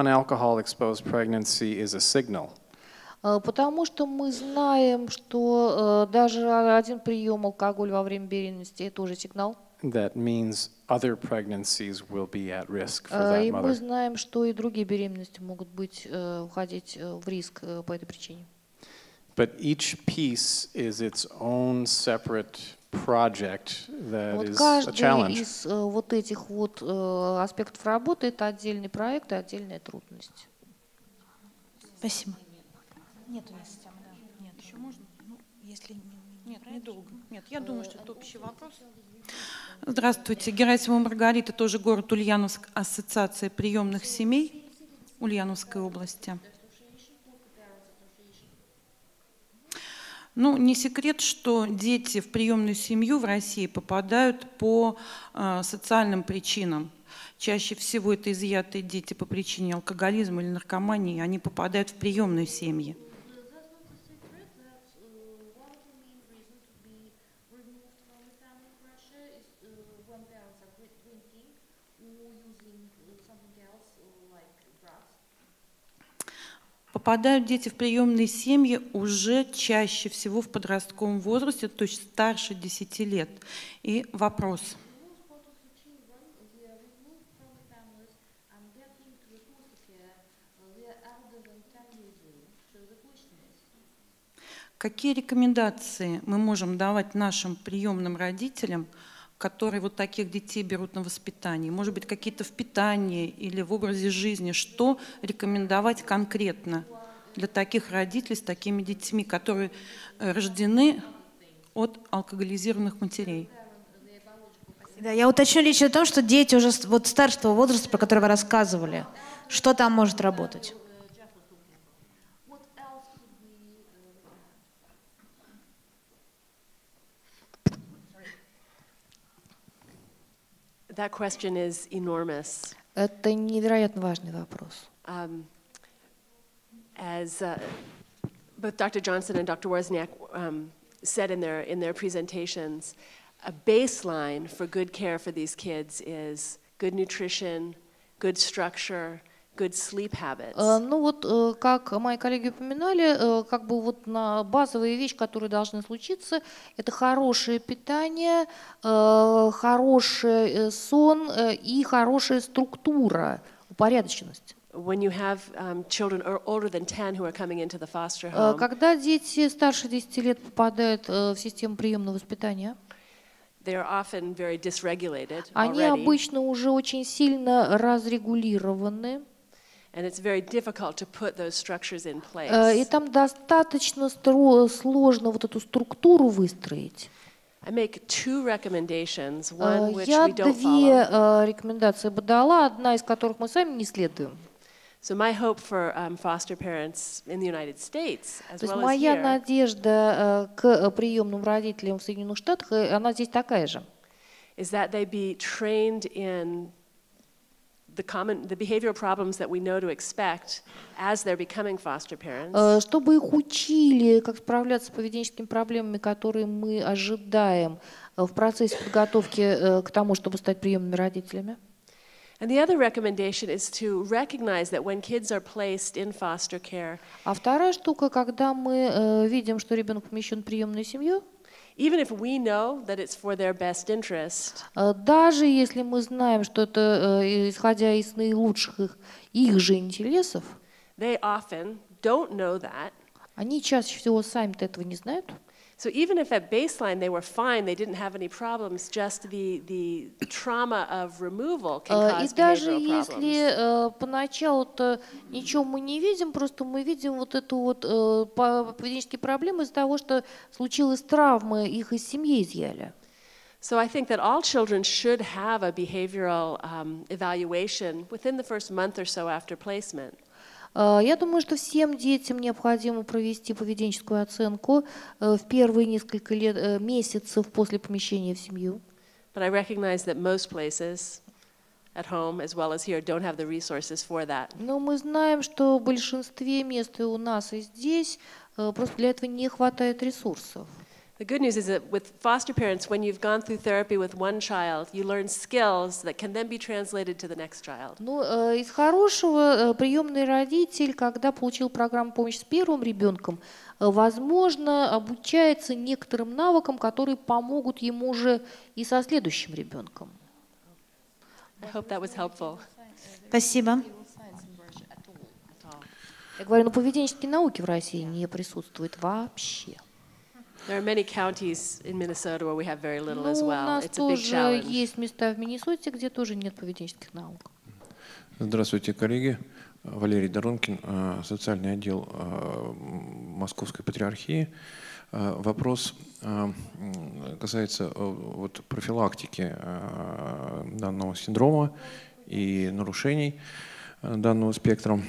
alcohol-exposed pregnancy is a signal. Потому что мы знаем, что даже один прием алкоголя во время беременности – это уже сигнал. That means other pregnancies will be at risk for that И мы mother. знаем, что и другие беременности могут уходить в риск по этой причине. But each piece is its own separate project that Вот is a каждый challenge. из вот этих вот аспектов работы – это отдельный проект и отдельная трудность. Спасибо. Нет у нас системы, да. Нет. Еще можно? Ну, если нет, недолго. Нет, я думаю, что это общий вопрос. Здравствуйте. Герасимова Маргарита, тоже город Ульяновск, ассоциация приемных семей Ульяновской области. Ну, не секрет, что дети в приемную семью в России попадают по социальным причинам. Чаще всего это изъятые дети по причине алкоголизма или наркомании, они попадают в приемные семьи. Попадают дети в приемные семьи уже чаще всего в подростковом возрасте, то есть старше 10 лет. И вопрос. Какие рекомендации мы можем давать нашим приемным родителям, которые вот таких детей берут на воспитание? Может быть, какие-то в питании или в образе жизни? Что рекомендовать конкретно для таких родителей с такими детьми, которые рождены от алкоголизированных матерей? Да, я уточню, речь о том, что дети уже вот старшего возраста, про который вы рассказывали, что там может работать? That question is enormous. Это невероятно важный вопрос. As both Dr. Johnson and Dr. Возняк said in their presentations, a baseline for good care for these kids is good nutrition, good structure, good sleep habits. Ну вот, как мои коллеги упоминали, как бы вот на базовые вещи, которые должны случиться, это хорошее питание, хороший сон и хорошая структура, упорядоченность. when you have children older than 10 who are coming into the foster home, когда дети старше 10 лет попадают в систему приемного воспитания, they are often very dysregulated они already, обычно уже очень сильно разрегулированы, and it's very difficult to put those structures in и place. там достаточно сложно вот эту структуру выстроить. I make two recommendations, one which Я we don't две follow. рекомендации бы дала, одна из которых мы сами не следуем. So my hope for foster parents in the United States, as То есть well as моя here, надежда к приемным родителям в Соединенных Штатах, она здесь такая же. is that they be trained in the behavioral problems that we know to expect as they're becoming foster parents. Чтобы их учили, как справляться с поведенческими проблемами, которые мы ожидаем в процессе подготовки к тому, чтобы стать приемными родителями. And the other recommendation is to recognize that when kids are placed in foster care, А вторая штука, когда мы видим, что ребенок помещен в приемную семью, even if we know that it's for their best interest, даже если мы знаем, что это исходя из наилучших их же интересов, they often don't know that. они чаще всего сами-то этого не знают. So even if at baseline they were fine, they didn't have any problems, just the trauma of removal can И cause даже behavioral problems. если поначалу-то ничего мы не видим, просто мы видим вот эту вот поведенческие проблемы из-за того, что случилась травма, их из семьи изъяли. So I think that all children should have a behavioral evaluation within the first month or so after placement. Я думаю, что всем детям необходимо провести поведенческую оценку в первые несколько месяцев после помещения в семью. But I recognize that most places at home as well as here don't have the resources for that. Но мы знаем, что в большинстве мест и у нас, и здесь просто для этого не хватает ресурсов. The good news is that with foster parents, when you've gone through therapy with one child, you learn skills that can then be translated to the next child. Ну, из хорошего приемный родитель, когда получил программу «Помощь» с первым ребенком, возможно, обучается некоторым навыкам, которые помогут ему же и со следующим ребенком. I hope that was helpful. Спасибо. Я говорю, но поведенческие науки в России не присутствуют вообще. There are many counties in Minnesota where we have very little as Ну, у well. нас It's a big тоже challenge. есть места в Миннесоте, где тоже нет поведенческих наук. Здравствуйте, коллеги. Валерий Доронкин, социальный отдел Московской патриархии. Вопрос касается вот профилактики данного синдрома и нарушений данного спектра.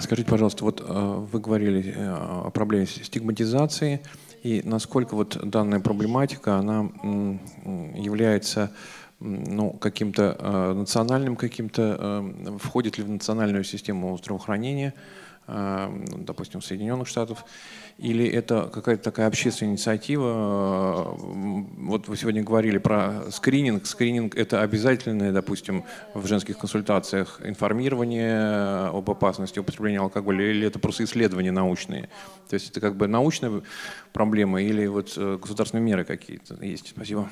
Скажите, пожалуйста, вот вы говорили о проблеме стигматизации, и насколько вот данная проблематика, она является каким-то национальным, входит ли в национальную систему здравоохранения, допустим, Соединенных Штатов, или это какая-то такая общественная инициатива? Вот вы сегодня говорили про скрининг. Скрининг – это обязательное, допустим, в женских консультациях информирование об опасности употребления алкоголя, или это просто исследования научные? То есть это как бы научная проблема или вот государственные меры какие-то есть? Спасибо.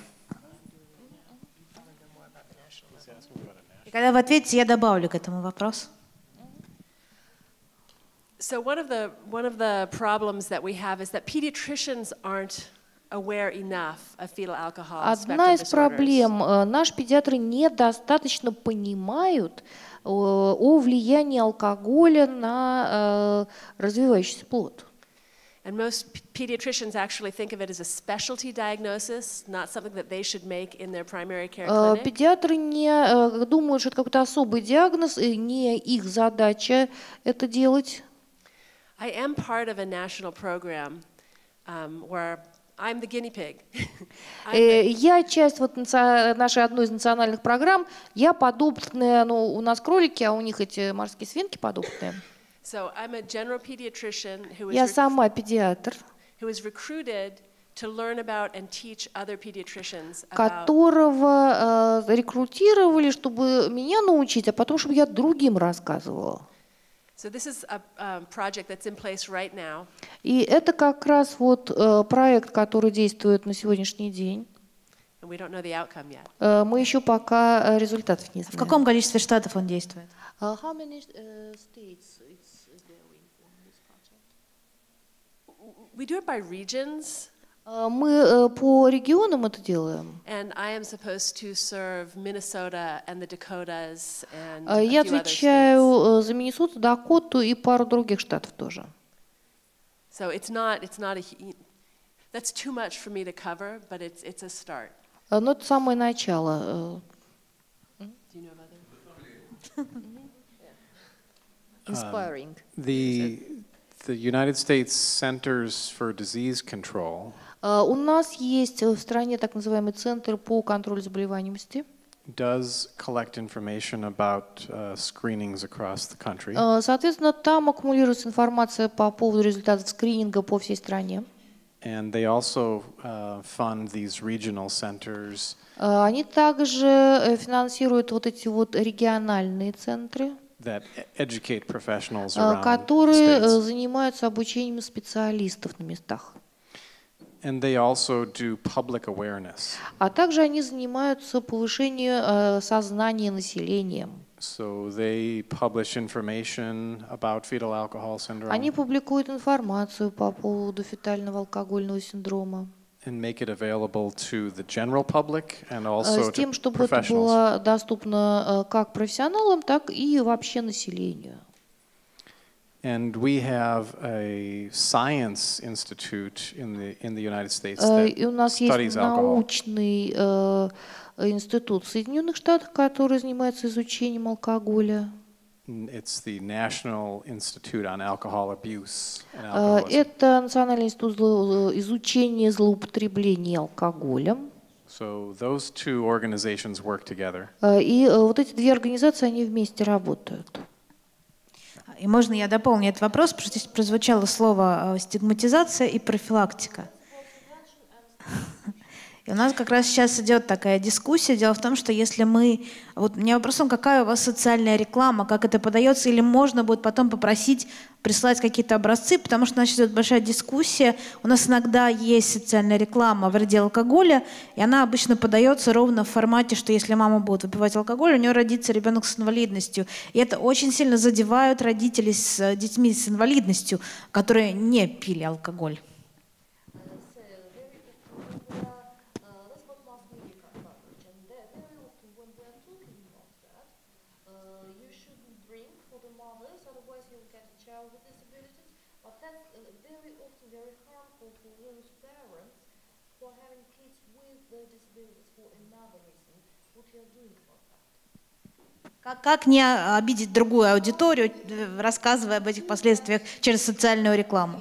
И когда вы ответите, я добавлю к этому вопрос. So one of the problems that we have is that pediatricians aren't aware enough of fetal alcohol Одна spectrum из disorders. проблем – наши педиатры недостаточно понимают о влиянии алкоголя на развивающийся плод. And most pediatricians actually think of it as a specialty diagnosis, not something that they should make in their primary care clinic. Педиатры не думают, что это какой-то особый диагноз, и не их задача это делать. I am part of a national program where I'm the guinea pig. Я часть вот нашей одной из национальных программ. Я подопытная, ну, у нас кролики, а у них эти морские свинки подопытные. So I'm a general pediatrician Я сама педиатр, who is recruited to learn about and teach other pediatricians about. которого рекрутировали, чтобы меня научить, а потом, чтобы я другим рассказывала. So this is a project that's in place right now. И это как раз вот проект, который действует на сегодняшний день. and we don't know the outcome yet. Мы еще пока результатов не В знаем. каком количестве штатов он действует? How many states it's going on this project? We do it by regions. Мы по регионам это делаем. And I am supposed to serve Minnesota and the Dakotas and Я a few other states. отвечаю за Миннесоту, Дакоту и пару других штатов тоже. So it's not that's too much for me to cover, but it's a start. Но это самое начало. Do you know about that? Inspiring. The United States Centers for Disease Control У нас есть в стране так называемый Центр по контролю заболеваемости. does collect information about screenings across the country. Соответственно, там аккумулируется информация по поводу результатов скрининга по всей стране. And they also fund these regional centers Они также финансируют вот эти вот региональные центры, that educate professionals around которые states. занимаются обучением специалистов на местах. And they also do public awareness. А также они занимаются повышением сознания населения. So they publish information about fetal alcohol syndrome Они публикуют информацию по поводу фетального алкогольного синдрома. and make it available to the general public and also С тем, to чтобы это professionals. было доступно как профессионалам, так и вообще населению. And we have a science institute in the United States И у нас that есть studies alcohol. научный институт в Соединенных Штатах, который занимается изучением алкоголя. It's the National Institute on Alcohol Abuse and Alcoholism. Это Национальный институт изучения злоупотребления алкоголем. So those two organizations work together. И вот эти две организации, они вместе работают. И можно я дополню этот вопрос, потому что здесь прозвучало слово стигматизация и профилактика. И у нас как раз сейчас идет такая дискуссия. Дело в том, что если мы... Вот у меня вопрос, какая у вас социальная реклама, как это подается, или можно будет потом попросить прислать какие-то образцы, потому что у нас идет большая дискуссия. У нас иногда есть социальная реклама о вреде алкоголя, и она обычно подается ровно в формате, что если мама будет выпивать алкоголь, у нее родится ребенок с инвалидностью. И это очень сильно задевают родителей с детьми с инвалидностью, которые не пили алкоголь. Как не обидеть другую аудиторию, рассказывая об этих последствиях через социальную рекламу?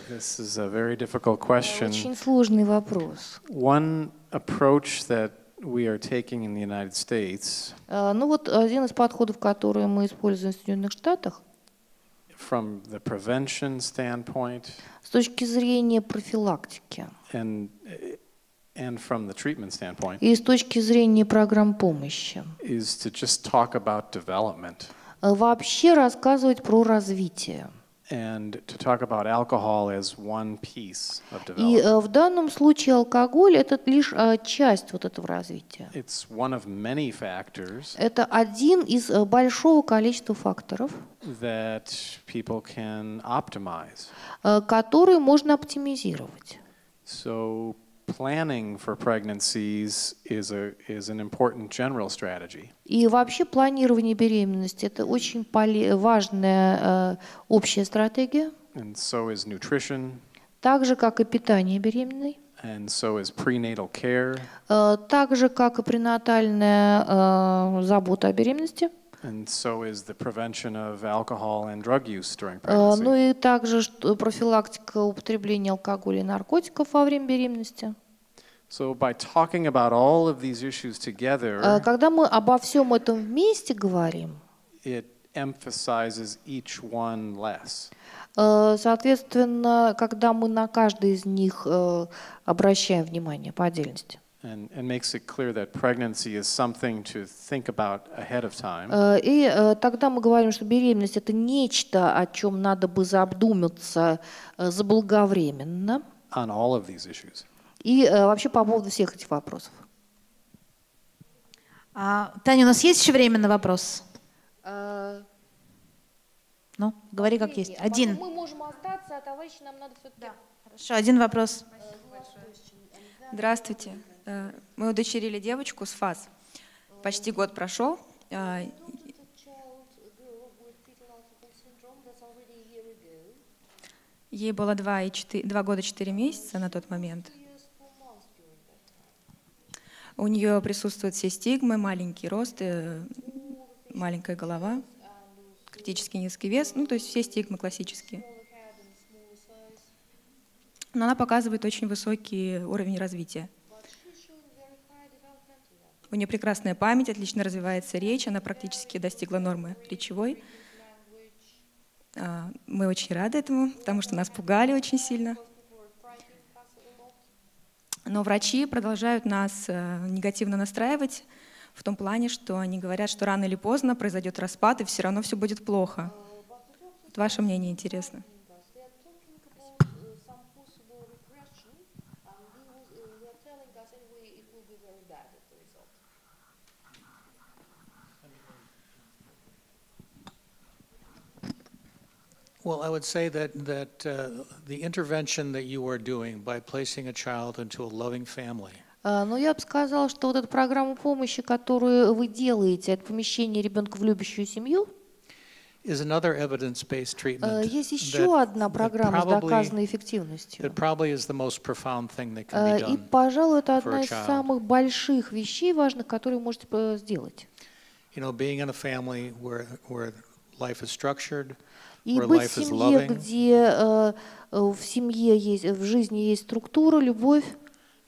This is a very difficult question. Очень сложный вопрос. One approach that we are taking in the United States, Ну вот один из подходов, который мы используем в Соединенных Штатах, from the prevention standpoint с точки зрения профилактики and from the treatment standpoint, и с точки зрения программ помощи, is to just talk about development вообще рассказывать про развитие. and to talk about alcohol as one piece of И development. в данном случае алкоголь — это лишь часть вот этого развития. It's one of many factors Это один из большого количества факторов, that people can optimize. которые можно оптимизировать. So planning for pregnancies is an important general strategy. И вообще планирование беременности — это очень важная общая стратегия, And so is nutrition, так же, как и питание беременной, and so is prenatal care, так же, как и пренатальная забота о беременности, and so is the prevention of alcohol and drug use during ну pregnancy. и также профилактика употребления алкоголя и наркотиков во время беременности. So by talking about all of these issues together, Когда мы обо всем этом вместе говорим, it emphasizes each one less. соответственно, когда мы на каждый из них обращаем внимание по отдельности. and makes it clear that pregnancy is something to think about ahead of time. И тогда мы говорим, что беременность — это нечто, о чем надо бы задуматься заблаговременно. On all of these issues. И вообще по поводу всех этих вопросов. Таня, у нас есть еще время на вопрос? Ну, говори как есть. Один. Мы можем остаться, а товарищи нам надо все-таки... Да. Хорошо, один вопрос. Здравствуйте. Мы удочерили девочку с ФАС. Почти год прошел. Ей было 2 года 4 месяца на тот момент. У нее присутствуют все стигмы, маленький рост, маленькая голова, критически низкий вес, ну то есть все стигмы классические. Но она показывает очень высокий уровень развития. У нее прекрасная память, отлично развивается речь, она практически достигла нормы речевой. Мы очень рады этому, потому что нас пугали очень сильно. Но врачи продолжают нас негативно настраивать в том плане, что они говорят, что рано или поздно произойдет распад, и все равно все будет плохо. Вот ваше мнение интересно. Well, I would say that the intervention that you are doing by placing a child into a loving family. Но я бы сказала, что вот эта программа помощи, которую вы делаете, это помещение ребенка в любящую семью, is another evidence-based treatment. Есть еще одна программа с доказанной эффективностью. That probably is the most profound thing that can be done. И, пожалуй, это одна for a из child. самых больших вещей, важных, которые вы можете сделать. You know, being in a family where life is structured, И where быть life в is семье, loving, где в семье есть, в жизни есть структура, любовь,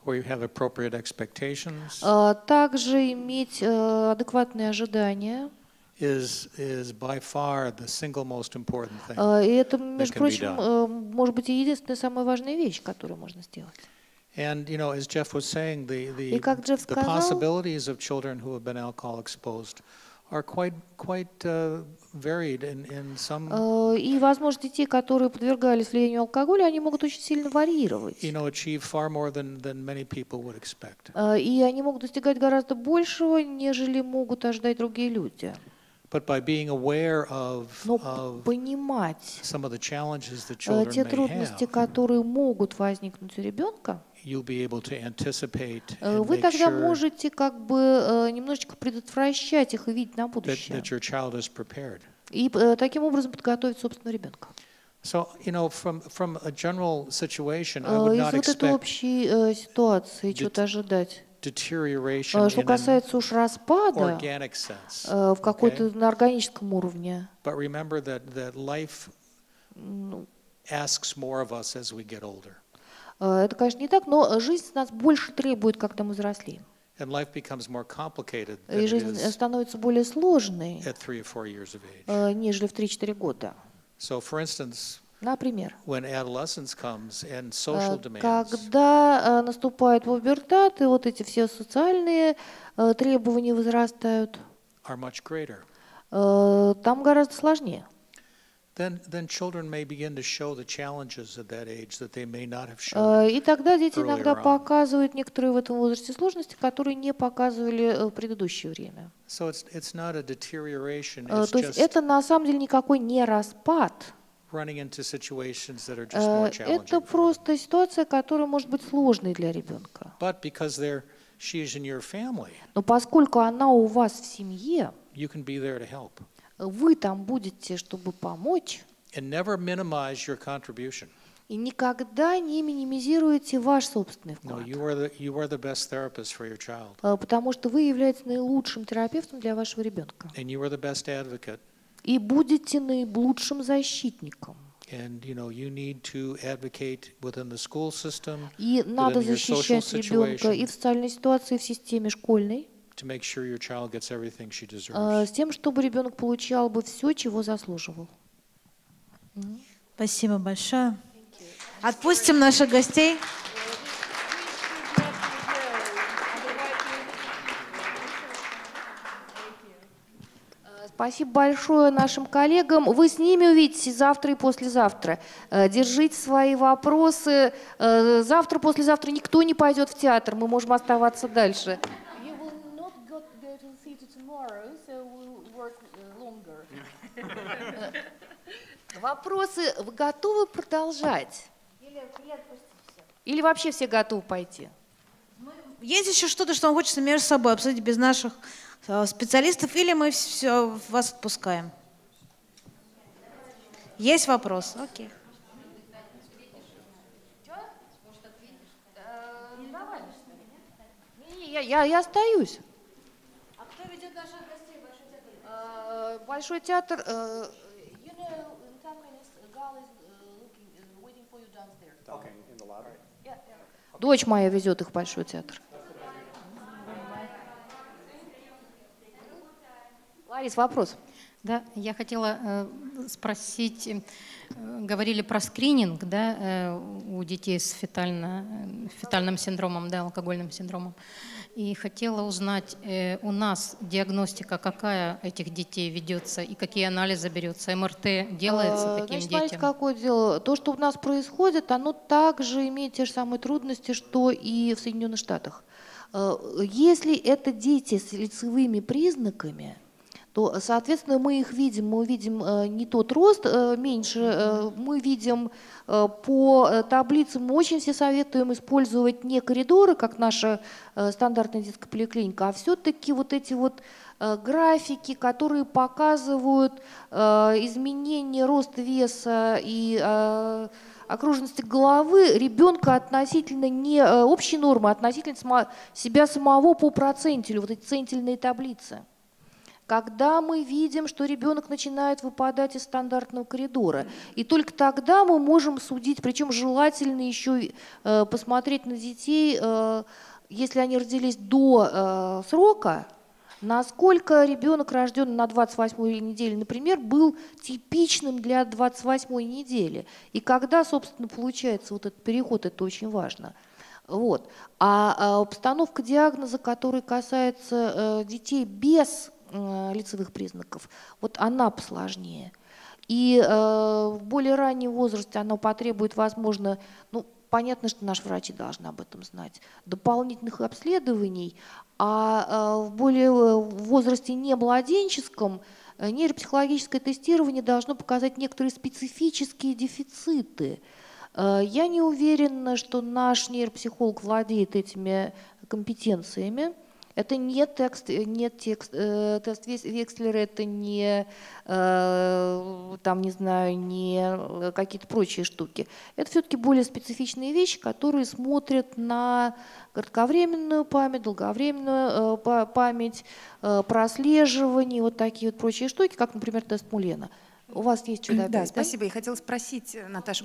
where you have appropriate expectations, также иметь адекватные ожидания. is by far the single most important thing. И это, that между can be прочим, done. может быть, и единственная самая важная вещь, которую можно сделать. And you know, as Jeff was saying, И как Джефф the сказал, possibilities of children who have been alcohol exposed are quite varied in some. И возможности детей, которые подвергались влиянию алкоголя, они могут очень сильно варьировать. You know, achieve far more than many people would expect. И они могут достигать гораздо большего, нежели могут ожидать другие люди. But by being aware of понимать some of the challenges that children те may трудности, have, которые могут возникнуть у ребенка, you'll be able to anticipate and вы make тогда sure можете как бы немножечко предотвращать их и видеть на будущее. that your child is prepared. И таким образом подготовить собственного ребенка. So, you know, from a general situation, I would not Из вот этой expect общей ситуации чего-то ожидать. deterioration Что in касается уж an распада organic sense. в какой-то на органическом уровне, But remember that life asks more of us as we get older. Это, конечно, не так, но жизнь с нас больше требует, когда мы взрослеем. And life becomes more complicated than И it жизнь is становится более сложной, at 3 or 4 years of age. нежели в 3-4 года. So, for instance, Например, when adolescence comes and social demands, когда наступает пубертат, и вот эти все социальные требования возрастают, are much greater. Там гораздо сложнее. Then children may begin to show the challenges at that age that they may not have shown. И тогда дети иногда earlier on. показывают некоторые в этом возрасте сложности, которые не показывали в предыдущее время. So it's not a deterioration, it's То есть just это на самом деле никакой не распад. running into situations that are just more challenging. Это просто ситуация, которая может быть сложной для ребенка. But because she's in your family, Но поскольку она у вас в семье, you can be there to help. вы там будете, чтобы помочь, And never minimize your contribution. и никогда не минимизируете ваш собственный No, вклад. you are the best therapist for your child. Потому что вы являетесь наилучшим терапевтом для вашего ребенка. And you are the best advocate. И будете наилучшим защитником. And you need to advocate within the school system, И надо within your social защищать ребенка и в situation, социальной ситуации, и в системе школьной, to make sure your child gets everything she deserves. с тем, чтобы ребенок получал бы все, чего заслуживал. Спасибо большое. Отпустим наших гостей. Спасибо большое нашим коллегам. Вы с ними увидитесь завтра и послезавтра. Держите свои вопросы. Завтра, послезавтра никто не пойдет в театр. Мы можем оставаться дальше. Вопросы вы готовы продолжать? Или вообще все готовы пойти? Есть еще что-то, что вам хочется между собой обсудить без наших специалистов, или мы все вас отпускаем? Есть вопрос? Окей. Я остаюсь. А кто ведет наших гостей в Большой театр? Дочь моя везет их в Большой театр. Ларис, вопрос. Да, я хотела спросить, говорили про скрининг, да, у детей с фетальным синдромом, да, алкогольным синдромом. И хотела узнать, у нас диагностика какая этих детей ведется и какие анализы берется? МРТ делается таким детям? Смотрите, какое дело. То, что у нас происходит, оно также имеет те же самые трудности, что и в Соединенных Штатах. Если это дети с лицевыми признаками, то, соответственно, мы их видим. Мы видим не тот рост меньше, мы видим по таблицам. Мы очень все советуем использовать не коридоры, как наша стандартная детская поликлиника, а все-таки вот эти вот графики, которые показывают изменение роста, веса и окружности головы ребенка относительно не общей нормы, а относительно себя самого по процентилю, вот эти центильные таблицы. Когда мы видим, что ребенок начинает выпадать из стандартного коридора. И только тогда мы можем судить, причем желательно еще посмотреть на детей, если они родились до срока, насколько ребенок, рожденный на 28-й неделе, например, был типичным для 28-й недели. И когда, собственно, получается вот этот переход, это очень важно. Вот. А постановка диагноза, который касается детей без лицевых признаков, вот она посложнее. И в более раннем возрасте она потребует, возможно, ну, понятно, что наши врачи должны об этом знать, дополнительных обследований, а в более в возрасте не младенческом нейропсихологическое тестирование должно показать некоторые специфические дефициты. Я не уверена, что наш нейропсихолог владеет этими компетенциями. Это не тест Векслера, это не, там, не знаю, не какие-то прочие штуки. Это все-таки более специфичные вещи, которые смотрят на кратковременную память, долговременную память, прослеживание, вот такие вот прочие штуки, как, например, тест Мулена. У вас есть что добавить? Да, спасибо. Я хотела спросить Наташу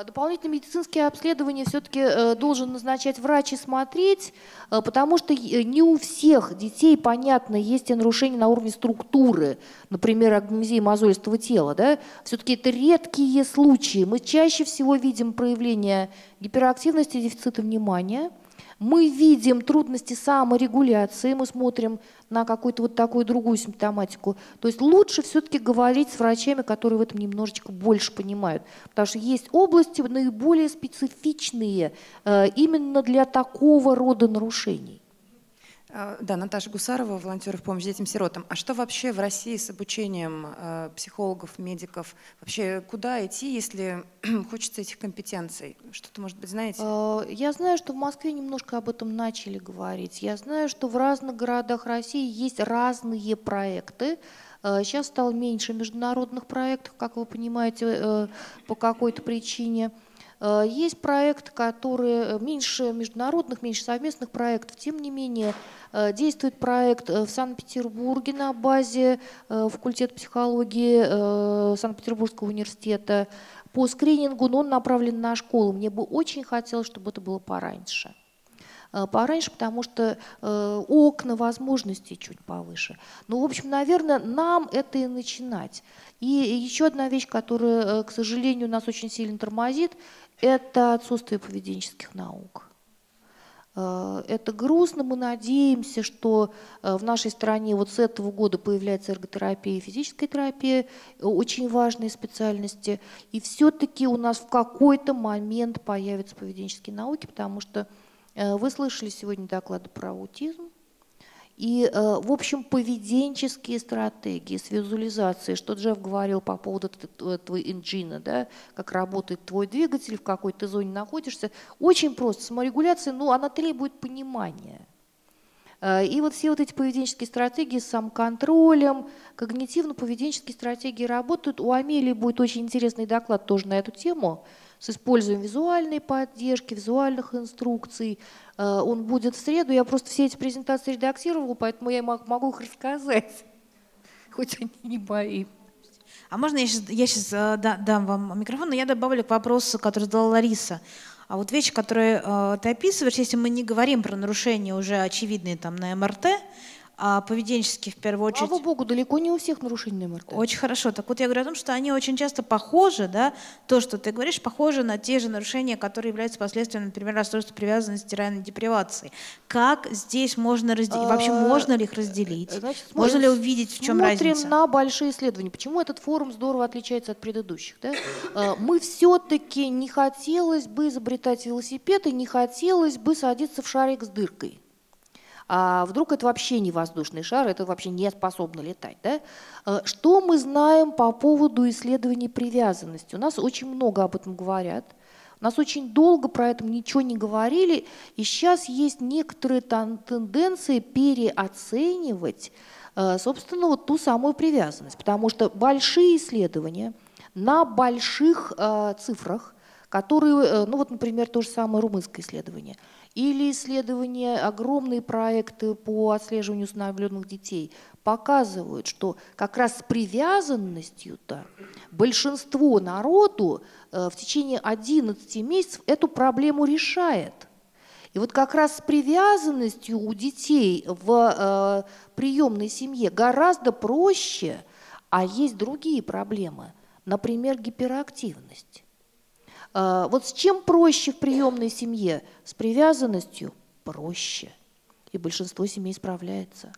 Дополнительные медицинские обследования все-таки должен назначать врач и смотреть, потому что не у всех детей, понятно, есть и нарушения на уровне структуры, например, агнезии мозолистого тела. Да? Все-таки это редкие случаи. Мы чаще всего видим проявление гиперактивности, дефицита внимания. Мы видим трудности саморегуляции, мы смотрим на какую-то вот такую другую симптоматику. То есть лучше все-таки говорить с врачами, которые в этом немножечко больше понимают. Потому что есть области наиболее специфичные именно для такого рода нарушений. Да, Наташа Гусарова, волонтеров помощи детям-сиротам. А что вообще в России с обучением психологов, медиков? Вообще куда идти, если хочется этих компетенций? Что-то, может быть, знаете? Я знаю, что в Москве немножко об этом начали говорить. Я знаю, что в разных городах России есть разные проекты. Сейчас стало меньше международных проектов, как вы понимаете, по какой-то причине. Есть проекты, которые меньше международных, меньше совместных проектов. Тем не менее, действует проект в Санкт-Петербурге на базе факультета психологии Санкт-Петербургского университета по скринингу, но он направлен на школу. Мне бы очень хотелось, чтобы это было пораньше. Пораньше, потому что окна возможностей чуть повыше. Ну, в общем, наверное, нам это и начинать. И еще одна вещь, которая, к сожалению, нас очень сильно тормозит, это отсутствие поведенческих наук. Это грустно, мы надеемся, что в нашей стране вот с этого года появляется эрготерапия и физическая терапия, очень важные специальности, и все-таки у нас в какой-то момент появятся поведенческие науки, потому что вы слышали сегодня доклады про аутизм, и, в общем, поведенческие стратегии с визуализацией, что Джефф говорил по поводу этого инжина, да, как работает твой двигатель, в какой ты зоне находишься, очень просто. Саморегуляция, ну, она требует понимания. И вот все вот эти поведенческие стратегии с самоконтролем, когнитивно-поведенческие стратегии работают. У Амелии будет очень интересный доклад тоже на эту тему, с использованием визуальной поддержки, визуальных инструкций. Он будет в среду. Я просто все эти презентации редактировала, поэтому я могу их рассказать, хоть они не мои. А можно я сейчас дам вам микрофон, но я добавлю к вопросу, который задала Лариса. А вот вещи, которые ты описываешь, если мы не говорим про нарушения уже очевидные там на МРТ, а поведенческие в первую очередь... Слава богу, далеко не у всех нарушений на МРТ. Очень хорошо. Так вот я говорю о том, что они очень часто похожи, да, то, что ты говоришь, похоже на те же нарушения, которые являются последствием, например, расстройства привязанности, тиранной депривации. Как здесь можно разделить? Вообще можно ли их разделить? Значит, можно ли увидеть, в чем разница? Смотрим на большие исследования. Почему этот форум здорово отличается от предыдущих? Да? Мы все-таки не хотелось бы изобретать велосипед и не хотелось бы садиться в шарик с дыркой. А вдруг это вообще не воздушный шар, это вообще не способно летать. Да? Что мы знаем по поводу исследований привязанности? У нас очень много об этом говорят. У нас очень долго про это ничего не говорили. И сейчас есть некоторые тенденции переоценивать, собственно, вот ту самую привязанность. Потому что большие исследования на больших цифрах, которые, ну вот, например, то же самое румынское исследование, или исследования, огромные проекты по отслеживанию усыновленных детей показывают, что как раз с привязанностью-то большинство народу в течение 11 месяцев эту проблему решает. И вот как раз с привязанностью у детей в приемной семье гораздо проще, а есть другие проблемы, например, гиперактивность. Вот с чем проще в приемной семье? С привязанностью проще. И большинство семей справляется.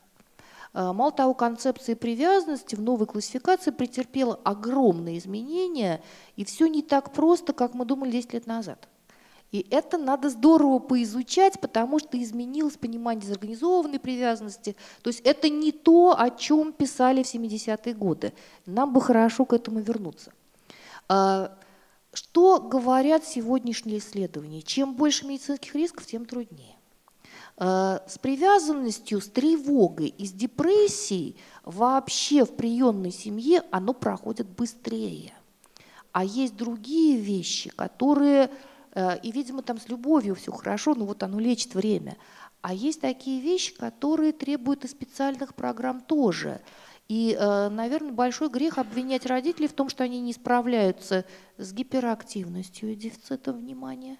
Мало того, концепция привязанности в новой классификации претерпела огромные изменения, и все не так просто, как мы думали 10 лет назад. И это надо здорово поизучать, потому что изменилось понимание дезорганизованной привязанности. То есть это не то, о чем писали в 70-е годы. Нам бы хорошо к этому вернуться. Что говорят сегодняшние исследования? Чем больше медицинских рисков, тем труднее. С привязанностью, с тревогой и с депрессией вообще в приемной семье оно проходит быстрее. А есть другие вещи, которые, и, видимо, там с любовью все хорошо, но вот оно лечит время. А есть такие вещи, которые требуют и специальных программ тоже. И, наверное, большой грех обвинять родителей в том, что они не справляются с гиперактивностью и дефицитом внимания,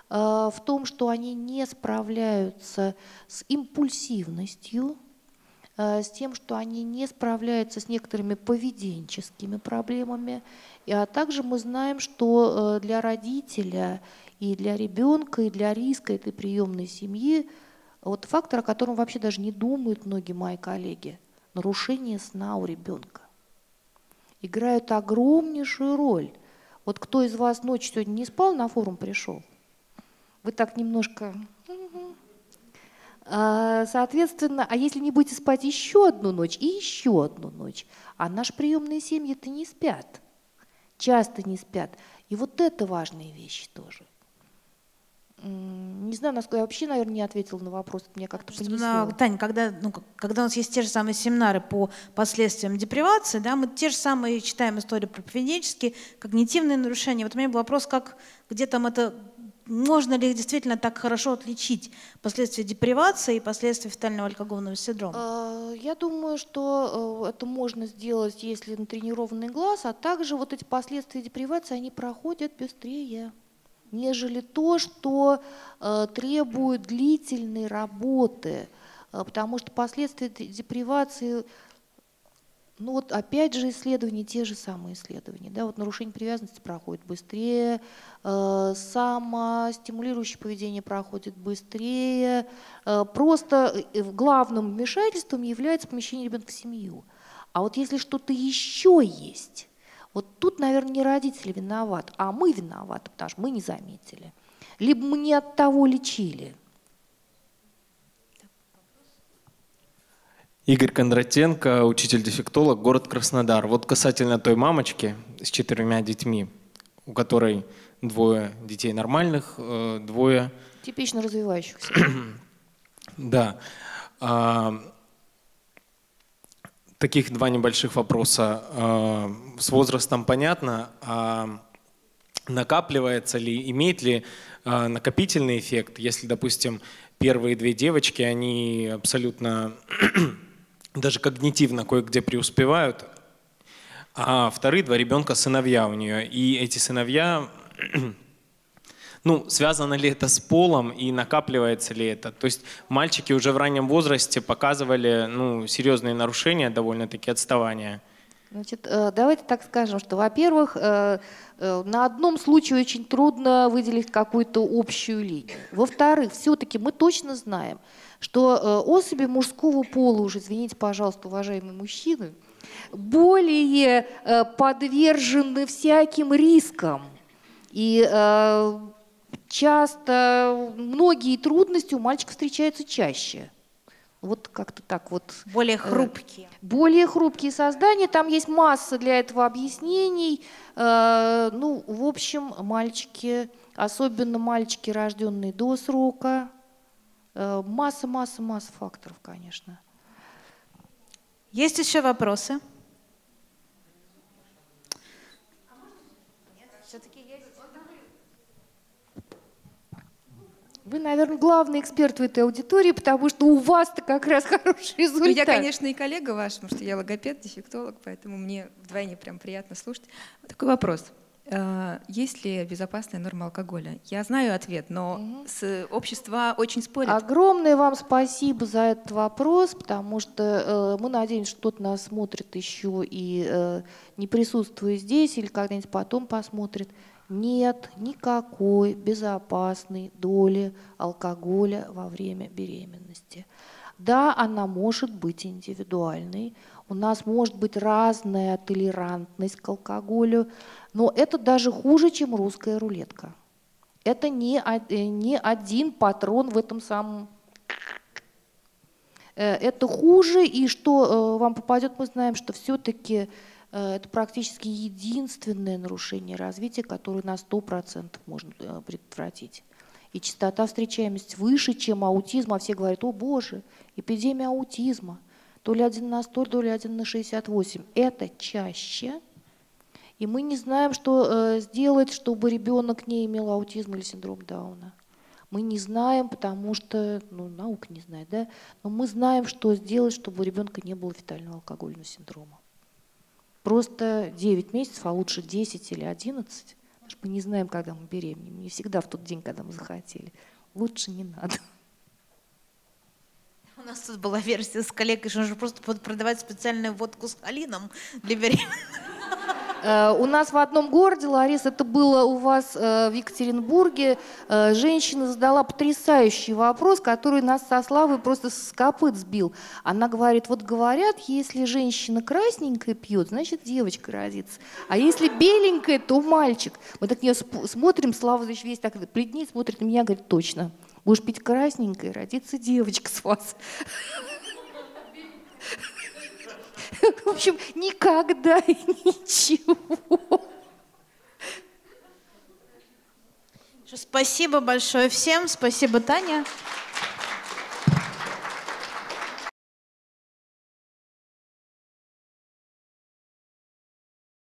в том, что они не справляются с импульсивностью, с тем, что они не справляются с некоторыми поведенческими проблемами. А также мы знаем, что для родителя и для ребенка, и для риска этой приемной семьи вот фактор, о котором вообще даже не думают многие мои коллеги, нарушение сна у ребенка, играют огромнейшую роль. Вот кто из вас ночью сегодня не спал, на форум пришел? Вы так немножко... Соответственно, а если не будете спать еще одну ночь и еще одну ночь, а наши приемные семьи-то не спят, часто не спят. И вот это важные вещи тоже. Не знаю, насколько я вообще, наверное, не ответила на вопрос, это меня как-то понесло. Таня, когда у нас есть те же самые семинары по последствиям депривации, да, мы те же самые читаем истории про поведенческие, когнитивные нарушения. Вот у меня был вопрос, где там это, можно ли действительно так хорошо отличить последствия депривации и последствия фетального алкогольного синдрома? Я думаю, что это можно сделать, если натренированный глаз, а также вот эти последствия депривации, они проходят быстрее, нежели то, что требует длительной работы, потому что последствия депривации Ну вот опять же исследования, те же самые исследования. Да, вот нарушение привязанности проходит быстрее, самостимулирующее поведение проходит быстрее. Просто главным вмешательством является помещение ребенка в семью. А вот если что-то еще есть, вот тут, наверное, не родители виноваты, а мы виноваты, потому что мы не заметили. Либо мы не от того лечили. Игорь Кондратенко, учитель-дефектолог, город Краснодар. Вот касательно той мамочки с 4 детьми, у которой 2 детей нормальных, 2… Типично развивающихся. Да. Таких 2 небольших вопроса. С возрастом понятно, накапливается ли, имеет ли накопительный эффект, если, допустим, первые 2 девочки, они абсолютно даже когнитивно кое-где преуспевают, а вторые 2 ребенка сыновья у нее. И эти сыновья, ну, связано ли это с полом и накапливается ли это? То есть мальчики уже в раннем возрасте показывали, ну, серьезные нарушения, довольно-таки отставания. Значит, давайте так скажем, что, во-первых, на одном случае очень трудно выделить какую-то общую линию. Во-вторых, все-таки мы точно знаем, что особи мужского пола, уже извините, пожалуйста, уважаемые мужчины, более подвержены всяким рискам. И часто многие трудности у мальчиков встречаются чаще. Вот как-то так вот. Более хрупкие. Более хрупкие создания. Там есть масса для этого объяснений. Ну, в общем, мальчики, особенно мальчики, рожденные до срока, масса факторов, конечно. Есть еще вопросы? Вы, наверное, главный эксперт в этой аудитории, потому что у вас-то как раз хороший результат. Ну, я, конечно, и коллега ваш, потому что я логопед, дефектолог, поэтому мне вдвойне прям приятно слушать. Такой вопрос. Есть ли безопасная норма алкоголя? Я знаю ответ, но общество очень спорит. Огромное вам спасибо за этот вопрос, потому что мы надеемся, что кто-то нас смотрит еще и не присутствуя здесь или когда-нибудь потом посмотрит. Нет никакой безопасной доли алкоголя во время беременности. Да, она может быть индивидуальной. У нас может быть разная толерантность к алкоголю, но это даже хуже, чем русская рулетка. Это не один патрон в этом самом. Это хуже, и что вам попадет, мы знаем, что все-таки это практически единственное нарушение развития, которое на 100% можно предотвратить. И частота встречаемости выше, чем аутизм, а все говорят: о боже, эпидемия аутизма, то ли 1 на 100, то ли 1 на 68. Это чаще, и мы не знаем, что сделать, чтобы ребенок не имел аутизм или синдром Дауна. Мы не знаем, потому что, ну, наука не знает, да? Но мы знаем, что сделать, чтобы у ребенка не было фетального алкогольного синдрома. Просто 9 месяцев, а лучше 10 или 11, потому что мы не знаем, когда мы беременеем. Не всегда в тот день, когда мы захотели. Лучше не надо. У нас тут была версия с коллегой, что нужно просто продавать специальную водку с холином для беременных. У нас в одном городе, Ларис, это было у вас в Екатеринбурге, женщина задала потрясающий вопрос, который нас со Славой просто с копыт сбил. Она говорит: вот говорят, если женщина красненькая пьет, значит девочка родится. А если беленькая, то мальчик. Мы так на нее смотрим, Слава весь так пред ней смотрит на меня, говорит: точно, будешь пить красненькое, родится девочка с вас. В общем, никогда и ничего. Спасибо большое всем. Спасибо, Таня.